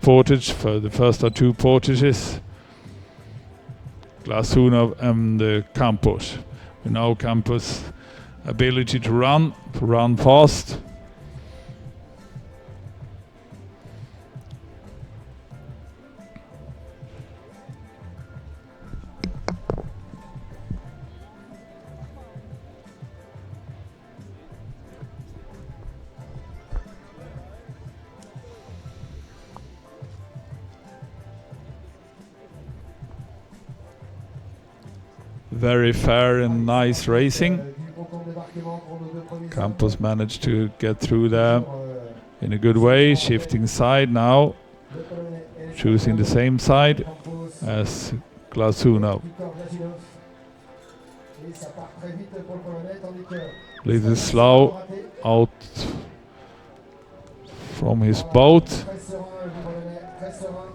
Speaker 1: portage, for the first of two portages. Glazunov and Campos. We know Campos' ability to run fast. Very fair and nice racing.
Speaker 6: Du ponton de débarquement pour nos deux premiers
Speaker 1: Campos managed to get through there
Speaker 6: hommes,
Speaker 1: in a good way, shifting side now,
Speaker 6: le Polonais est
Speaker 1: choosing the same side
Speaker 6: Campos,
Speaker 1: as Glazunov.
Speaker 6: Victor Glazunov. Et ça part très vite pour le Polonais, tandis que
Speaker 1: Little slow out from his boat.
Speaker 6: très serein, le Polonais, très serein.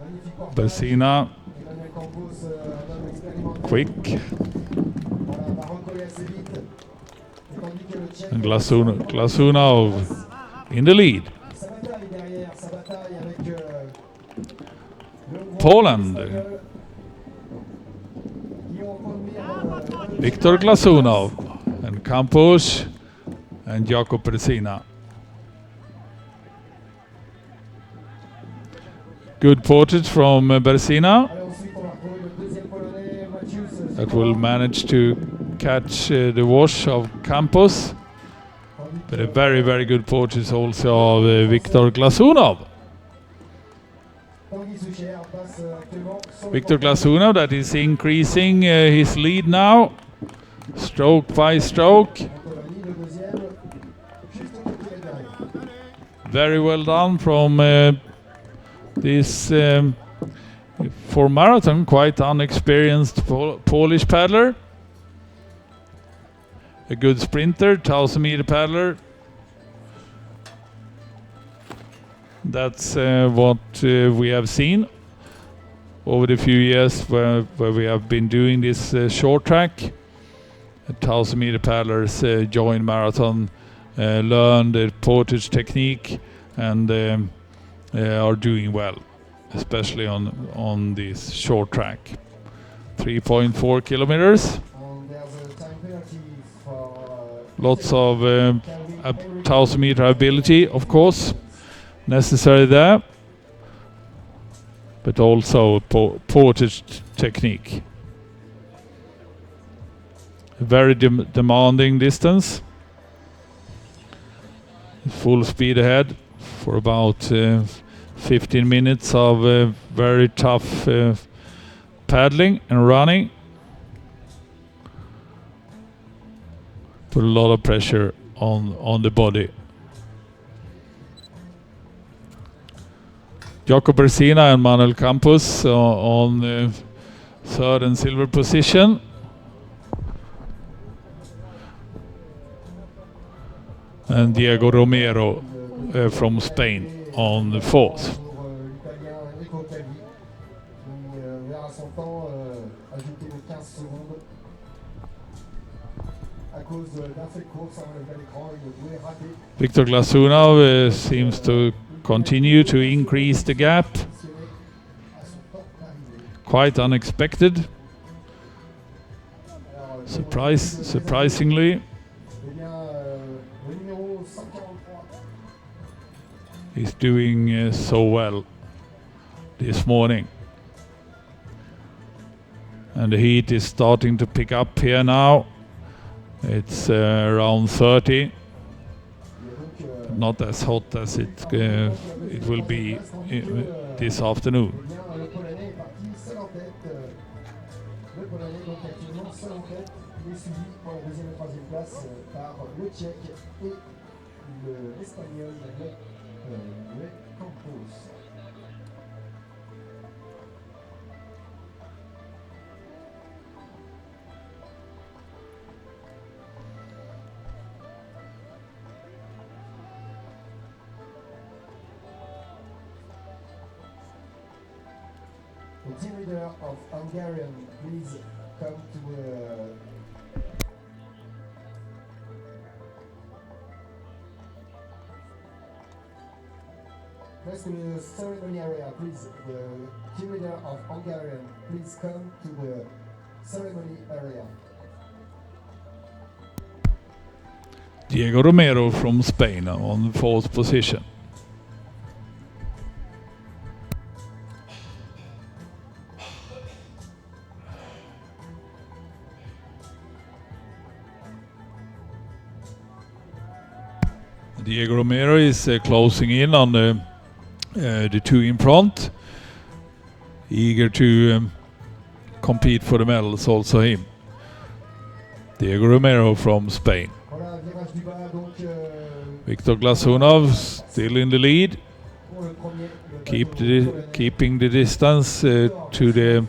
Speaker 6: Magnifique portage.
Speaker 1: Bersina
Speaker 6: Emmanuel Campos, un homme expérimenté.
Speaker 1: quick
Speaker 6: Voilà, va recoller assez vite. Et tandis que le Tchèque
Speaker 1: and Glazunov in the lead.
Speaker 6: sa bataille derrière, sa bataille avec le Hongrois
Speaker 1: Poland.
Speaker 6: espagnol, qui ont conduit
Speaker 1: Victor Glazunov and Campos and Jacob Bersina. Good portage from Bersina.
Speaker 6: Allez, ensuite, on va retrouver le deuxième Polonais, Mathius.
Speaker 1: That will manage to catch the wash of Campos. But a very, very good portage also of Victor Glazunov.
Speaker 6: Tanguy Soucher passe actuellement sur le
Speaker 1: Victor
Speaker 6: portage.
Speaker 1: Glazunov that is increasing his lead now, stroke by stroke.
Speaker 6: Antonani, le deuxième, juste au côté derrière.
Speaker 1: Very well done from this, for marathon, quite unexperienced Polish paddler. A good sprinter, 1,000-meter paddler. That's what we have seen over the few years where we have been doing this short track. 1,000-meter paddlers join marathon, learn the portage technique, and are doing well, especially on this short track. 3.4 kilometers.
Speaker 6: And there's a time penalty for
Speaker 1: Lots of
Speaker 6: Calvin
Speaker 1: 1,000-meter ability, of course, necessary there, but also portage technique. A very demanding distance. Full speed ahead for about 15 minutes of very tough paddling and running. Put a lot of pressure on the body. Jacob Bersina and Manuel Campos on third and silver position. And Diego Romero from Spain on the fourth.
Speaker 6: Pour l'Italien Enrico Cavi, qui verra son temps ajouté de 15 secondes à cause d'un fait de course. On le voit à l'écran, il voulait rater.
Speaker 1: Victor Glasunov seems to continue to increase the gap.
Speaker 6: À son temps d'arrivée.
Speaker 1: Quite unexpected,
Speaker 6: Alors,
Speaker 1: surprisingly.
Speaker 6: Eh bien, le numéro 143.
Speaker 1: He's doing so well this morning. And the heat is starting to pick up here now. It's around 30. Not as hot as it will be this afternoon.
Speaker 6: Eh bien, le Polonais est parti seul en tête. Le Polonais, donc actuellement seul en tête. Il est suivi pour la deuxième et troisième place par le Tchèque et l'Espagnol, le Campos. The team leader of Hungarian, please come to first to the ceremony area, please. The team leader of Hungarian, please come to the ceremony area.
Speaker 1: Diego Romero from Spain on the fourth position. Diego Romero is closing in on the two in front, eager to compete for the medals, also him. Diego Romero from Spain.
Speaker 6: Voilà, virage du bas, donc
Speaker 1: Victor Glasunov still in the lead,
Speaker 6: pour le premier, le bateau
Speaker 1: keeping the distance to the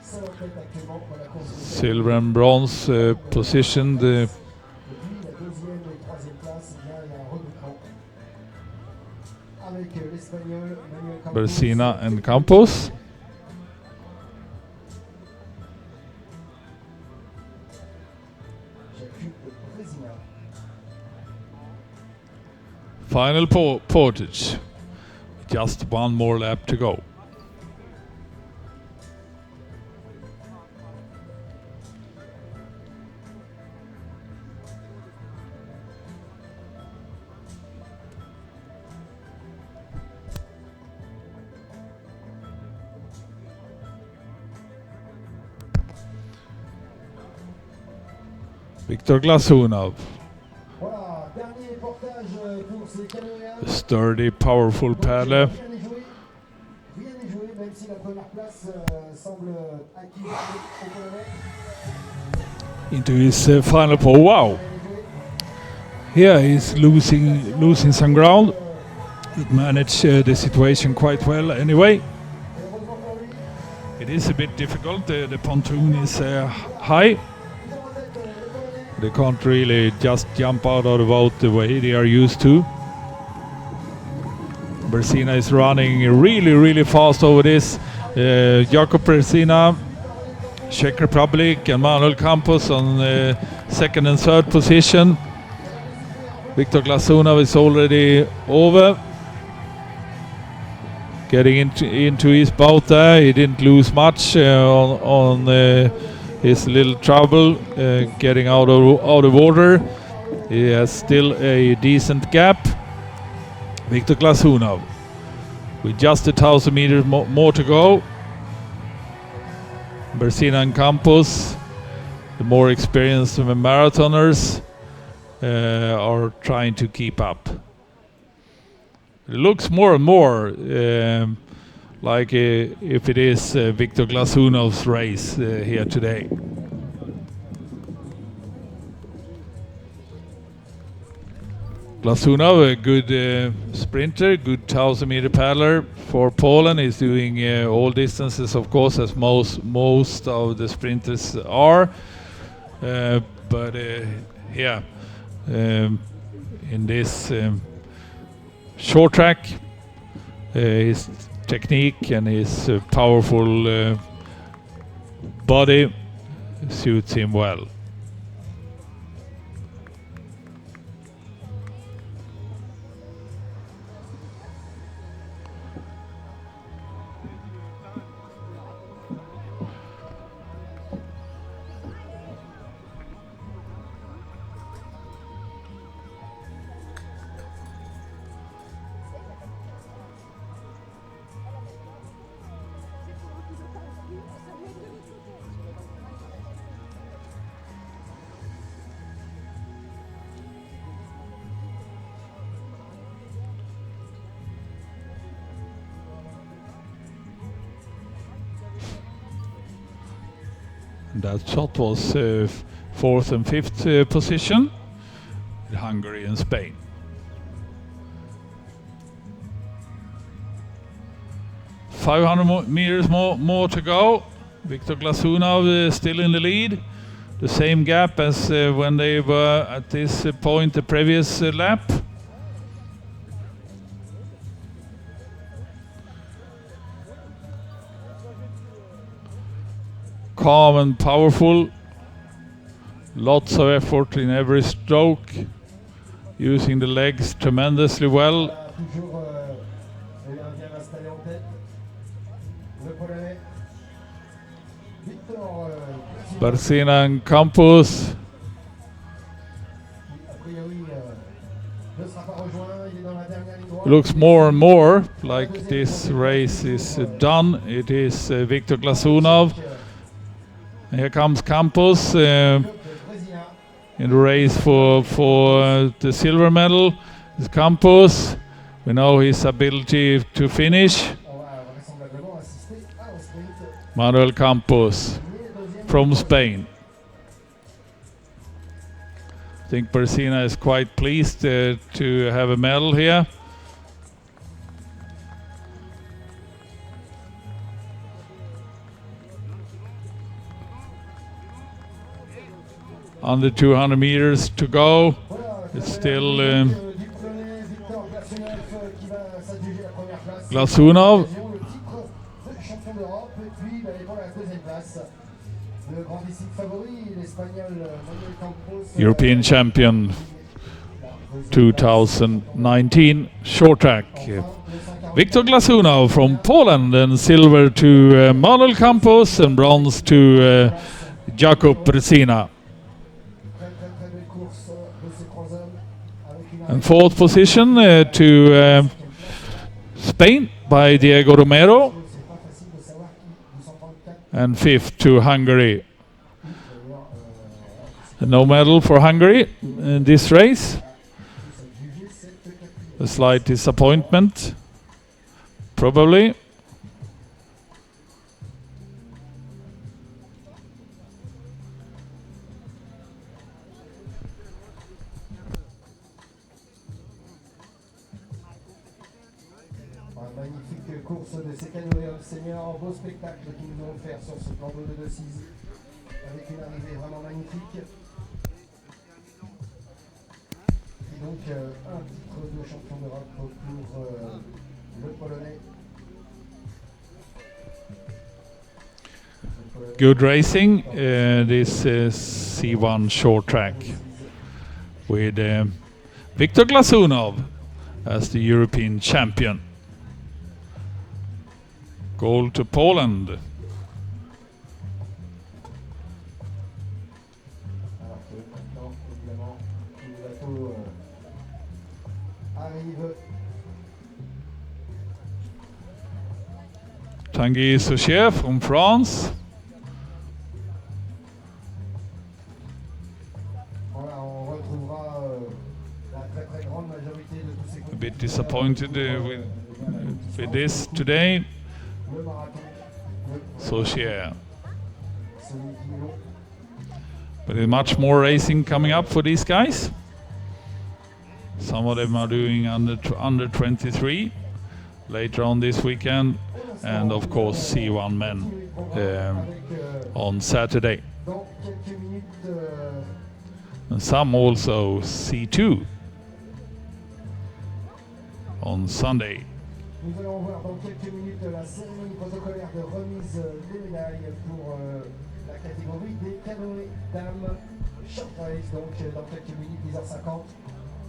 Speaker 6: seul en tête actuellement pour la course de
Speaker 1: silver and bronze position.
Speaker 6: Depuis la deuxième et troisième place, eh bien, il y a un regroupement avec l'Espagnol Manuel Campos.
Speaker 1: Bersina and Campos.
Speaker 6: Jacob Bersina.
Speaker 1: Final portage. Just one more lap to go. Victor Glasunov,
Speaker 6: Voilà, dernier portage pour ces canoës.
Speaker 1: a sturdy, powerful paddler.
Speaker 6: Rien n'est joué. Rien n'est joué, même si la première place semble acquise au Polonais.
Speaker 1: Into his final pole. Wow! Here he's losing some ground. He managed the situation quite well anyway. It is a bit difficult. The pontoon is high. They can't really just jump out of the boat the way they are used to. Bersina is running really fast over this. Jacob Bersina, Czech Republic, and Manuel Campos on second and third position. Victor Glasunov is already over. Getting into his boat there. He didn't lose much on his little trouble getting out of water. He has still a decent gap. Victor Glasunov with just 1,000 meters more to go. Bersina and Campos, the more experienced marathoners, are trying to keep up. It looks more and more like if it is Victor Glasunov's race here today. Glasunov, a good sprinter, good 1,000-meter paddler for Poland. He's doing all distances, of course, as most of the sprinters are. But yeah, in this short track, his technique and his powerful body suits him well. That shot was fourth and fifth position in Hungary and Spain. meters more to go. Viktor Glasunov still in the lead. The same gap as when they were at this point the previous lap. Calm and powerful, lots of effort in every stroke, using the legs tremendously well. Barcina and Campos. Looks more and more like this race is done. It is Viktor Glasunov. Here comes Campos in the race for the silver medal. It's Campos. We know his ability to finish. Manuel Campos from Spain. I think Barcina is quite pleased to have a medal here. Under 200 meters to go. It's still Glasunov. European champion 2019 short track. Viktor Glasunov from Poland, and silver to Manuel Campos and bronze to Jakub Barcina. And fourth position to Spain by Diego Romero. And fifth to Hungary. No medal for Hungary in this race. A slight disappointment, probably.
Speaker 6: Magnifique course de ces canoës seniors, beau spectacle qu'ils nous ont offert sur ce plateau de Decisive, avec une arrivée vraiment magnifique. Et donc un titre de champion d'Europe pour le Polonais.
Speaker 1: Good racing. This C1 short track with Viktor Glasunov as the European champion. Gold to Poland. Tanguy Souchet from France. A bit disappointed with this today. Souchet. But there's much more racing coming up for these guys. Some of them are doing under 23 later on this weekend, and of course C1 men on Saturday.
Speaker 6: Dans quelques minutes,
Speaker 1: And some also C2 on Sunday.
Speaker 6: nous allons voir dans quelques minutes la cérémonie protocolaire de remise des médailles pour la catégorie des canoës dames short race. Donc dans quelques minutes, 10h50,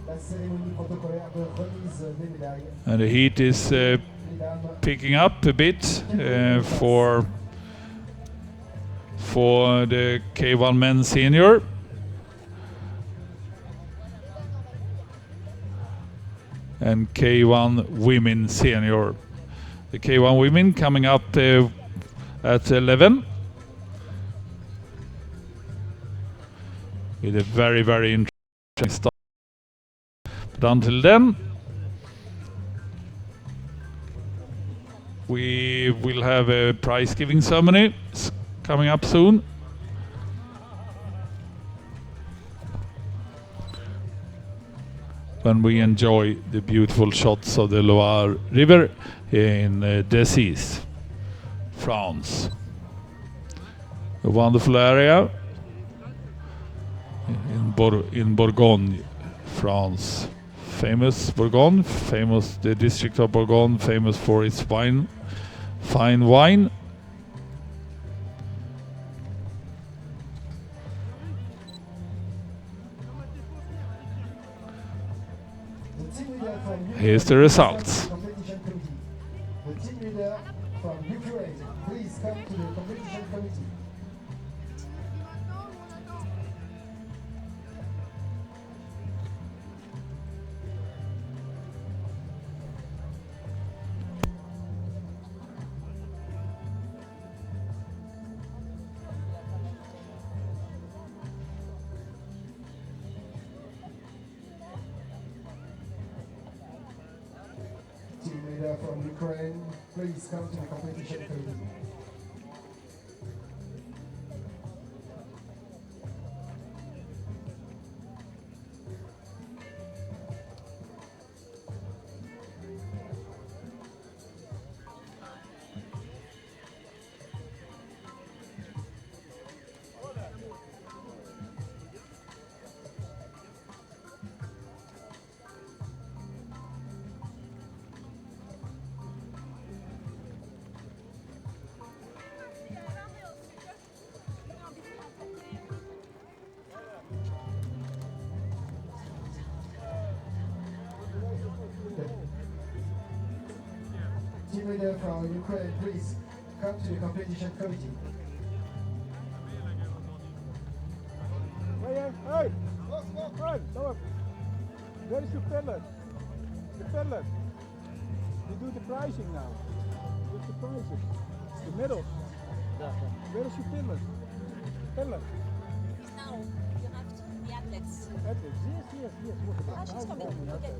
Speaker 6: la cérémonie protocolaire de remise des médailles.
Speaker 1: And the heat is
Speaker 6: Les dames,
Speaker 1: picking up a bit for the K1 men senior. And K1 women senior. The K1 women coming up at 11 with a very, very interesting start. But until then, we will have a prize giving ceremony coming up soon. When we enjoy the beautiful shots of the Loire River in Decize, France. A wonderful area in Bourgogne, France. Famous Bourgogne, famous the district of Bourgogne, famous for its fine wine. Here's the results.
Speaker 6: competition committee. The team leader from Ukraine, please come to the competition committee. Team leader from Ukraine, please come to the competition committee. Team leader from Ukraine, please come to the competition committee.
Speaker 5: Hey! Stop! Where is your pillar? The pillar. You do the pricing now. Where's the prices? The middle. Where is your pillar? Pillar.
Speaker 7: Now you have the athletes.
Speaker 5: Athletes. Yes. Look at that.
Speaker 7: Oh, she's coming. Okay.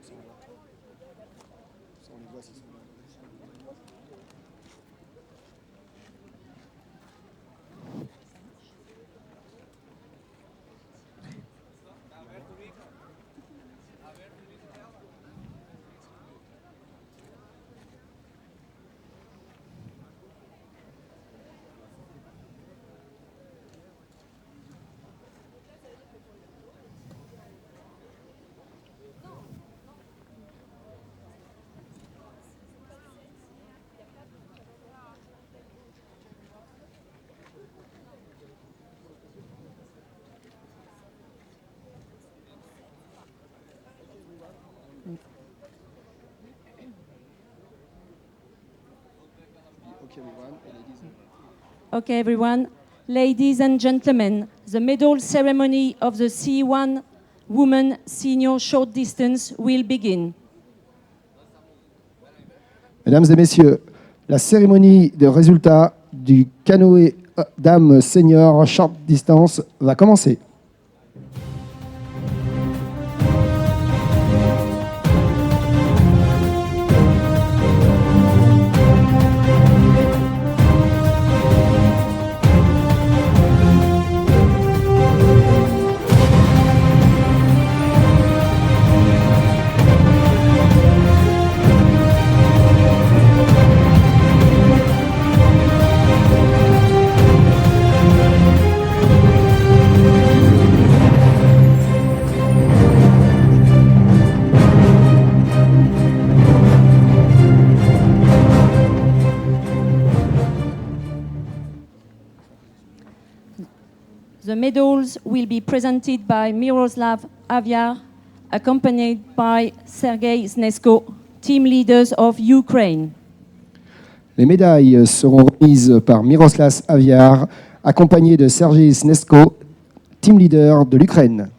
Speaker 6: Ça, on les voit s'ils sont là.
Speaker 2: Okay, everyone. Ladies and gentlemen, the medal ceremony of the C1 Women Senior Short Distance will begin.
Speaker 6: Mesdames et messieurs, la cérémonie de résultats du canoë dames senior short distance va commencer.
Speaker 2: The medals will be presented by Miroslav Aviar, accompanied by Sergei Znesko, team leaders of Ukraine.
Speaker 6: Les médailles seront remises par Miroslav Aviar, accompagné de Sergei Znesko, team leader de l'Ukraine.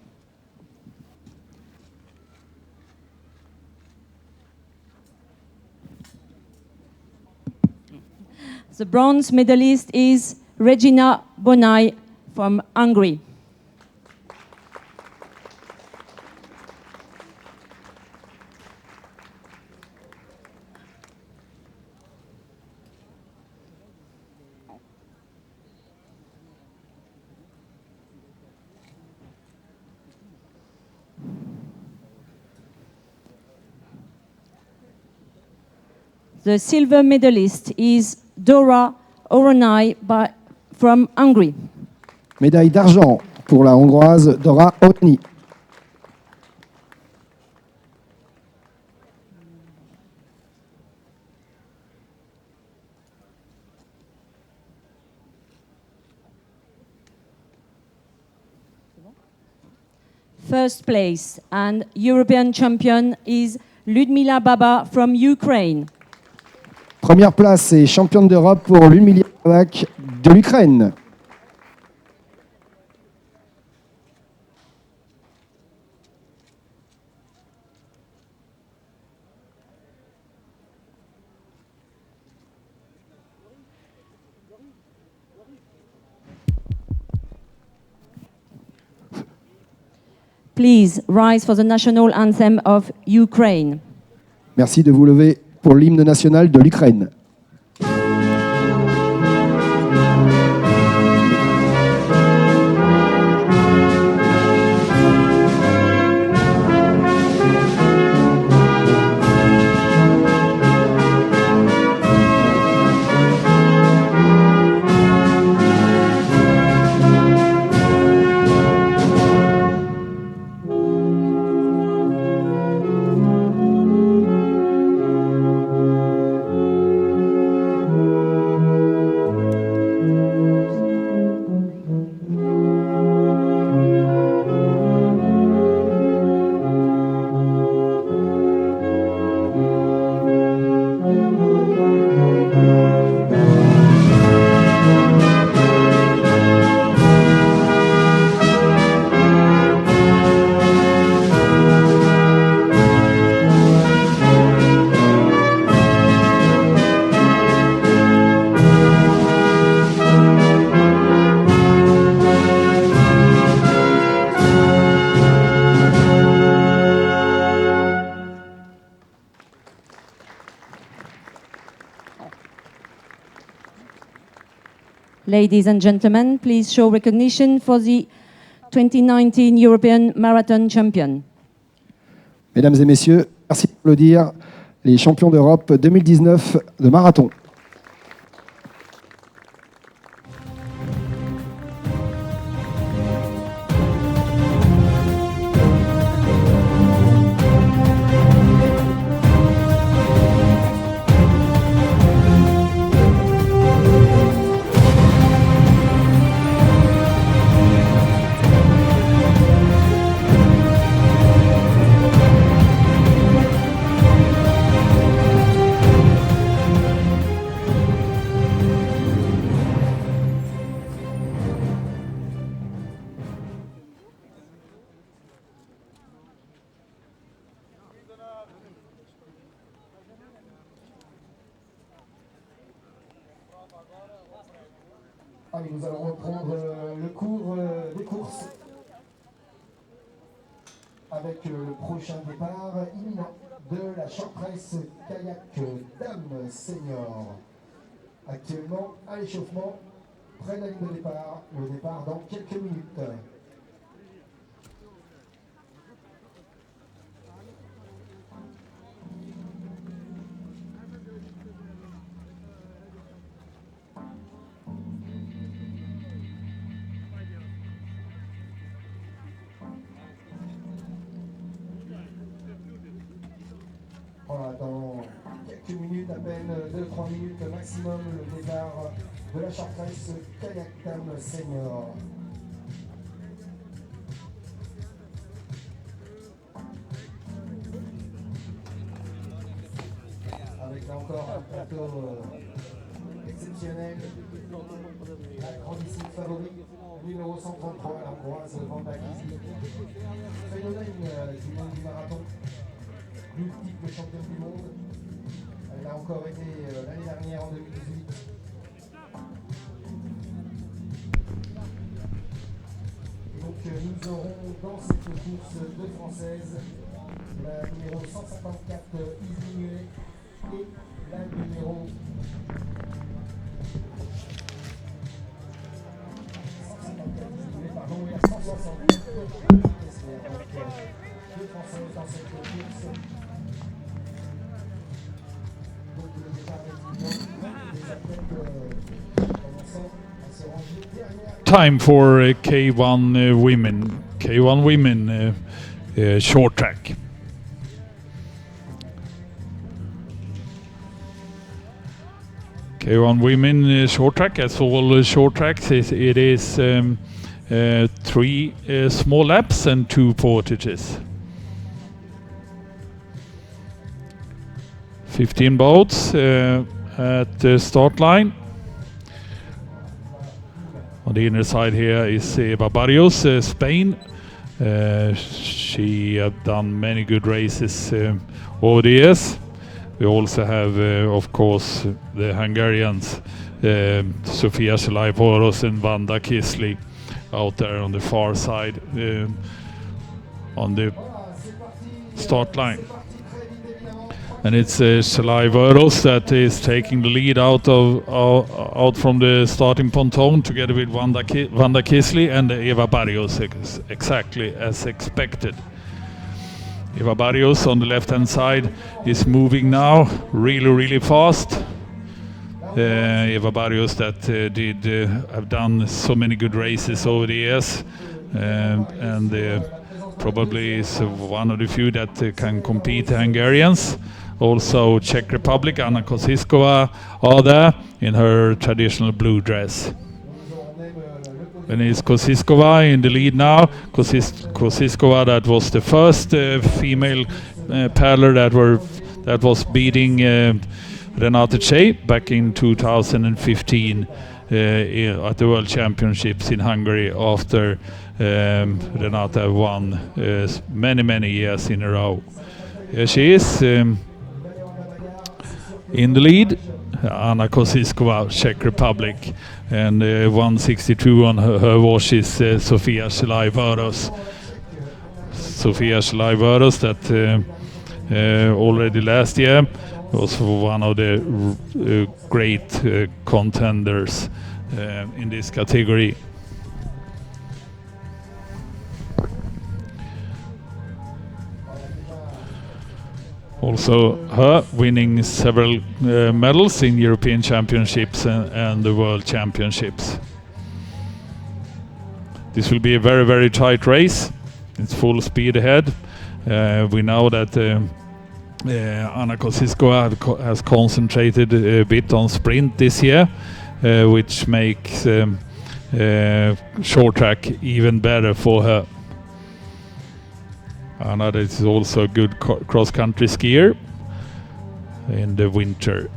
Speaker 2: The bronze medalist is Regina Bonai from Hungary. The silver medalist is Dora Oronai from Hungary.
Speaker 6: Médaille d'argent pour la Hongroise Dora Otni.
Speaker 2: First place and European champion is Ludmila Baba from Ukraine.
Speaker 6: Première place et championne d'Europe pour Ludmila Babak de l'Ukraine.
Speaker 2: Please rise for the national anthem of Ukraine.
Speaker 6: Merci de vous lever pour l'hymne national de l'Ukraine.
Speaker 2: Ladies and gentlemen, please show recognition for the 2019 European Marathon Champion.
Speaker 6: Mesdames et messieurs, merci d'applaudir les champions d'Europe 2019 de marathon. Allez, nous allons reprendre le cours des courses avec le prochain départ imminent de la short race kayak Dame Senior. Actuellement à l'échauffement, près de la ligne de départ, le départ dans quelques minutes. Voilà, dans quelques minutes, à peine 2-3 minutes maximum, le départ de la short race kayak Dame Senior. Avec là encore un plateau exceptionnel, la grandissime favori, numéro 133, la Hongroise Vanda Kisli. Phénomène du monde du marathon, multiple championne du monde. Elle a encore été l'année dernière en 2018. Et donc nous aurons dans cette course deux françaises, la numéro 154 Isminue et la numéro 154 Isminue, pardon, et la 164 Kessler. Donc deux françaises dans cette course.
Speaker 1: Time for K1 women. K1 women short track. K1 women short track, as all short tracks, it is 3 small laps and 2 portages. 15 boats at the start line. On the inner side here is Eva Barrios, Spain. She has done many good races over the years. We also have, of course, the Hungarians, Sofia Selajvoros and Vanda Kisli, out there on the far side on the start line. And it's Selajvoros that is taking the lead out from the starting pontoon together with Vanda Kisli and Eva Barrios, exactly as expected. Eva Barrios on the left-hand side is moving now really fast. Eva Barrios that have done so many good races over the years, and probably is one of the few that can compete the Hungarians. Also Czech Republic, Anna Kosiskova are there in her traditional blue dress. And it's Kosiskova in the lead now. Kosiskova, that was the first female paddler that was beating Renate Che back in 2015 at the World Championships in Hungary after Renate won many years in a row. Here she is in the lead, Anna Kosiskova, Czech Republic, and 162 on her watch is Sofia Selajvoros. Sofia Selajvoros that already last year was one of the great contenders in this category. Also her winning several medals in European Championships and the World Championships. This will be a very, very tight race. It's full speed ahead. We know that Anna Kosciuszko has concentrated a bit on sprint this year, which makes short track even better for her. Anna is also a good cross-country skier in the winter.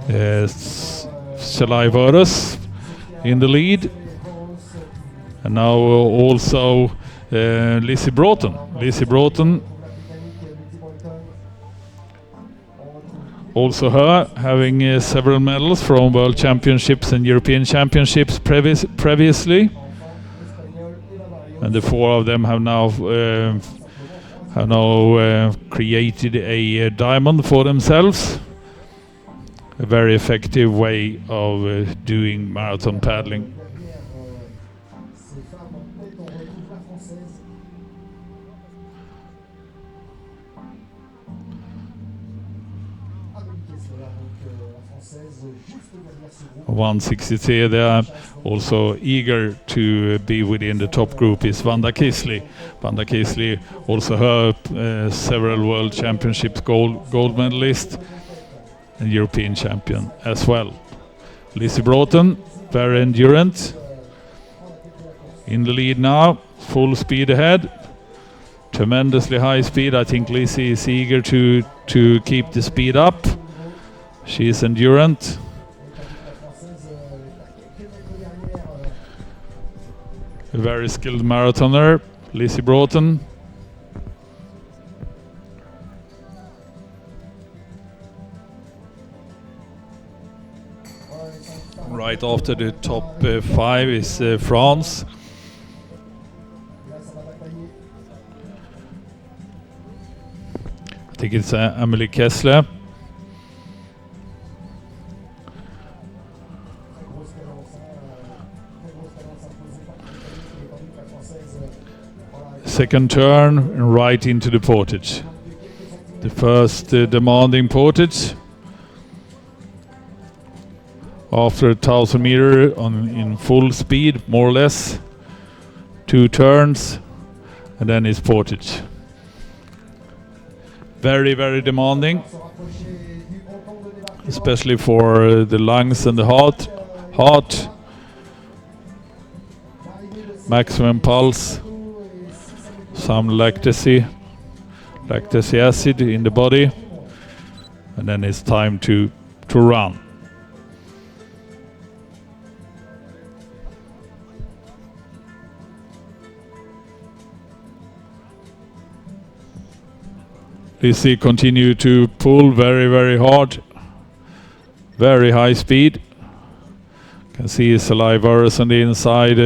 Speaker 1: Decisive in the lead. And now also Lizzie Broughton. Lizzie Broughton, also her having several medals from World Championships and European Championships previously. And the four of them have now created a diamond for themselves. A very effective way of doing marathon paddling.
Speaker 6: Voilà,
Speaker 1: 163 there, also eager to be within the top group is Wanda Kisley. Wanda Kisley, also her several World Championships gold medalist and European champion as well. Lizzie Broughton, very endurant, in the lead now, full speed ahead, tremendously high speed. I think Lizzie is eager to keep the speed up. She is endurant. A very skilled marathoner, Lizzie Broughton. Right after the top 5 is France. I think it's Amelie Kessler. Second turn and right into the portage. The first demanding portage. After 1,000 meter in full speed, more or less. 2 turns and then it's portage. Very, very demanding. Especially for the lungs and the heart. Maximum pulse. Some lactic acid in the body, and then it's time to run. Lizzie continue to pull very, very hard, very high speed. Can see Decisive on the inside,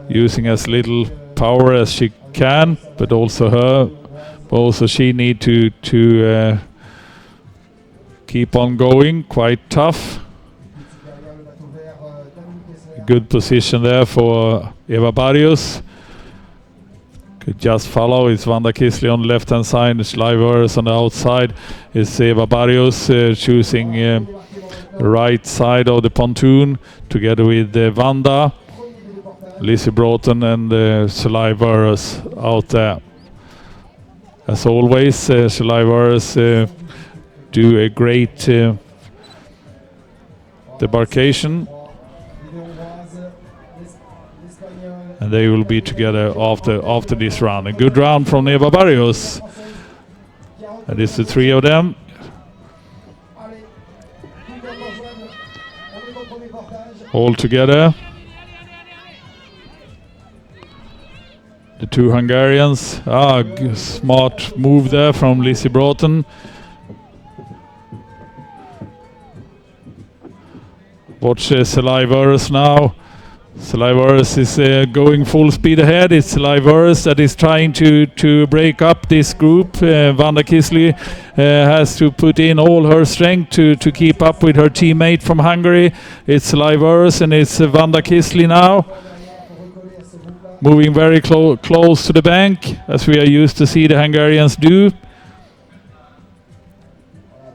Speaker 1: using as little power as she can, but also she need to keep on going, quite tough. Good position there for Eva Barrios. Could just follow. It's Wanda Kisley on the left hand side, Decisive on the outside. It's Eva Barrios choosing the right side of the pontoon together with Wanda. Lizzie Broughton and Decisive out there. As always, Decisive do a great debarkation, and they will be together after this round. A good round from Eva Barrios. And it's the 3 of them. All together. The 2 Hungarians. Smart move there from Lizzie Broughton. Watch Decisive now. Sliverus is going full speed ahead. It's Sliverus that is trying to break up this group. Vanda Kisley has to put in all her strength to keep up with her teammate from Hungary. It's Sliverus and it's Vanda Kisley now. Moving very close to the bank, as we are used to see the Hungarians do.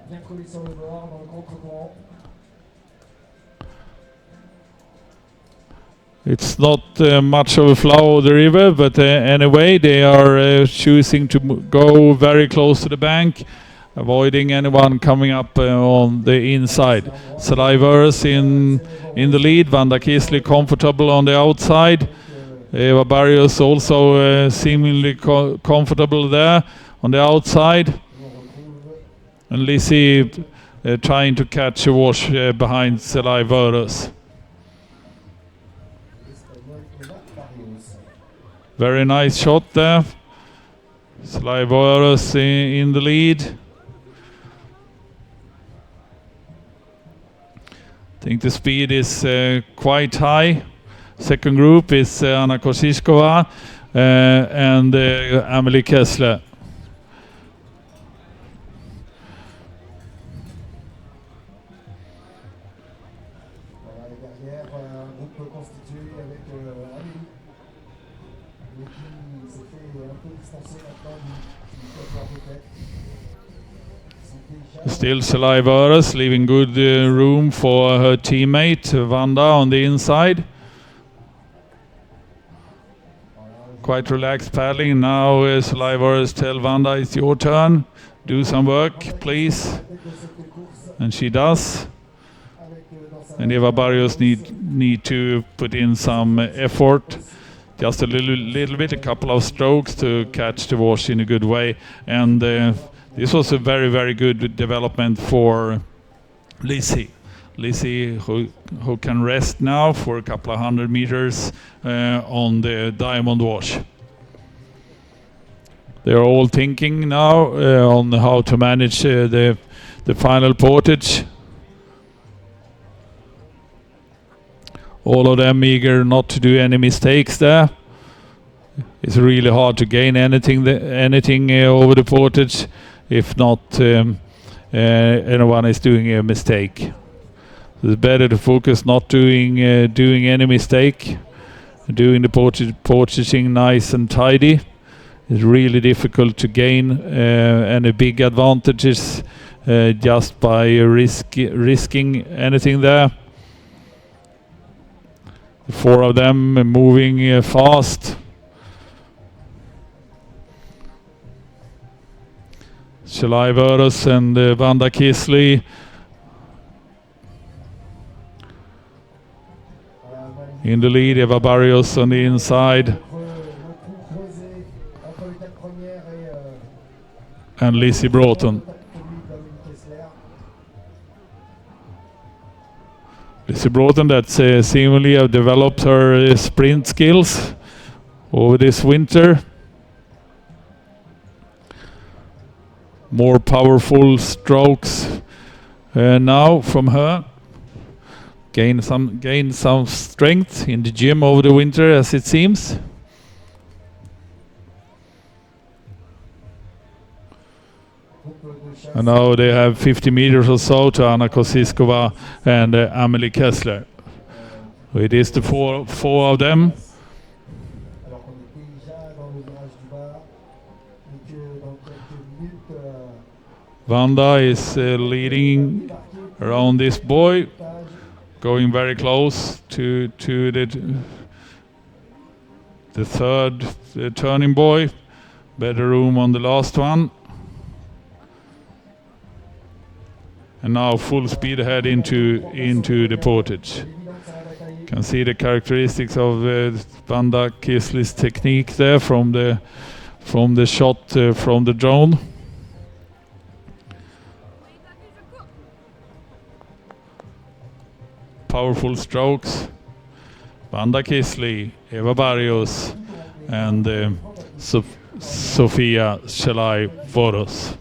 Speaker 6: Bien collé sur le bord, dans le contre-courant.
Speaker 1: It's not much of a flow of the river, but anyway, they are choosing to go very close to the bank, avoiding anyone coming up on the inside. Sliverus in the lead, Vanda Kisley comfortable on the outside. Eva Barrios also seemingly comfortable there on the outside. And Lizzie trying to catch a wash behind Sliverus. Very nice shot there. Sliverus in the lead. I think the speed is quite high. Second group is Anna Kosciuszkowa and Amelie Kessler.
Speaker 6: Voilà, et derrière, un groupe constitué avec Amélie, mais qui s'est fait un peu distancer maintenant du quatuor de tête.
Speaker 1: Still Sliverus leaving good room for her teammate Vanda on the inside. Quite relaxed paddling. Now Sliverus tell Vanda, it's your turn. Do some work, please. And she does. And Eva Barrios need to put in some effort. Just a little bit, a couple of strokes to catch the wash in a good way. And this was a very, very good development for Lizzie. Lizzie, who can rest now for a couple of 100 meters on the Diamond Wash. They're all thinking now on how to manage the final portage. All of them eager not to do any mistakes there. It's really hard to gain anything over the portage if not anyone is doing a mistake. It's better to focus not doing any mistake, doing the portaging nice and tidy. It's really difficult to gain any big advantages just by risking anything there. The four of them moving fast. Sliverus and Vanda Kisley. In the lead, Eva Barrios on the inside. And Lizzie Broughton. Lizzie Broughton that seemingly have developed her sprint skills over this winter. More powerful strokes now from her. Gain some strength in the gym over the winter, as it seems. And now they have 50 meters or so to Anna Kosciuszkowa and Amelie Kessler. It is the four of them. Vanda is leading around this buoy, going very close to the third turning buoy. Better room on the last one. And now full speed ahead into the portage. You can see the characteristics of Vanda Kisley's technique there from the shot from the drone. Powerful strokes. Vanda Kisley, Eva Barrios, and Sofia Sliverus.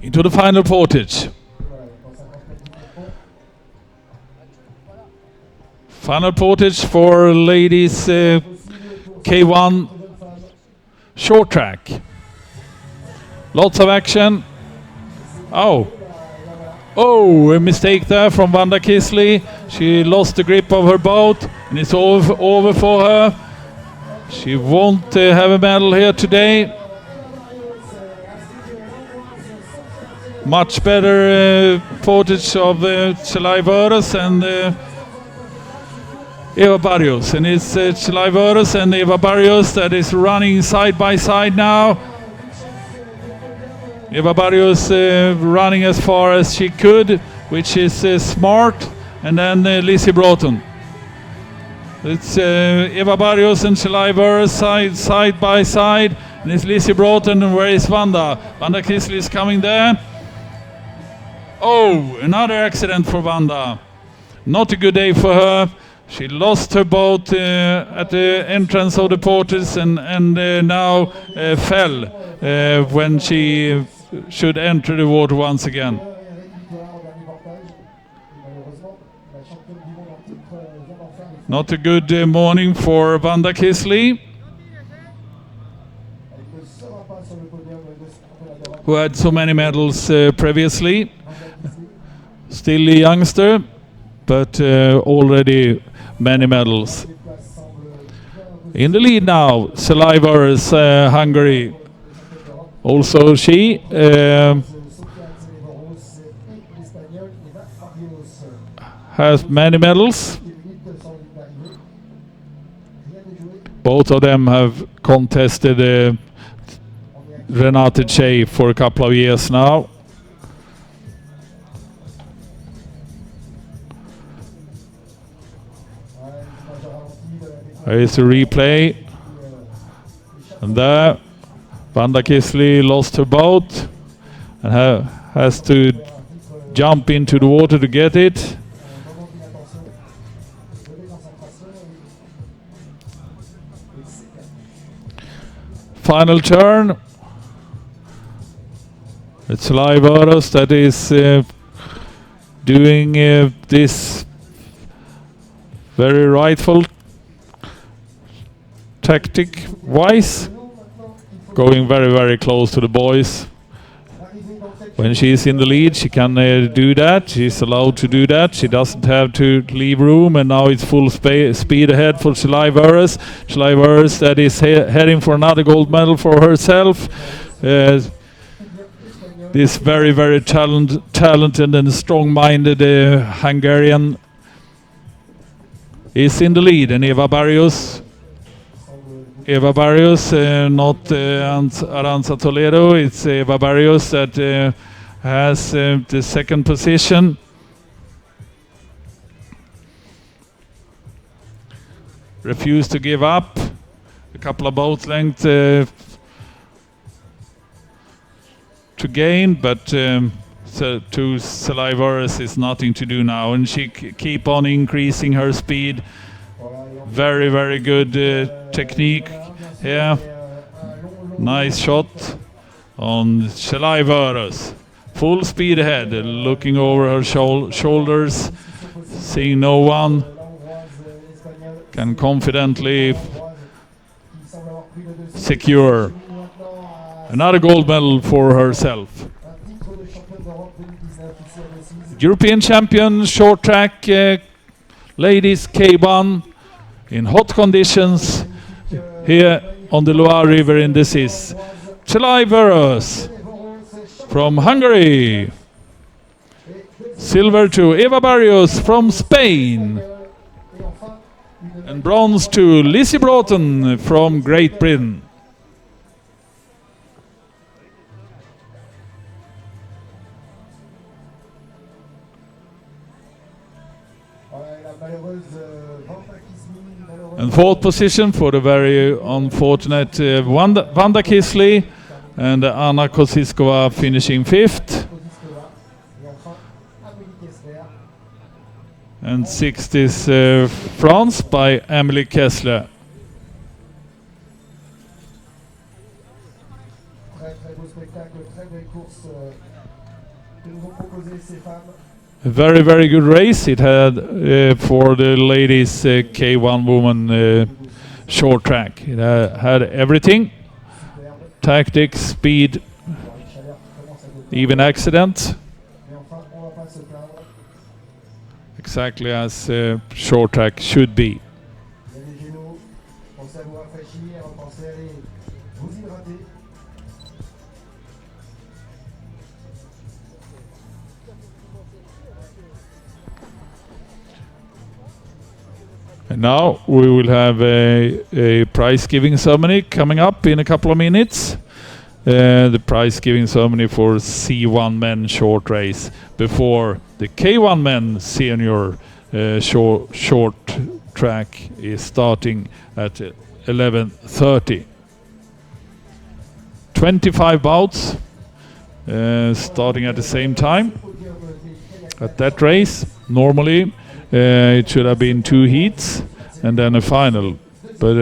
Speaker 1: Into the final portage. Final portage for ladies K1 short track. Lots of action. Oh, a mistake there from Wanda Kisley. She lost the grip of her boat and it's over for her. She won't have a medal here today. Much better portage of Decisive and Eva Barrios. And it's Decisive and Eva Barrios that is running side by side now. Eva Barrios running as far as she could, which is smart. And then Lizzie Broughton. It's Eva Barrios and Decisive side by side. And it's Lizzie Broughton, and where is Wanda? Wanda Kisley is coming there. Oh, another accident for Wanda. Not a good day for her. She lost her boat at the entrance of the portage and now fell when she should enter the water once again. Not a good morning for Wanda Kisley, who had so many medals previously. Still a youngster, but already many medals. In the lead now, Decisive, Hungary. Also she has many medals. Both of them have contested Renate Che for a couple of years now. There is a replay, and there Wanda Kisley lost her boat and has to jump into the water to get it. Final turn. It's Decisive that is doing this very rightful tactic wise, going very, very close to the boys. When she's in the lead, she can do that. She's allowed to do that. She doesn't have to leave room, and now it's full speed ahead for Decisive. Decisive that is heading for another gold medal for herself. This very, very talented and strong-minded Hungarian is in the lead, and Eva Barrios, not Aranza Toledo. It's Eva Barrios that has the second position. Refused to give up. A couple of boat lengths to gain, but to Decisive is nothing to do now, and she keep on increasing her speed. Very, very good technique here. Nice shot on Decisive. Full speed ahead, looking over her shoulders, seeing no one. Can confidently secure another gold medal for herself. European champion short track ladies K1 in hot conditions here on the Loire River in Decize. Decisive from Hungary. Silver to Eva Barrios from Spain. And bronze to Lizzie Broughton from Great Britain. And fourth position for the very unfortunate Wanda Kisley, and Anna Kosiskova finishing fifth. And sixth is France by Emily Kessler.
Speaker 6: vont proposer ces femmes.
Speaker 1: A very, very good race. It had for the ladies K1 woman short track. It had everything:
Speaker 6: Superbe.
Speaker 1: tactics, speed,
Speaker 6: Alors une chaleur qui commence à doper.
Speaker 1: even accidents,
Speaker 6: Mais enfin, on va pas se plaindre.
Speaker 1: exactly as short track should be.
Speaker 6: Il y a des gélos. Pensez à vous rafraîchir, pensez à aller vous hydrater.
Speaker 1: And now we will have a prize giving ceremony coming up in a couple of minutes. The prize giving ceremony for C1 men short race before the K1 men senior short track is starting at 11:30. 25 bouts starting at the same time at that race. Normally it should have been 2 heats and then a final, but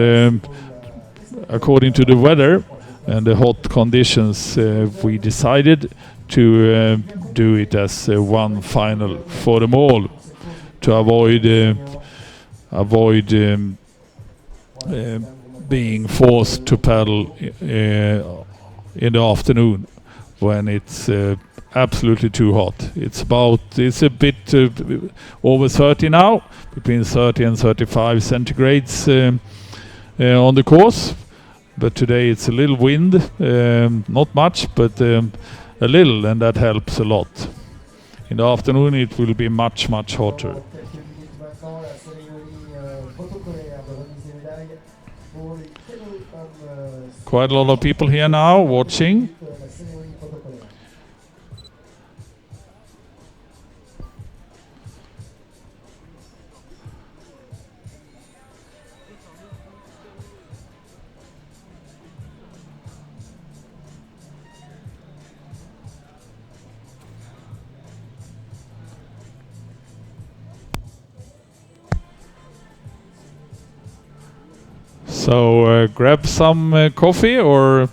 Speaker 1: according to the weather and the hot conditions, we decided to do it as one final for them all to avoid being forced to paddle in the afternoon when it's absolutely too hot. It's a bit over 30 now, between 30 and 35 centigrades on the course. But today it's a little wind, not much, but a little, and that helps a lot. In the afternoon it will be much, much hotter.
Speaker 6: Quelques minutes maintenant, la cérémonie protocolaire de remise des médailles pour les canoë hommes.
Speaker 1: Quite a lot of people here now watching.
Speaker 6: La cérémonie protocolaire.
Speaker 1: So grab some coffee or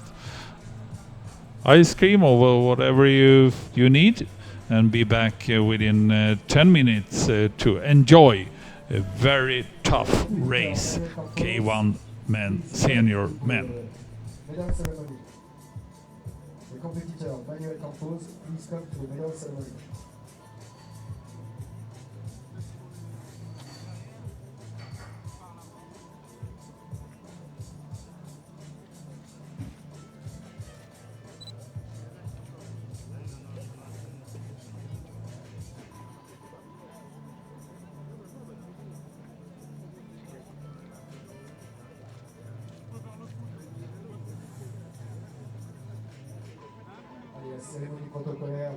Speaker 1: ice cream or whatever you need, and be back within 10 minutes to enjoy a very tough race, K1 men, senior men.
Speaker 6: Medal ceremony. The competitor, Manuel Campos, please come to the medal ceremony. Allez, la cérémonie protocolaire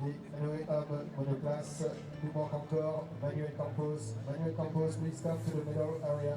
Speaker 6: des canoë hommes monoplace. Il nous manque encore Manuel Campos. Manuel Campos, please come to the medal area.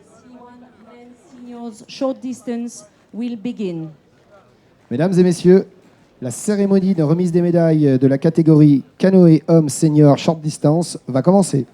Speaker 2: C1 men seniors short distance will begin.
Speaker 6: Mesdames et messieurs, la cérémonie de remise des médailles de la catégorie canoë homme senior short distance va commencer.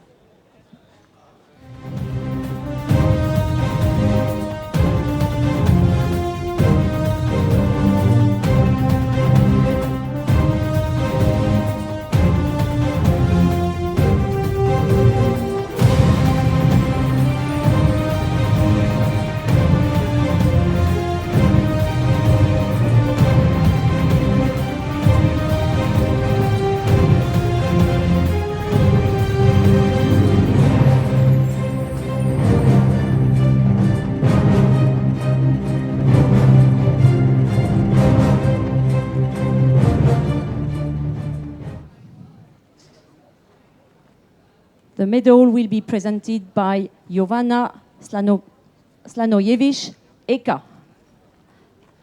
Speaker 2: The medal will be presented by Jovana Slanojevic, ECA,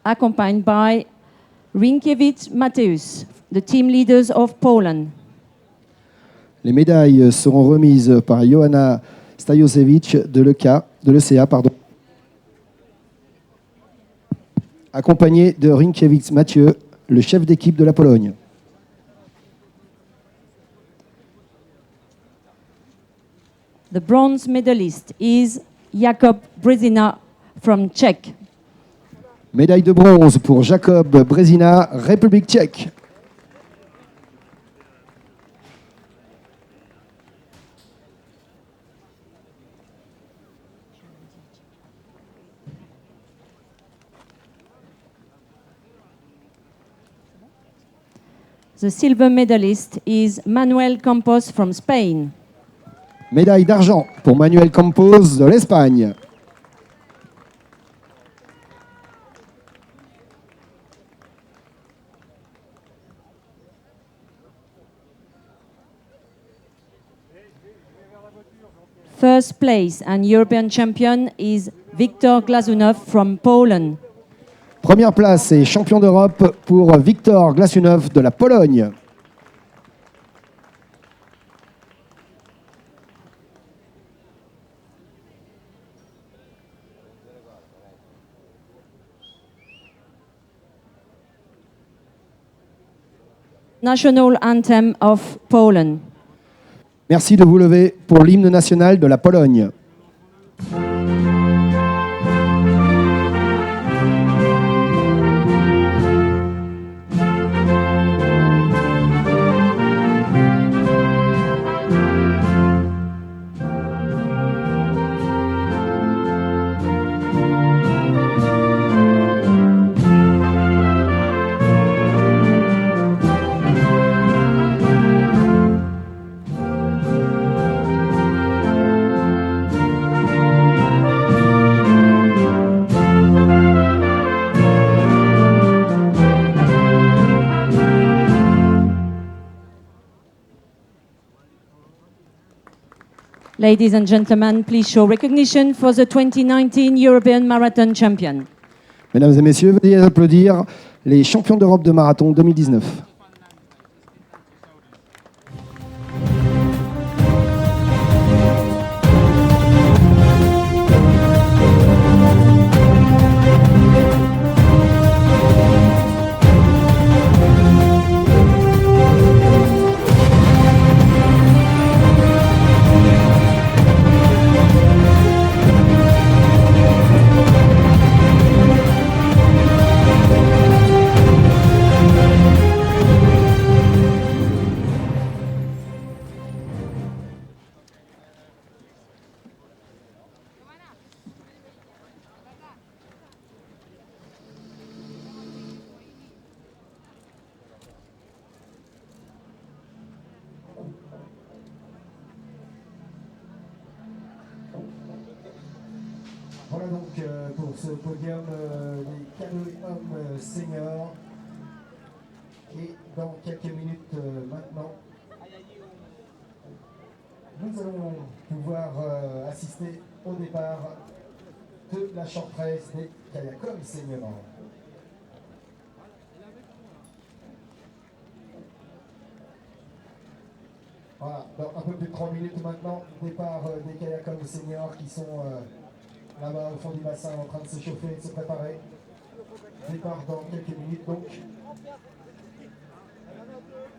Speaker 2: accompanied by Rinkiewicz Mateusz, the team leaders of Poland.
Speaker 6: Les médailles seront remises par Johanna Stajosewicz de l'ECA, accompagné de Rinkiewicz Mathieu, le chef d'équipe de la Pologne.
Speaker 2: The bronze medalist is Jakub Brezina from Czech.
Speaker 6: Médaille de bronze pour Jakob Brezina, République tchèque.
Speaker 2: The silver medalist is Manuel Campos from Spain.
Speaker 6: Médaille d'argent pour Manuel Campos de l'Espagne.
Speaker 2: First place and European champion is Viktor Glazunov from Poland.
Speaker 6: Première place et champion d'Europe pour Viktor Glazunov de la Pologne.
Speaker 2: National anthem of Poland.
Speaker 6: Merci de vous lever pour l'hymne national de la Pologne.
Speaker 2: Ladies and gentlemen, please show recognition for the 2019 European Marathon champion.
Speaker 6: Mesdames et messieurs, veuillez applaudir les champions d'Europe de marathon 2019. Voilà donc pour ce podium des canoës hommes seniors. Et dans quelques minutes maintenant, nous allons pouvoir assister au départ de la short race des kayaks seniors. Voilà, dans un peu plus de 3 minutes maintenant, départ des kayaks seniors qui sont là-bas au fond du bassin en train de s'échauffer, de se préparer. Départ dans quelques minutes donc.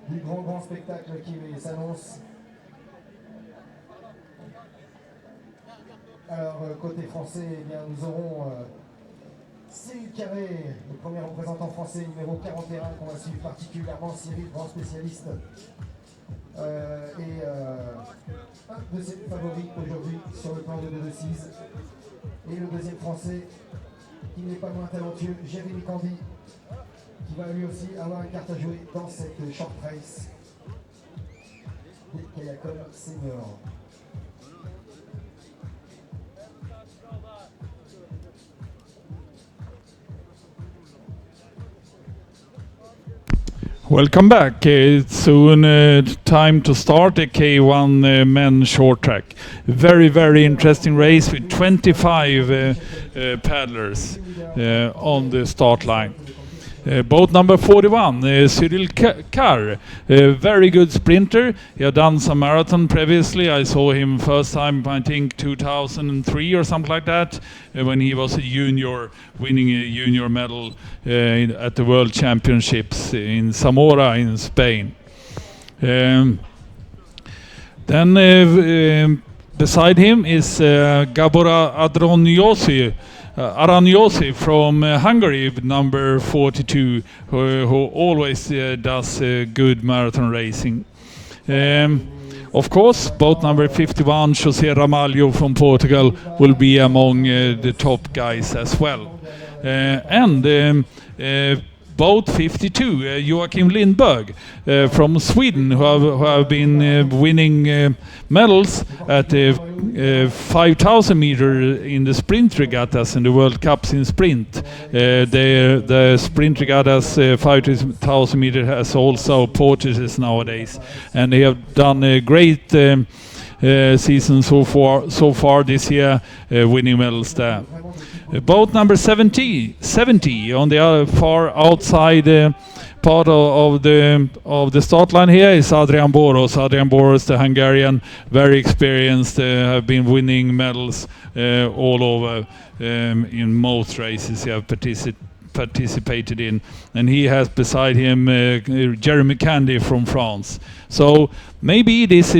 Speaker 6: Du grand spectacle qui s'annonce. Alors côté français, eh bien, nous aurons Cyril Carré, le premier représentant français numéro 41 qu'on va suivre particulièrement, Cyril, grand spécialiste. Et un de ses favoris aujourd'hui sur le plan de Decize. Et le deuxième français, qui n'est pas moins talentueux, Jérémy Candy, qui va lui aussi avoir une carte à jouer dans cette short race des Kayakom seniors.
Speaker 1: Welcome back. It's soon time to start the K1 men short track. Very interesting race with 25 paddlers on the start line. Boat number 41, Cyril Carr, a very good sprinter. He had done some marathon previously. I saw him first time, I think 2003 or something like that, when he was a junior, winning a junior medal at the World Championships in Zamora in Spain. Then beside him is Gabora Araniosi from Hungary, number 42, who always does good marathon racing. Of course, boat number 51, José Ramalho from Portugal, will be among the top guys as well. And boat 52, Joachim Lindberg from Sweden, who have been winning medals at the 5,000 meter in the sprint regattas in the World Cups in sprint. The sprint regattas 5,000 meter has also portages nowadays, and they have done a great season so far this year, winning medals there. Boat number 70 on the other far outside part of the start line here is Adrian Boros. Adrian Boros, the Hungarian, very experienced, have been winning medals all over in most races he have participated in, and he has beside him Jeremy Candy from France. So maybe this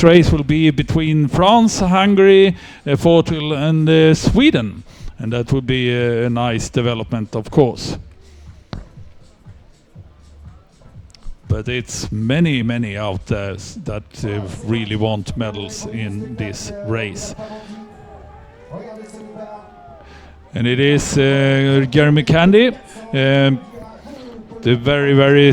Speaker 1: race will be between France, Hungary, Portugal, and Sweden. And that would be a nice development, of course. But it's many out there that really want medals in this race. And it is Jeremy Candy, the very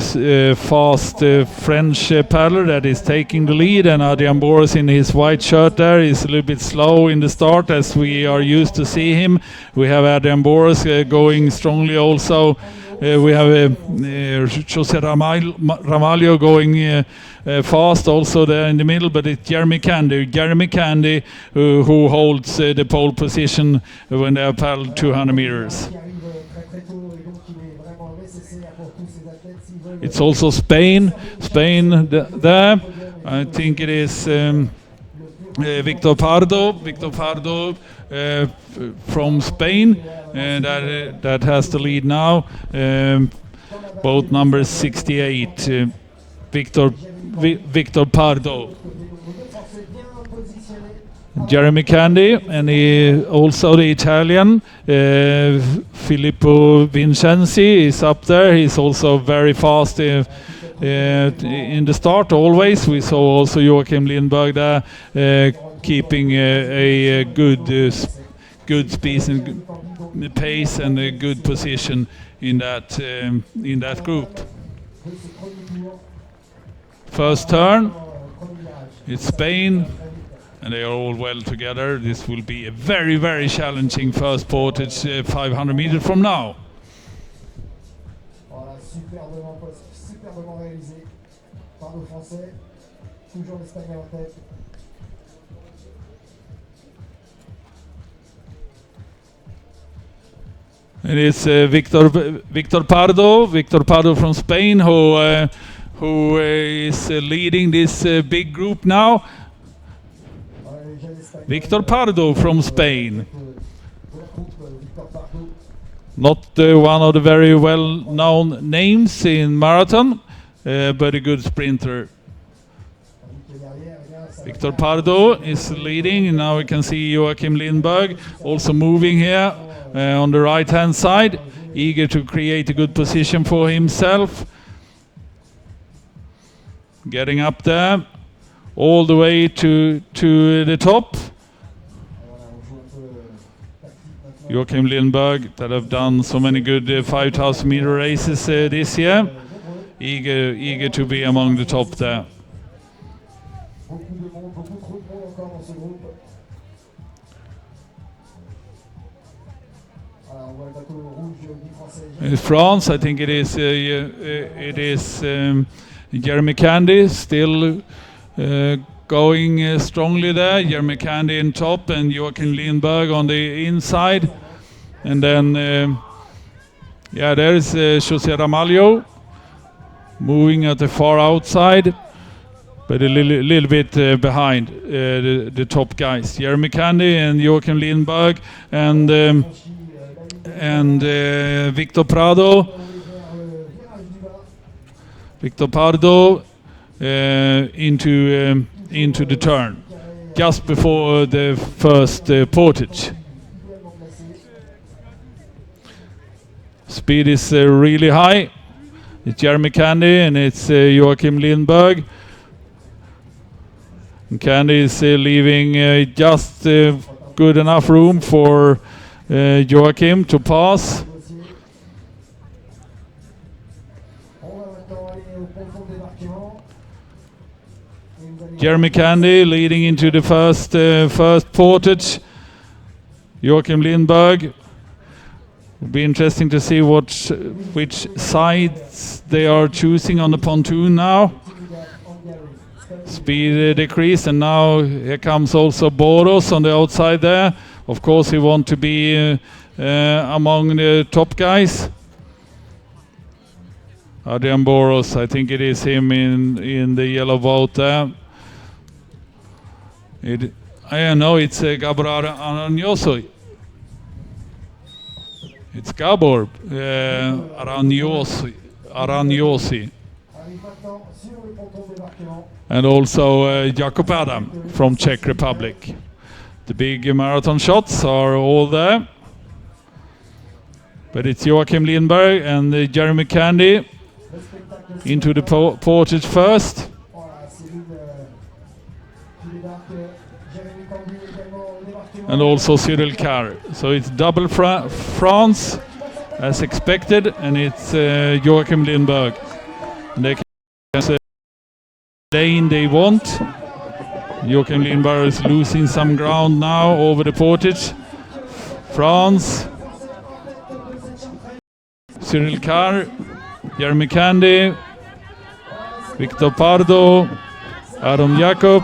Speaker 1: fast French paddler that is taking the lead, and Adrian Boros in his white shirt there is a little bit slow in the start, as we are used to see him. We have Adrian Boros going strongly also. We have José Ramalho going fast also there in the middle, but it's Jeremy Candy who holds the pole position when they have paddled 200 meters. It's also Spain there. I think it is Victor Pardo from Spain that has the lead now. Boat number 68, Victor Pardo. Jeremy Candy, and also the Italian Filippo Vincenzi is up there. He's also very fast in the start always. We saw also Joachim Lindberg there keeping a good speed and pace and a good position in that group. First turn, it's Spain. And they are all well together. This will be a very challenging first portage 500 meters from now.
Speaker 6: Voilà, superbement réalisé par le Français. Toujours l'Espagnol en tête.
Speaker 1: And it's Victor Pardo from Spain, who is leading this big group now. Victor Pardo from Spain. Not one of the very well-known names in marathon, but a good sprinter. Victor Pardo is leading, and now we can see Joachim Lindberg also moving here on the right-hand side, eager to create a good position for himself. Getting up there, all the way to the top. Joachim Lindberg, that have done so many good 5,000 meter races this year, eager to be among the top there. In France, I think it is Jeremy Candy still going strongly there. Jeremy Candy in top and Joachim Lindberg on the inside. And then, there is José Ramalho moving at the far outside, but a little bit behind the top guys. Jeremy Candy and Joachim Lindberg and Victor Prado. Victor Pardo into the turn, just before the first portage. Speed is really high. It's Jeremy Candy and it's Joachim Lindberg. And Candy is leaving just good enough room for Joachim to pass. Jeremy Candy leading into the first portage. Joachim Lindberg. Will be interesting to see which sides they are choosing on the pontoon now. Speed decrease, and now here comes also Boros on the outside there. Of course, he wants to be among the top guys. Adrian Boros, I think it is him in the yellow boat there. I know it's Gabor Aranyoso. It's Gabor Aranyosi. And also Jakob Adam from Czech Republic. The big marathon shots are all there. But it's Joachim Lindberg and Jeremy Candy into the portage first. And also Cyril Carr. So it's double France as expected, and it's Joachim Lindberg. And they can the lane they want. Joachim Lindberg is losing some ground now over the portage. France, Cyril Carr, Jeremy Candy, Victor Pardo, Adam Jakob.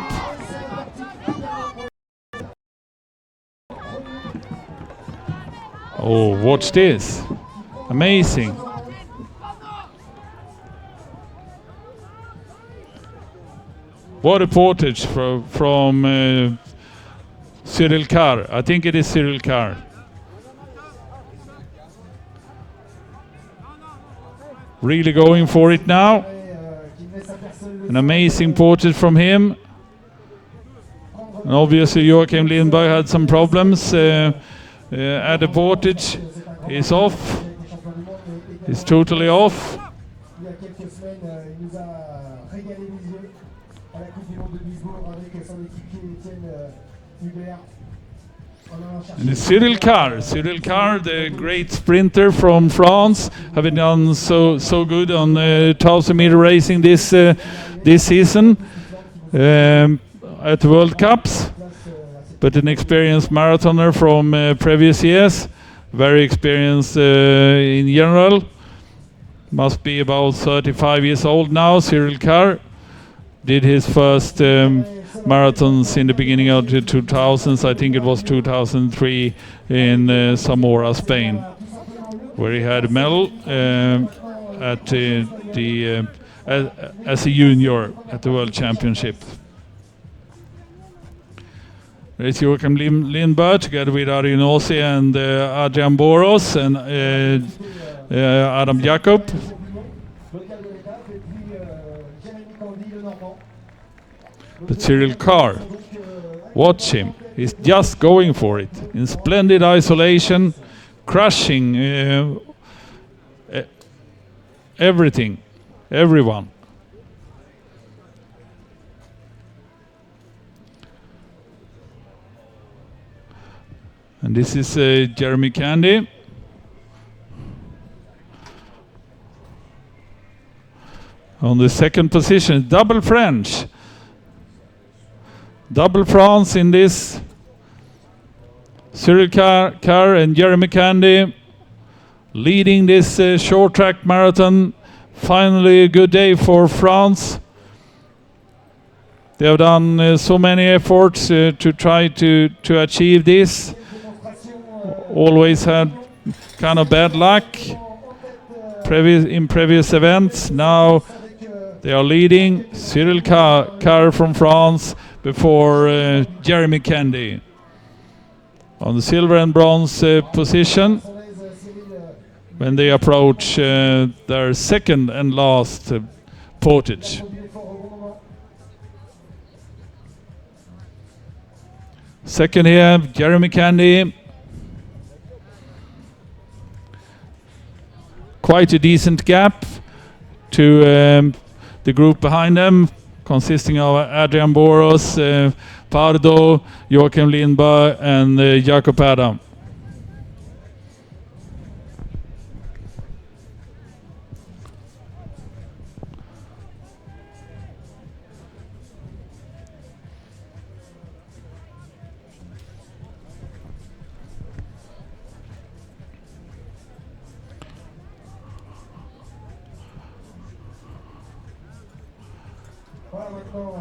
Speaker 1: Oh, watch this. Amazing. What a portage from Cyril Carr. I think it is Cyril Carr. Really going for it now. An amazing portage from him. And obviously Joachim Lindberg had some problems at the portage. He's off. He's totally off. And it's Cyril Carr, the great sprinter from France, having done so good on 1,000 meter racing this season at the World Cups. But an experienced marathoner from previous years, very experienced in general. Must be about 35 years old now. Cyril Carr did his first marathons in the beginning of the 2000s. I think it was 2003 in Zamora, Spain, where he had a medal at as a junior at the World Championship. There's Joachim Lindberg together with Ari Nossi and Adrian Boros and Adam Jakob. But Cyril Carr, watch him. He's just going for it. In splendid isolation, crushing everything, everyone. And this is Jeremy Candy. On the second position, double French. Double France in this. Cyril Carr and Jeremy Candy leading this short track marathon. Finally a good day for France. They have done so many efforts to try to achieve this. Always had kind of bad luck in previous events. Now they are leading. Cyril Carr from France before Jeremy Candy on the silver and bronze position when they approach their second and last portage. Second here, Jeremy Candy. Quite a decent gap to the group behind them, consisting of Adrian Boros, Pardo, Joachim Lindberg and Jakob Adam.
Speaker 6: Voilà maintenant,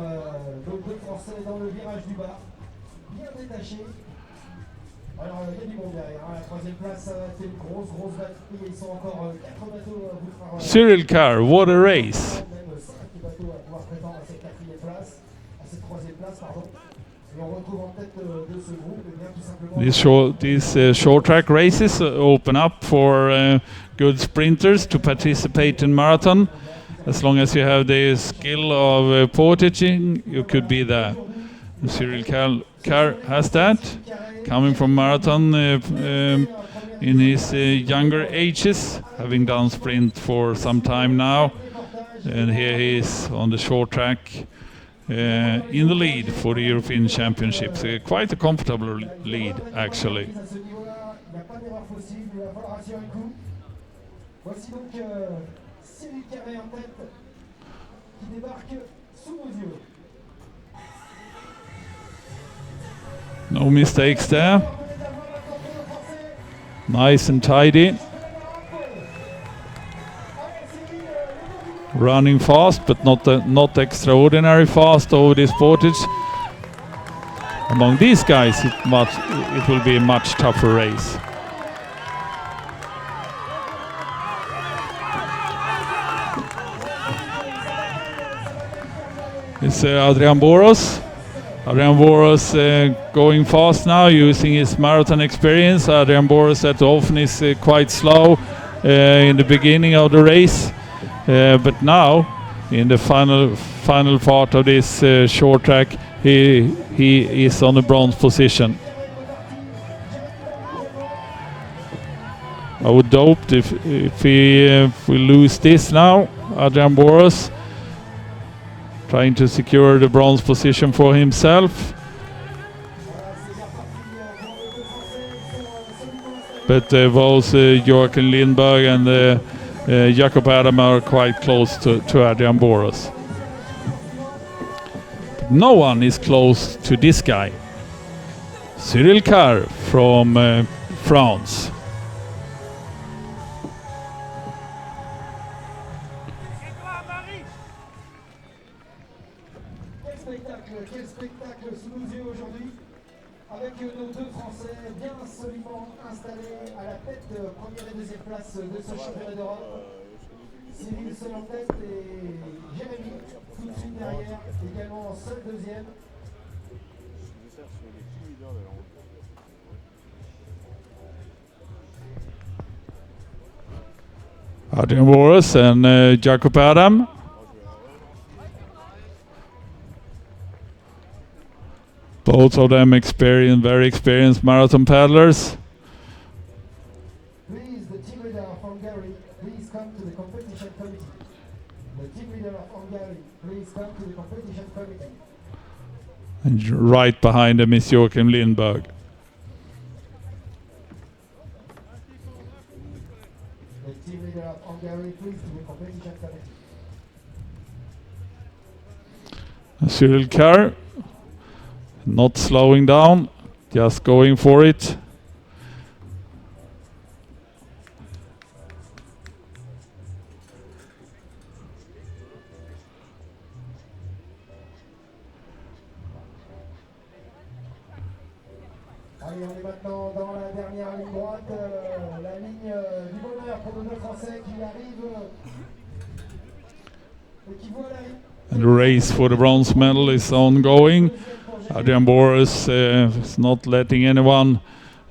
Speaker 6: donc deux Français dans le virage du bas, bien détachés. Alors il y a du monde derrière, hein. La troisième place, ça va être une grosse batterie. Ils sont encore 4 bateaux à vous faire.
Speaker 1: Cyril Carr, what a race!
Speaker 6: Même 5 bateaux à pouvoir prétendre à cette quatrième place, à cette troisième place, pardon. Et on retrouve en tête de ce groupe, eh bien tout simplement.
Speaker 1: These short track races open up for good sprinters to participate in marathon. As long as you have the skill of portaging, you could be there. And Cyril Carr has that, coming from marathon in his younger ages, having done sprint for some time now. And here he is on the short track in the lead for the European Championships. Quite a comfortable lead, actually.
Speaker 6: Cyril Carré en tête qui débarque sous nos yeux.
Speaker 1: No mistakes there. Nice and tidy. Running fast, but not extraordinary fast over this portage. Among these guys, it will be a much tougher race. It's Adrian Boros. Adrian Boros going fast now, using his marathon experience. Adrian Boros that often is quite slow in the beginning of the race, but now in the final part of this short track, he is on the bronze position. I would hope if we lose this now, Adrian Boros trying to secure the bronze position for himself. But both Joachim Lindberg and Jakob Adam are quite close to Adrian Boros. But no one is close to this guy, Cyril Carr from France.
Speaker 6: Quel spectacle sous nos yeux aujourd'hui, avec nos deux Français bien solidement installés à la tête, première et deuxième place de ce championnat d'Europe. Cyril seul en tête et Jérémy tout de suite derrière, également seul deuxième.
Speaker 1: Adrian Boris and Jacob Adam. Both of them very experienced marathon paddlers.
Speaker 6: Please, the team leader of Hungary, please come to the competition committee. The team leader of Hungary, please come to the competition committee.
Speaker 1: And right behind them is Joachim Lindberg.
Speaker 6: The team leader of Hungary, please to the competition committee.
Speaker 1: Cyril Kerr, not slowing down, just going for it.
Speaker 6: Allez, on est maintenant dans la dernière ligne droite, la ligne du bonheur pour nos deux Français qui arrivent et qui voient la ligne.
Speaker 1: And the race for the bronze medal is ongoing. Adrian Boris is not letting anyone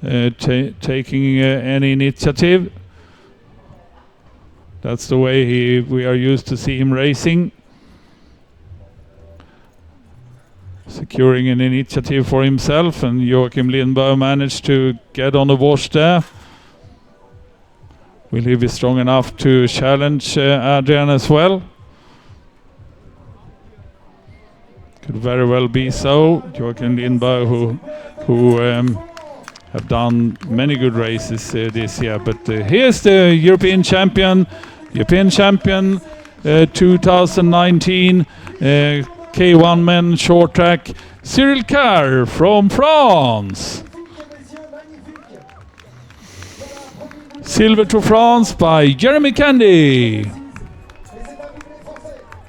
Speaker 1: taking any initiative. That's the way we are used to see him racing. Securing an initiative for himself, and Joachim Lindberg managed to get on the wash there. Will he be strong enough to challenge Adrian as well? Could very well be so. Joachim Lindberg, who have done many good races this year. But here's the European champion 2019 K1 men short track, Cyril Kerr from France. Silver to France by Jeremy Candy.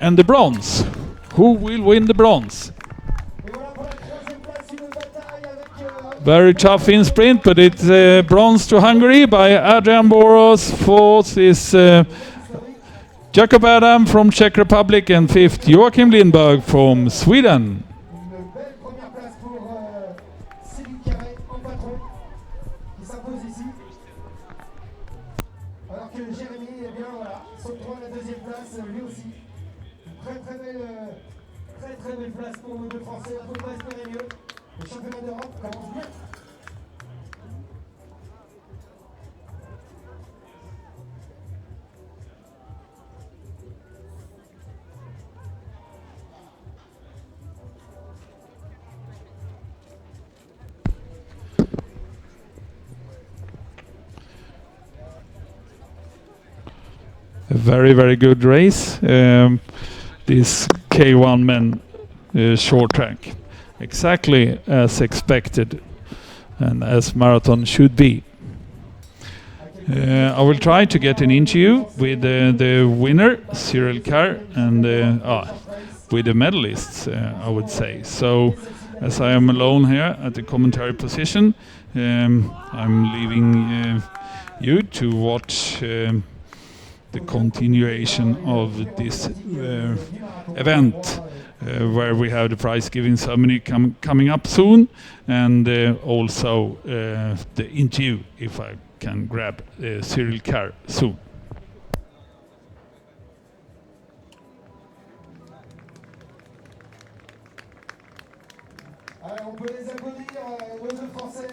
Speaker 1: And the bronze. Who will win the bronze? Very tough in sprint, but it's bronze to Hungary by Adrian Boros. Fourth is Jacob Adam from Czech Republic, and fifth Joachim Lindberg from Sweden.
Speaker 6: Une belle première place pour Cyril Carré en patron qui s'impose ici. Alors que Jérémy, eh bien voilà, s'octroie la deuxième place lui aussi. Une très belle place pour nos deux Français. On ne peut pas espérer mieux. Le championnat d'Europe commence bien.
Speaker 1: A very good race. This K1 men short track. Exactly as expected and as marathon should be. I will try to get an interview with the winner, Cyril Kerr, and with the medalists, I would say. So, as I am alone here at the commentary position, I'm leaving you to watch the continuation of this event, where we have the prize giving ceremony coming up soon, and also the interview, if I can grab Cyril Kerr soon.
Speaker 6: Allez, on peut les applaudir, nos deux Français.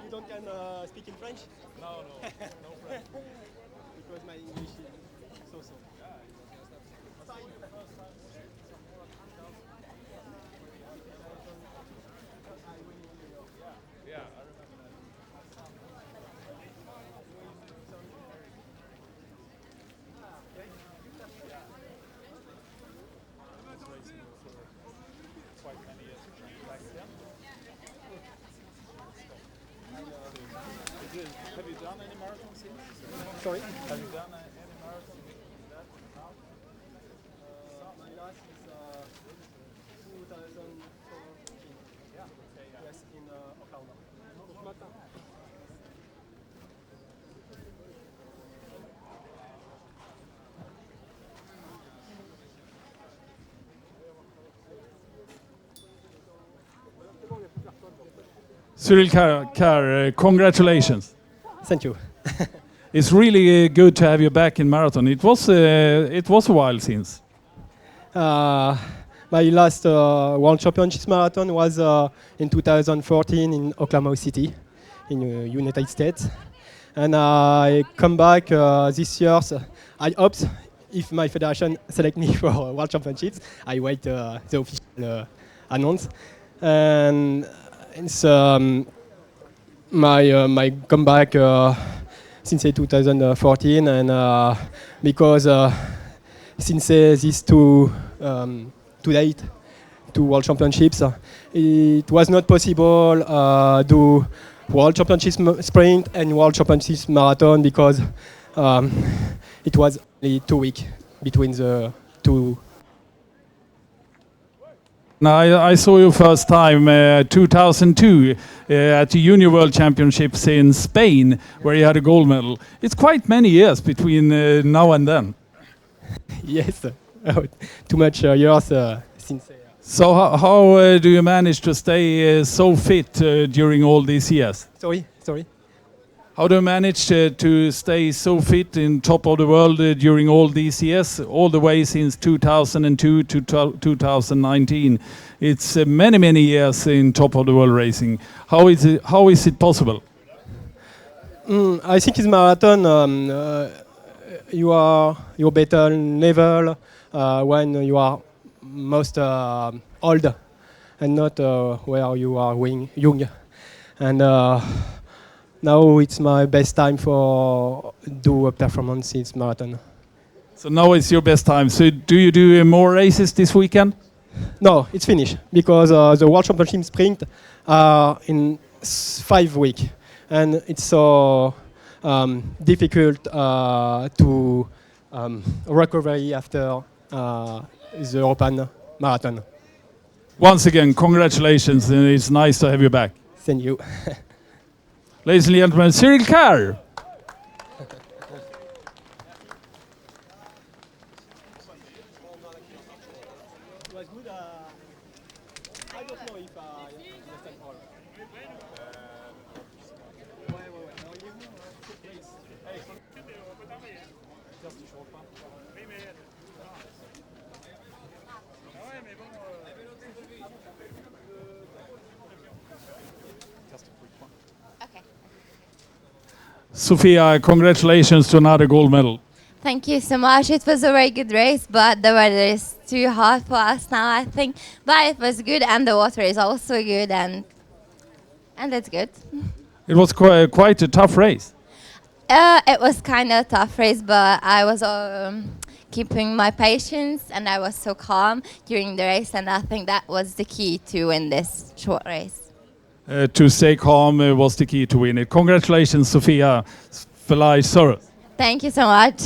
Speaker 8: You don't can speak in French?
Speaker 1: No, no French.
Speaker 8: Because my English is so-so.
Speaker 1: Yeah, I remember that. Quite many years back then. Have you done any marathon since?
Speaker 8: Sorry?
Speaker 1: Have you done any marathon that now?
Speaker 8: My last is 2014.
Speaker 1: Yeah. Okay, yeah.
Speaker 8: Yes, in Oklahoma.
Speaker 1: Cyril Carr, congratulations.
Speaker 8: Thank you.
Speaker 1: It's really good to have you back in marathon. It was a while since.
Speaker 8: My last World Championships marathon was in 2014 in Oklahoma City, in the United States. And I come back this year. So I hope if my federation select me for World Championships, I wait the official announce. And it's my comeback since 2014, and because since this too late to World Championships, it was not possible do World Championships sprint and World Championships marathon because it was only 2 weeks between the two.
Speaker 1: Now, I saw you first time 2002 at the Junior World Championships in Spain, where you had a gold medal. It's quite many years between now and then.
Speaker 8: Yes, too much years since.
Speaker 1: So how do you manage to stay so fit during all these years?
Speaker 8: Sorry.
Speaker 1: How do you manage to stay so fit in top of the world during all these years, all the way since 2002 to 2019? It's many years in top of the world racing. How is it possible?
Speaker 8: I think in marathon you better level when you are most old and not where you are young. And now it's my best time for do a performance in marathon.
Speaker 1: So now it's your best time. So do you do more races this weekend?
Speaker 8: No, it's finished because the World Championship sprint in 5 weeks, and it's so difficult to recovery after the European marathon.
Speaker 1: Once again, congratulations, and it's nice to have you back.
Speaker 8: Thank you.
Speaker 1: Ladies and gentlemen, Cyril Carr. Sofia, congratulations to another gold medal.
Speaker 9: Thank you so much. It was a very good race, but the weather is too hot for us now, I think. But it was good, and the water is also good, and that's good.
Speaker 1: It was quite a tough race.
Speaker 9: It was kind of a tough race, but I was keeping my patience, and I was so calm during the race, and I think that was the key to win this short race.
Speaker 1: To stay calm was the key to win it. Congratulations, Sofia Felay Soros.
Speaker 9: Thank you so much.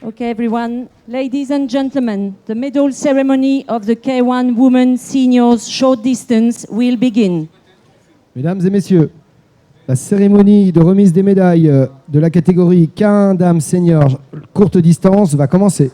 Speaker 2: Okay, everyone. Ladies and gentlemen, the medal ceremony of the K1 Women Seniors Short Distance will begin.
Speaker 10: Mesdames et messieurs, la cérémonie de remise des médailles de la catégorie K1 Dames Senior courte distance va commencer.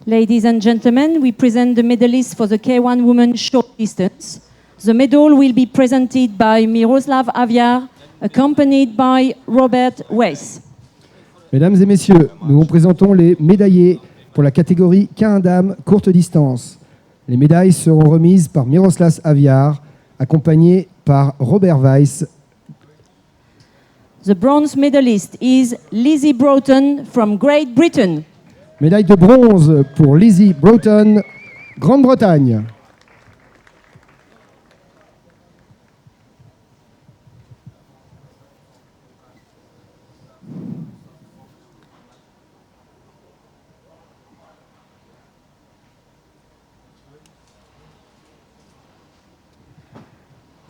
Speaker 2: Ladies and gentlemen, we present the medalists for the K1 Women Short Distance. The medal will be presented by Miroslav Aviar, accompanied by Robert Weiss.
Speaker 10: Mesdames et messieurs, nous vous présentons les médaillés pour la catégorie K1 Dames courte distance. Les médailles seront remises par Miroslav Aviar, accompagné par Robert Weiss.
Speaker 2: The bronze medalist is Lizzie Broughton from Great Britain.
Speaker 10: Médaille de bronze pour Lizzie Broughton, Grande-Bretagne.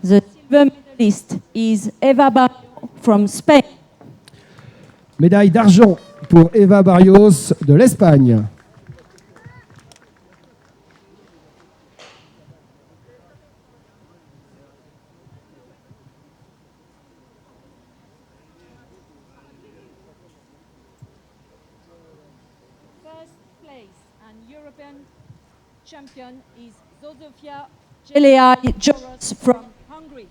Speaker 2: The silver medalist is Eva Barrio from Spain.
Speaker 10: Médaille d'argent pour Eva Barrios de l'Espagne.
Speaker 2: First place and European champion is Zozofia Gelei-Joros from Hungary.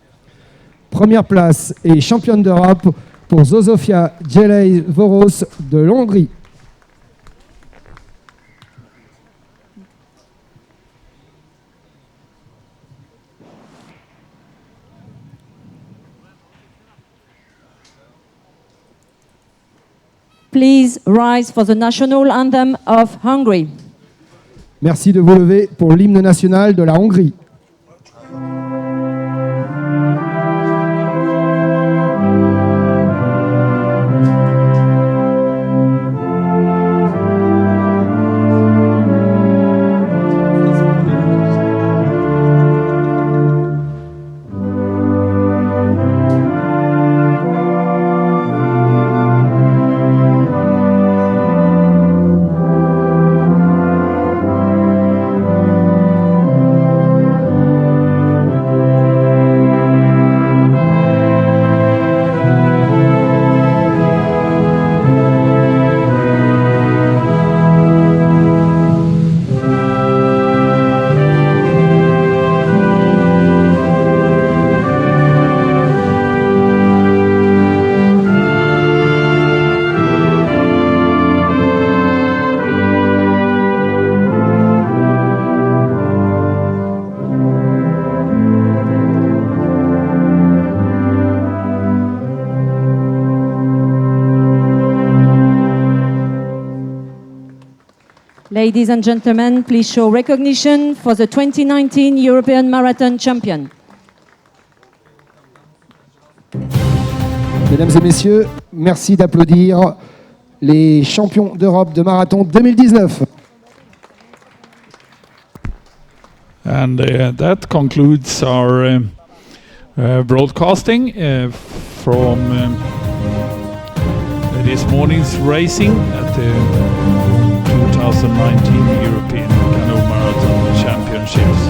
Speaker 10: Première place et championne d'Europe pour Zozofia Gelei-Voros de Hongrie.
Speaker 2: Please rise for the national anthem of Hungary.
Speaker 10: Merci de vous lever pour l'hymne national de la Hongrie.
Speaker 2: Ladies and gentlemen, please show recognition for the 2019 European Marathon Champion.
Speaker 10: Mesdames et messieurs, merci d'applaudir les champions d'Europe de marathon 2019.
Speaker 1: And that concludes our broadcasting from this morning's racing at the 2019 European Canoe Marathon Championships.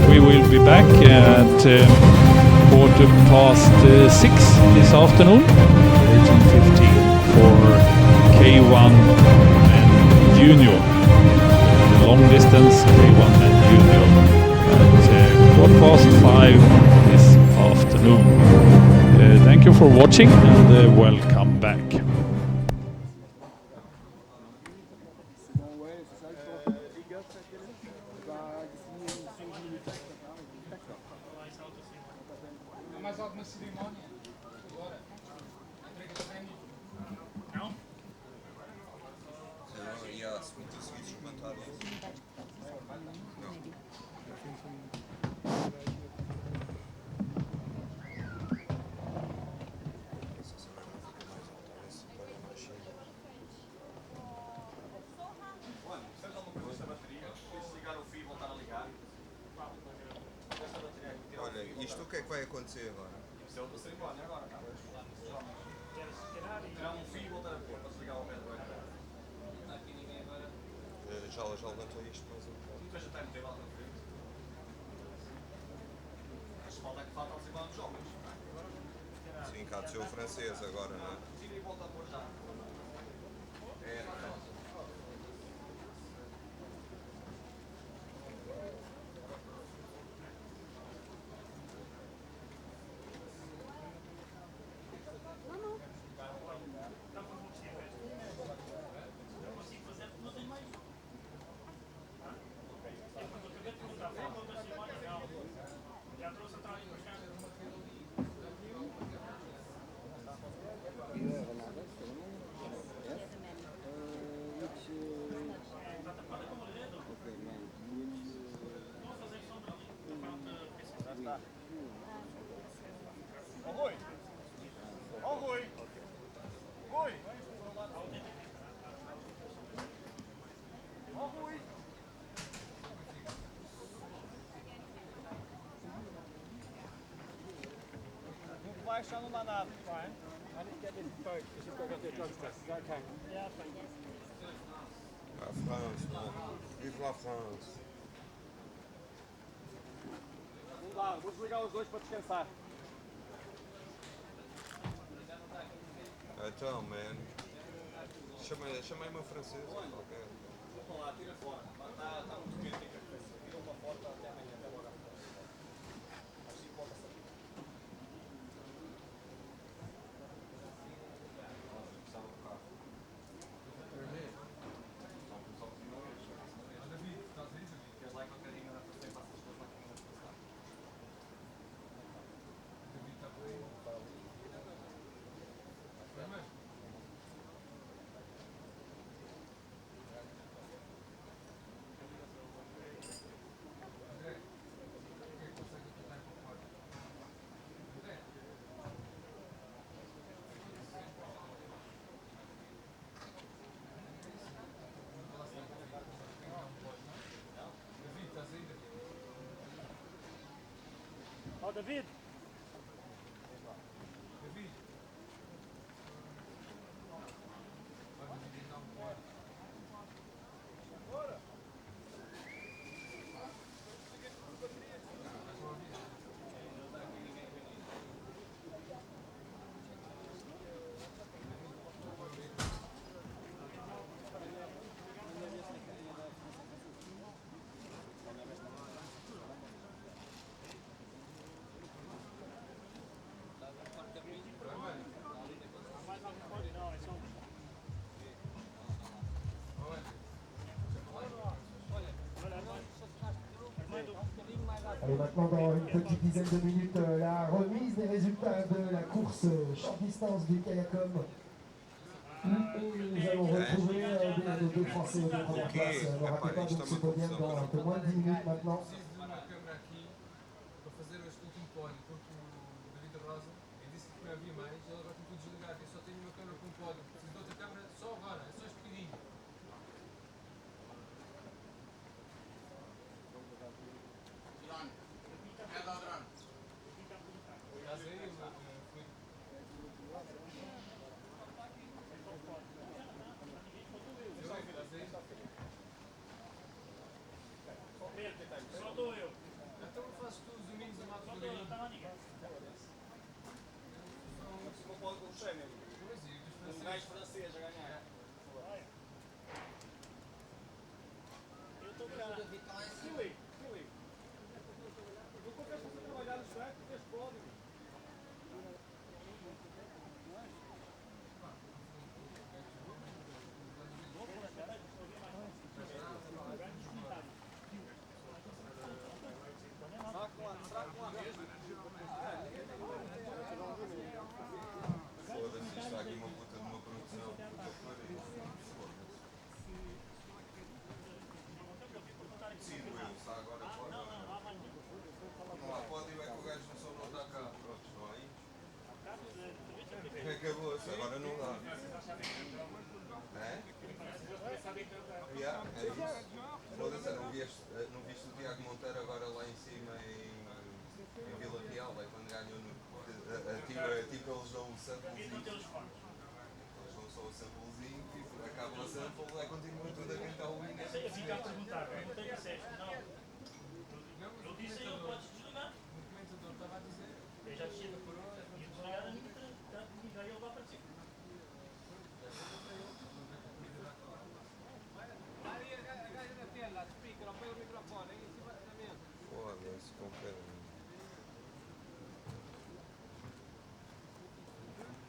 Speaker 1: We will be back at 6:15 this afternoon, 18:15, for K1 and Junior. The long distance K1 and Junior at 5:15 this afternoon. Thank you for watching and welcome back.
Speaker 5: Mas alguma cerimónia? Agora? Entrega de prémio?
Speaker 11: acontecer agora?
Speaker 12: Isso é outra cerimónia agora, não? Tirar um fio e voltar a pôr, para desligar o pé do ar. Não há aqui ninguém agora.
Speaker 11: Já levantou isto mais um pouco.
Speaker 12: Depois já tem um table na frente. Mas falta que falta aproximar dos homens.
Speaker 11: Sim, cá de ser o francês agora, não é?
Speaker 12: Tira e volta a pôr já. É, não.
Speaker 5: Já não dá nada. Fine. I need to get in boat because you've got to go to a drug test. Is that okay? Yeah, fine.
Speaker 11: A France, mano. Vive la France.
Speaker 5: Vamos lá, vou desligar os dois para descansar.
Speaker 11: Então, man. Chamei-me a francês. Ok.
Speaker 12: Vamos lá, tira fora. Está muito quente aqui a cabeça. Tira uma porta até amanhã, até logo. Acho que importa saber. Queres lá com a carinha na frente e passas as coisas lá com a passar? David está por aí. Foi mesmo?
Speaker 5: Ó, David!
Speaker 12: David! Bora!
Speaker 10: Allez, maintenant dans une petite dizaine de minutes, la remise des résultats de la course short distance du kayakom. Nous allons retrouver nos deux Français de première place. Ne ratez pas donc ce podium dans un peu moins de 10 minutes maintenant.
Speaker 13: Preciso de uma câmera aqui para fazer este último pódio, porque o David Rosa disse que não havia mais, ele agora tem tudo desligado. Eu só tenho uma câmera com pódio, preciso de outra câmera só agora, é só este pequenininho. Drone. É da drone. Estás aí, Felipe?
Speaker 5: Só estou eu.
Speaker 13: Então fazes tu os domingos amados do
Speaker 5: Não está lá ninguém.
Speaker 12: Não pode com o Chênio. Um gajo francês a ganhar.
Speaker 5: Eu estou cá. Filipe. Eu confesso que estou a trabalhar no saco deste código.
Speaker 11: Foda-se, isto está aqui uma puta de uma produção. Sim, eu, está agora fora. Não há pódio, é que o gajo não soube não está cá. eles dão um samplezinho. Eles dão só o samplezinho e acaba o sample, lá continua tudo a cantar o hino.
Speaker 14: Eu fico a perguntar, perguntei a disseste, não. Eu disse eu, podes desligar.
Speaker 13: O comentador estava a dizer.
Speaker 14: Eu já chego por hora. E desligar a minha, já ele vai aparecer.
Speaker 13: Ali a gaja na tela, speaker, ao pé do microfone, aí em cima da mesa.
Speaker 11: Foda-se, com pena.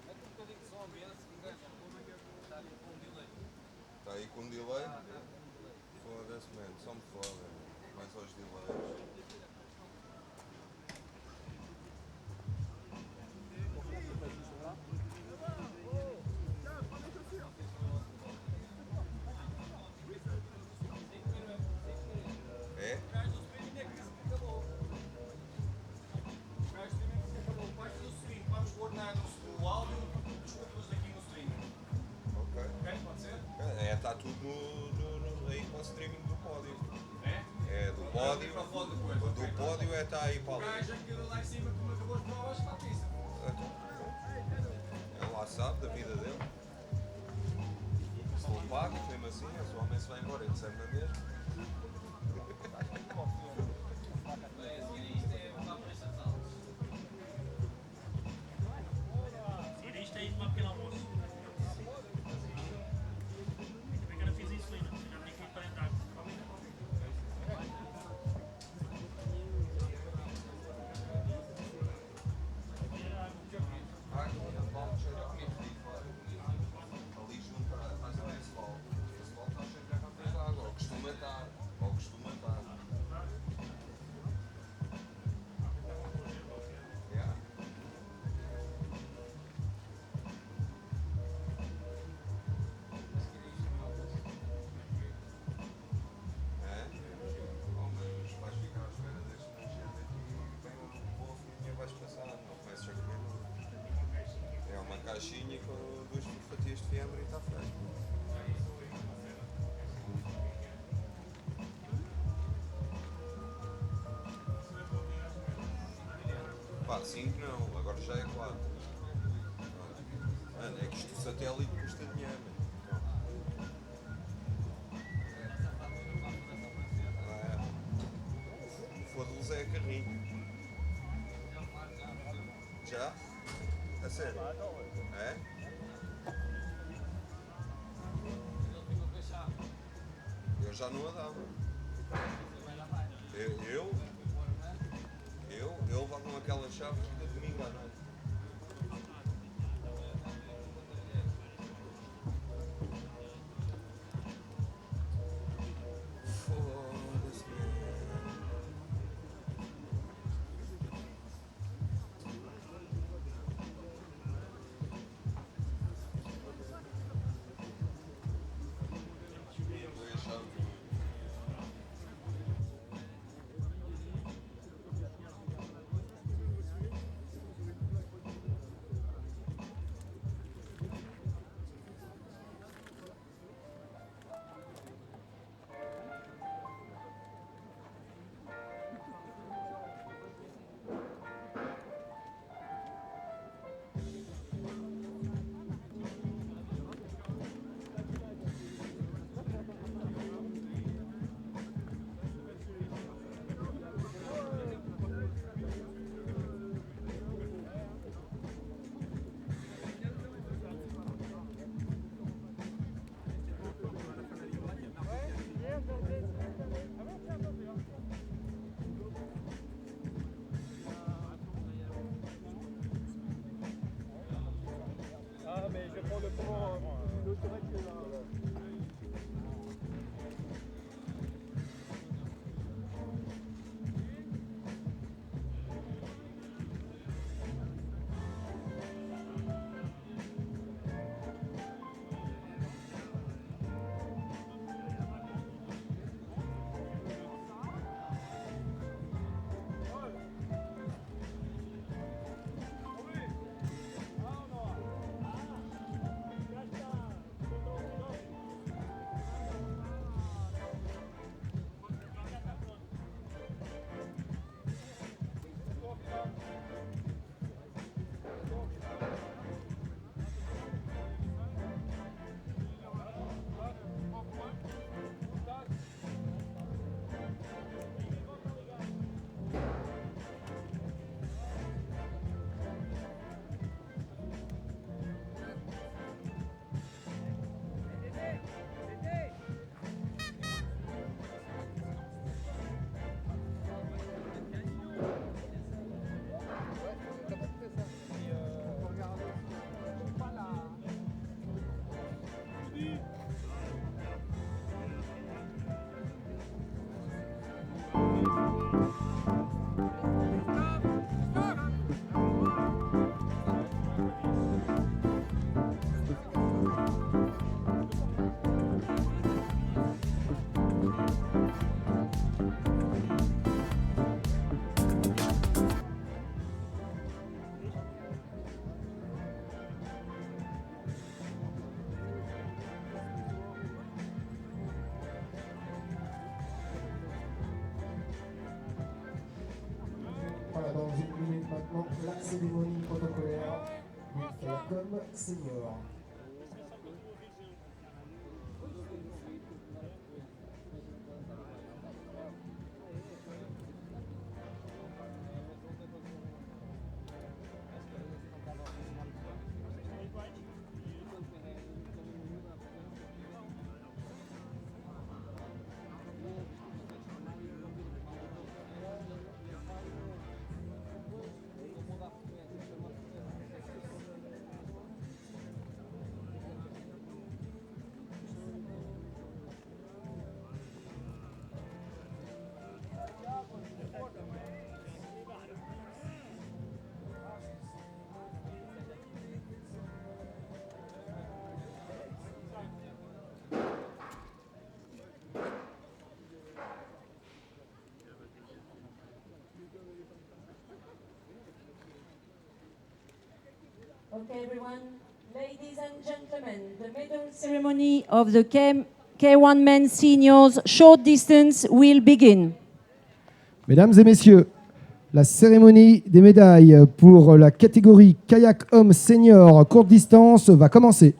Speaker 13: É um bocadinho de som ambiente, como é que está ali com um delay?
Speaker 11: Está aí com um delay? Foda-se, mano, só me foda. Mais aos delays. É?
Speaker 13: O gajo do streaming é que disse que acabou. O gajo do streaming disse que acabou. Vais fazer o seguinte, vamos guardar o áudio dos conteúdos aqui no streaming.
Speaker 11: Ok.
Speaker 13: Ok? Pode ser?
Speaker 11: Está tudo aí para o streaming do pódio.
Speaker 13: É?
Speaker 11: É, do pódio. Do pódio está aí para
Speaker 13: O
Speaker 11: ali.
Speaker 13: gajo aqui lá em cima que me acabou de provas para a pista.
Speaker 11: Ele lá sabe da vida dele. Se não paga, mesmo assim, se o homem se vai embora, ele serve na mesma.
Speaker 13: Isto é uma pressa de salas.
Speaker 14: Seguir isto é ir tomar pequeno almoço. Ainda bem que eu não fiz insulina, já tinha que ir para entrar.
Speaker 11: Ali junto à faz a esse bolo. Esse bolo está cheio de garrafas de água, ou costuma estar. Ou costuma estar. Yeah. É? Oh, mas vais ficar à espera deste nojento aqui e vem um bolo e vais passar. Não começas a comer. É uma caixinha com 2 fatias de fiambre e está feito. Pá, 5 não, agora já é 4. Mano, é que isto o satélite custa dinheiro. O foda-los é a carrinho. Já? A sério? É? Eu já não andava. Eu levo com aquelas chaves de domingo à noite. Foda-se,
Speaker 5: Ah, mais je prends le courant d'automatique là.
Speaker 6: maintenant la cérémonie protocolaire du ECA Canoe senior.
Speaker 2: Okay, everyone. Ladies and gentlemen, the medal ceremony of the K1 Men Seniors Short Distance will begin.
Speaker 10: Mesdames et messieurs, la cérémonie des médailles pour la catégorie kayak homme senior courte distance va commencer.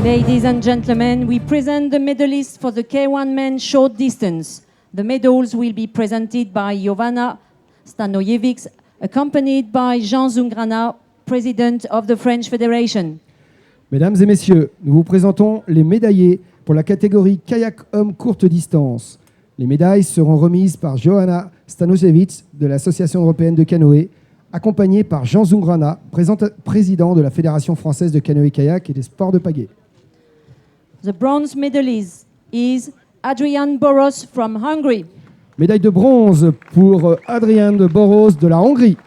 Speaker 2: Ladies and gentlemen, we present the medalists for the K1 Men Short Distance. The medals will be presented by Jovana Stanojevic, accompanied by Jean Zungrana, President of the French Federation.
Speaker 10: Mesdames et messieurs, nous vous présentons les médaillés pour la catégorie kayak homme courte distance. Les médailles seront remises par Johanna Stanojevic de l'Association européenne de canoë, accompagné par Jean Zungrana, président de la Fédération française de canoë-kayak et des sports de pagaie.
Speaker 2: The bronze medalist is Adrian Boros from Hungary.
Speaker 10: Médaille de bronze pour Adrian de Boros de la Hongrie.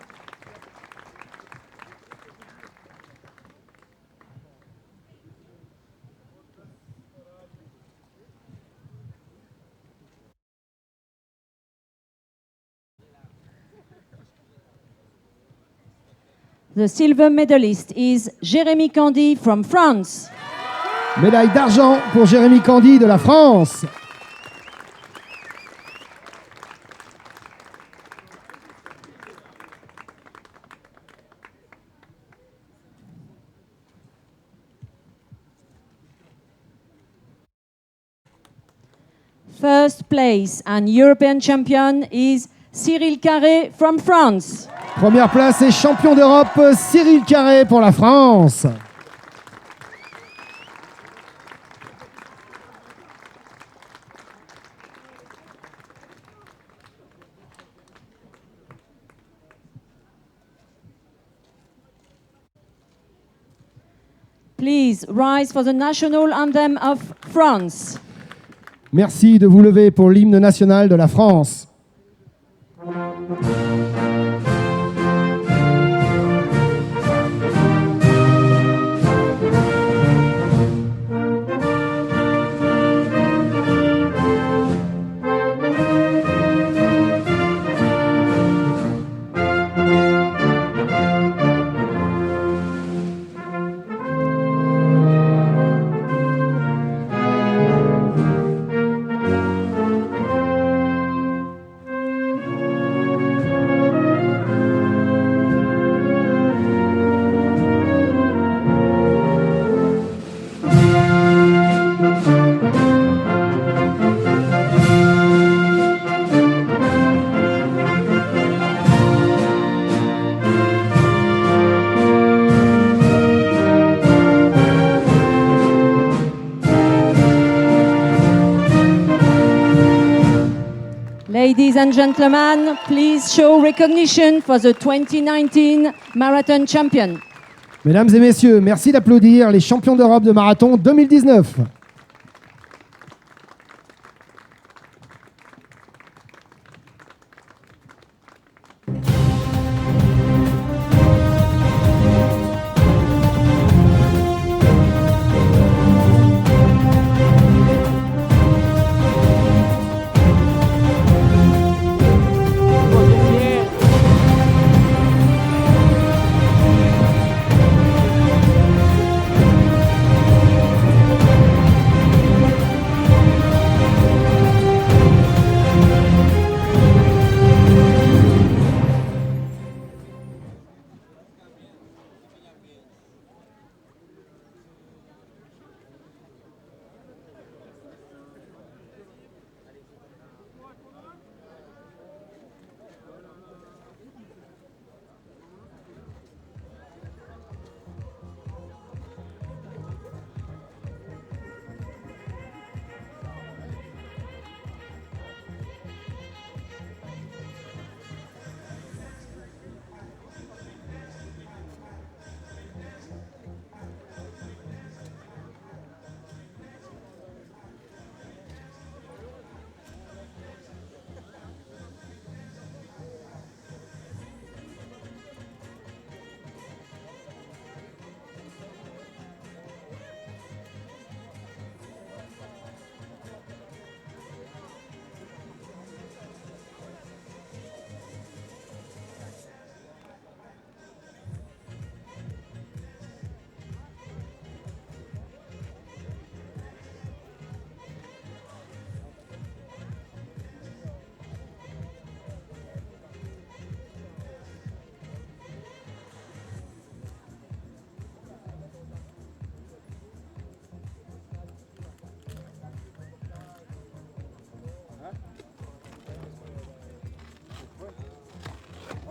Speaker 2: The silver medalist is Jérémy Candy from France.
Speaker 10: Médaille d'argent pour Jérémy Candy de la France.
Speaker 2: First place and European champion is Cyril Carré from France.
Speaker 10: Première place et champion d'Europe, Cyril Carré pour la France.
Speaker 2: Please rise for the national anthem of France.
Speaker 10: Merci de vous lever pour l'hymne national de la France.
Speaker 2: Ladies and gentlemen, please show recognition for the 2019 marathon champion.
Speaker 10: Mesdames et messieurs, merci d'applaudir les champions d'Europe de marathon 2019.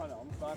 Speaker 12: Olha, vamos lá.